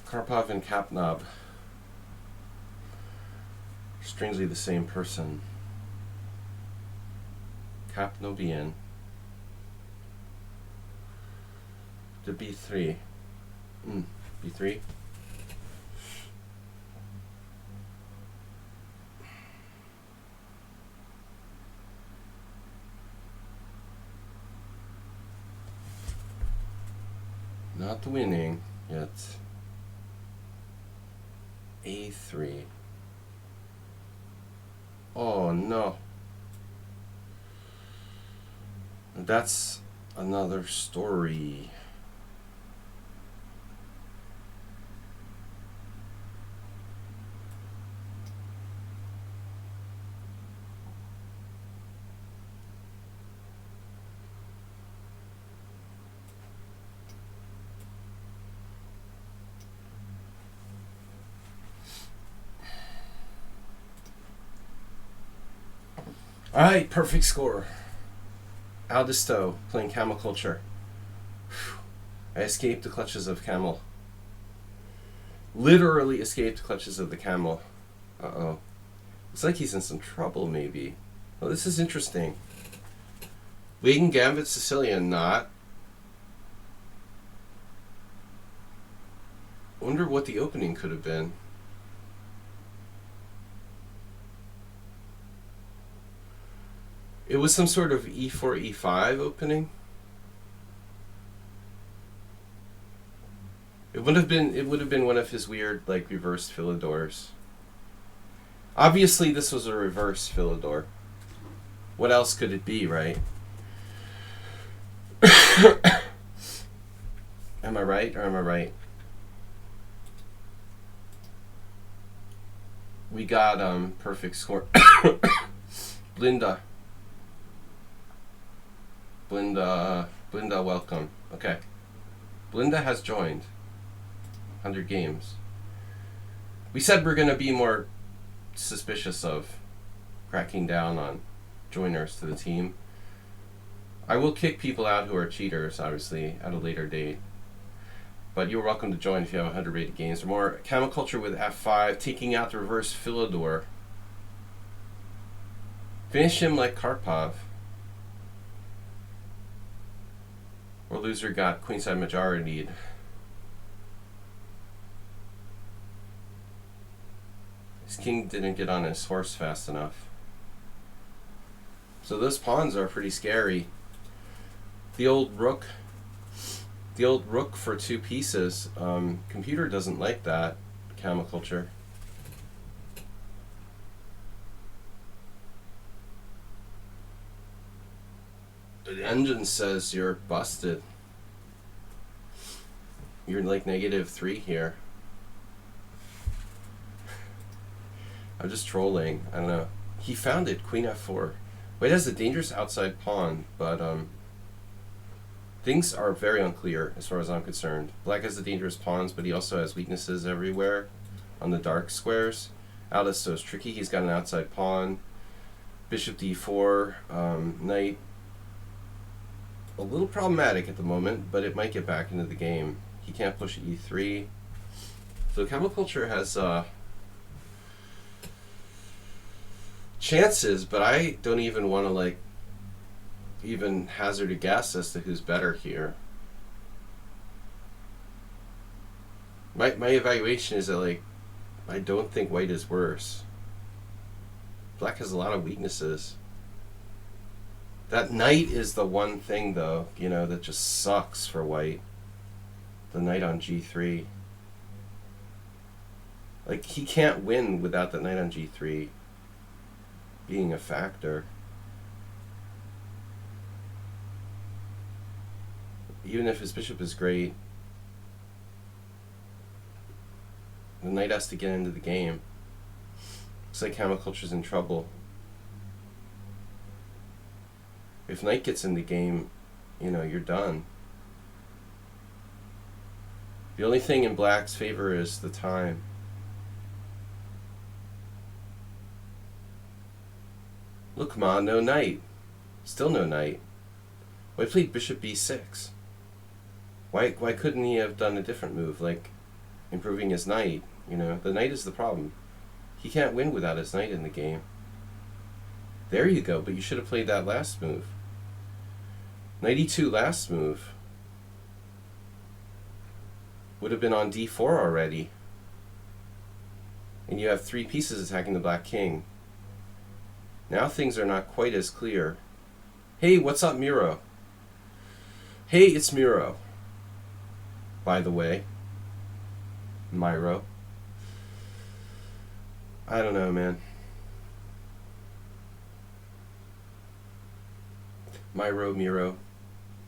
Karpov and Capnob. Strangely the same person. Capnobian. To B3. B3. Not winning yet. A3. Oh no. That's another story. Alright, perfect score. Aldisto playing Camel Culture. I escaped the clutches of Camel. Literally escaped the clutches of the Camel. Uh-oh. Looks like he's in some trouble, maybe. Well, this is interesting. Leading Gambit Sicilian, not. Wonder what the opening could have been. It was some sort of E4, E5 opening. It would have been one of his weird, like, reversed Philidors. Obviously, this was a reverse Philidor. What else could it be, right? Am I right or am I right? We got perfect score. Blinda, welcome. Okay. Blinda has joined. 100 games. We said we're going to be more suspicious of cracking down on joiners to the team. I will kick people out who are cheaters, obviously, at a later date. But you're welcome to join if you have 100 rated games or more. Camel Culture with F5, taking out the reverse Philidor. Finish him like Karpov. Or loser got queenside majority. His king didn't get on his horse fast enough. So those pawns are pretty scary. The old rook for 2 pieces. Computer doesn't like that. Camel Culture. The engine says you're busted. You're like -3 here. I'm just trolling. I don't know. He found it. Queen F4. White has a dangerous outside pawn, but things are very unclear as far as I'm concerned. Black has the dangerous pawns, but he also has weaknesses everywhere on the dark squares. Aldisto is tricky. He's got an outside pawn. Bishop D4. Knight. A little problematic at the moment, but it might get back into the game. He can't push E3. So Camel Culture has chances, but I don't even want to like even hazard a guess as to who's better here. My evaluation is that like I don't think white is worse. Black has a lot of weaknesses. That knight is the one thing, though, you know, that just sucks for white. The knight on g3. Like, he can't win without the knight on g3 being a factor. Even if his bishop is great, the knight has to get into the game. Looks like Culture's in trouble. If knight gets in the game, you know, you're done. The only thing in black's favor is the time. Look, ma, no knight. Still no knight. Why played bishop b6? Why couldn't he have done a different move, like improving his knight? You know, the knight is the problem. He can't win without his knight in the game. There you go, but you should have played that last move. Knight e2 last move would have been on d4 already. And you have 3 pieces attacking the black king. Now things are not quite as clear. Hey, what's up, Miro? Hey, it's Miro. By the way. Miro. I don't know, man. Miro, Miro.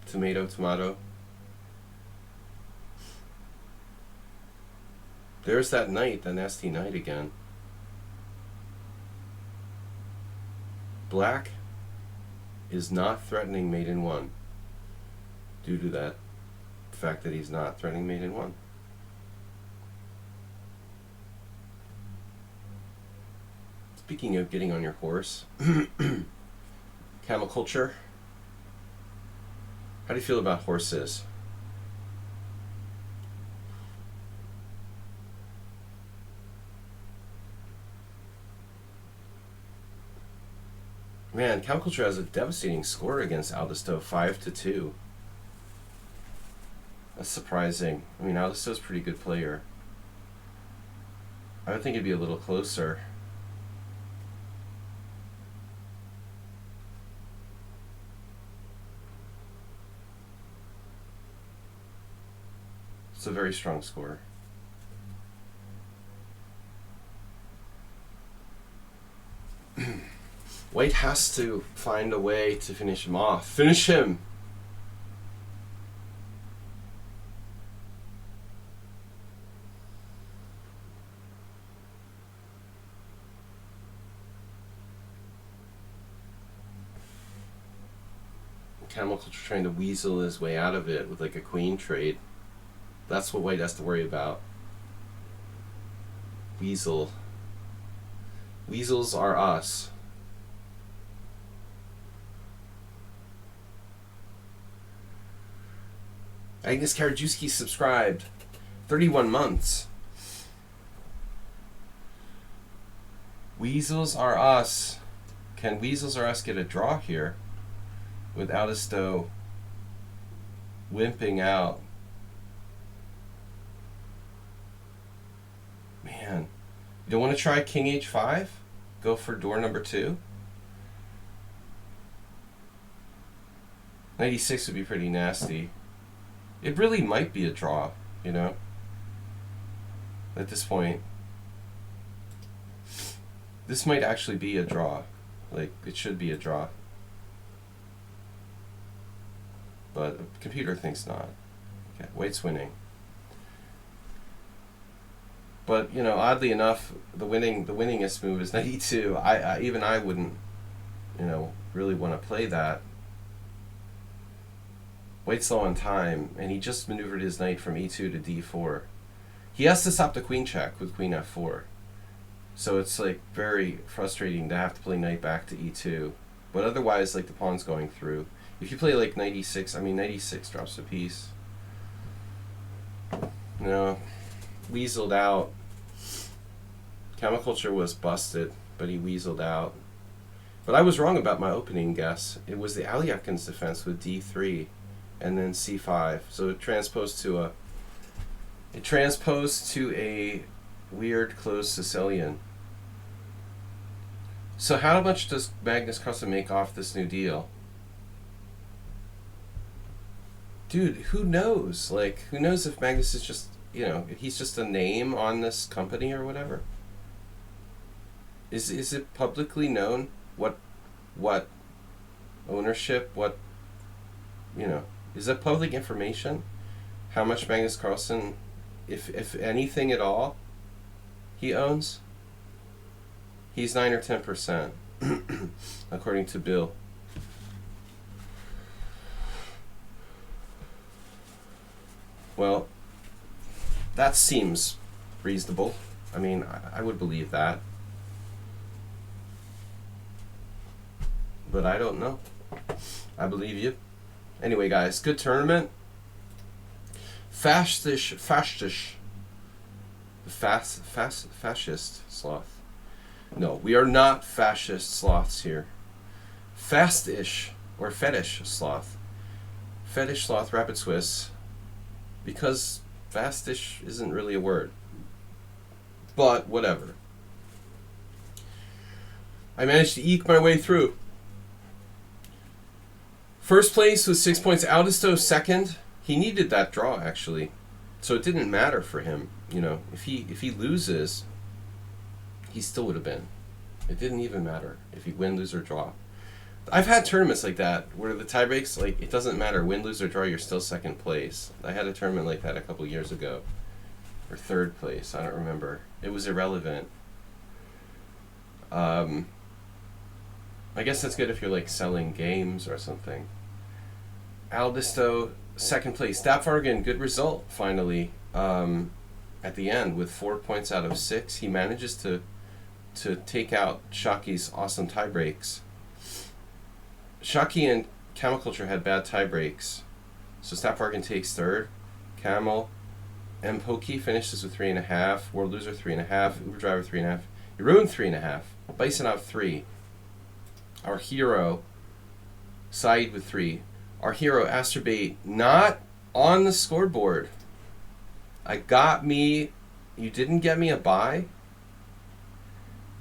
Tomato, tomato. There's that knight, that nasty knight again. Black is not threatening mate in 1 due to that fact that he's not threatening mate in 1. Speaking of getting on your horse, Camel Culture, how do you feel about horses? Man, Camel Culture has a devastating score against Aldisto, 5-2. That's surprising. I mean, Aldisto's a pretty good player. I would think it'd be a little closer. It's a very strong score. White has to find a way to finish him off. Finish him! Camel Culture trying to weasel his way out of it with like a queen trade. That's what white has to worry about. Weasel. Weasels are us. Agnes Karajewski subscribed. 31 months. Weasels are us. Can Weasels are us get a draw here? With Aldisto wimping out. Man. You don't want to try King H5? Go for door number 2? 96 would be pretty nasty. It really might be a draw, you know, at this point. This might actually be a draw. Like, it should be a draw. But the computer thinks not. Okay, white's winning. But, you know, oddly enough, the winningest move is knight e2. Even I wouldn't, you know, really want to play that. White's low on time, and he just maneuvered his knight from e2 to d4. He has to stop the queen check with queen f4. So it's like very frustrating to have to play knight back to e2. But otherwise, like, the pawn's going through. If you play like knight e6, I mean, knight e6 drops a piece. No, weaseled out. Camel Culture was busted, but he weaseled out. But I was wrong about my opening guess. It was the Aliakin's defense with d3. And then c5, so it transposed to a weird closed Sicilian. So how much does Magnus Carlsen make off this new deal? Dude, who knows? Like, who knows if Magnus is just, if he's just a name on this company or whatever? Is it publicly known what ownership, is that public information? How much Magnus Carlsen, if anything at all, he owns? He's 9 or 10%, according to Bill. Well, that seems reasonable. I mean, I would believe that. But I don't know. I believe you. Anyway, guys, good tournament. Fascist sloth. No, we are not fascist sloths here. Fastish or fetish sloth. Fetish sloth rapid Swiss. Because fastish isn't really a word. But whatever. I managed to eke my way through. First place was 6 points. Aldisto second. He needed that draw, actually. So it didn't matter for him. If he loses, he still would have been. It didn't even matter if he win, lose, or draw. I've had tournaments like that where the tie breaks, like, it doesn't matter. Win, lose, or draw, you're still second place. I had a tournament like that a couple years ago. Or third place, I don't remember. It was irrelevant. I guess that's good if you're, like, selling games or something. Aldisto, second place. Stapfargen, good result, finally. At the end, with 4 points out of 6, he manages to take out Shockey's awesome tie breaks. Shockey and Camel Culture had bad tie breaks, so Stapfargen takes third. Camel and Pokey finishes with 3.5. World Loser 3.5. Uber Driver 3.5. Jeroen 3.5. Bisonov 3. Our hero Saeed with 3. Our hero Asterbait not on the scoreboard. You didn't get me a bye?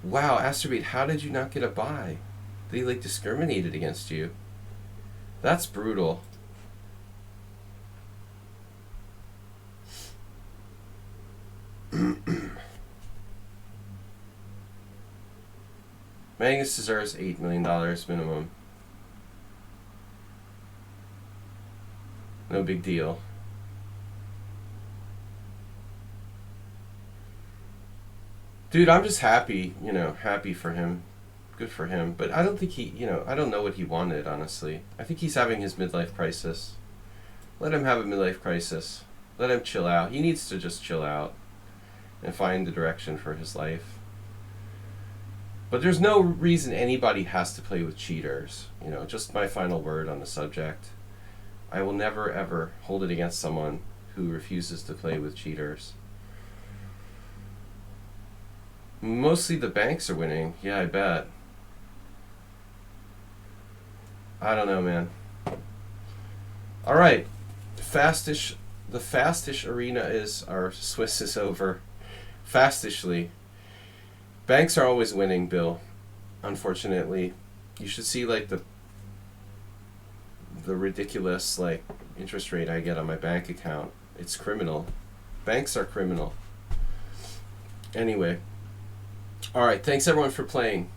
Wow, Asterbait, how did you not get a bye? They, like, discriminated against you. That's brutal. Magnus deserves $8 million minimum. No big deal. Dude, I'm just happy, happy for him. Good for him. But I don't think I don't know what he wanted, honestly. I think he's having his midlife crisis. Let him have a midlife crisis. Let him chill out. He needs to just chill out and find the direction for his life. But there's no reason anybody has to play with cheaters. Just my final word on the subject. I will never, ever hold it against someone who refuses to play with cheaters. Mostly the banks are winning. Yeah, I bet. I don't know, man. All right. The fastish arena is, our Swiss is over. Fastishly. Banks are always winning, Bill. Unfortunately. You should see, like, the ridiculous, like, interest rate I get on my bank account. It's criminal. Banks are criminal. Anyway. Alright, thanks everyone for playing.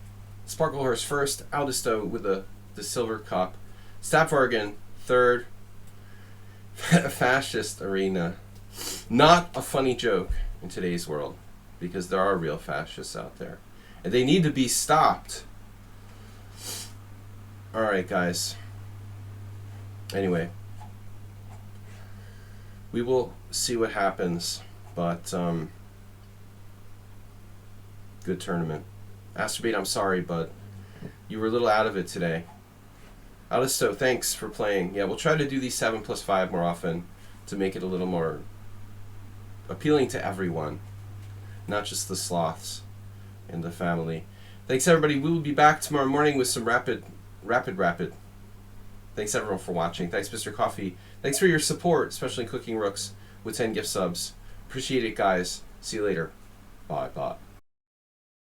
Sparklehorse first, Aldisto with the silver cup. Stapfargen third. Fascist arena. Not a funny joke in today's world, because there are real fascists out there. And they need to be stopped. Alright, guys. Anyway. We will see what happens, but good tournament. Asterbait, I'm sorry, but you were a little out of it today. Alisto, thanks for playing. Yeah, we'll try to do these 7+5 more often to make it a little more appealing to everyone, not just the sloths in the family. Thanks, everybody. We will be back tomorrow morning with some rapid. Thanks, everyone, for watching. Thanks, Mr. Coffee. Thanks for your support, especially Cooking Rooks with 10 gift subs. Appreciate it, guys. See you later. Bye.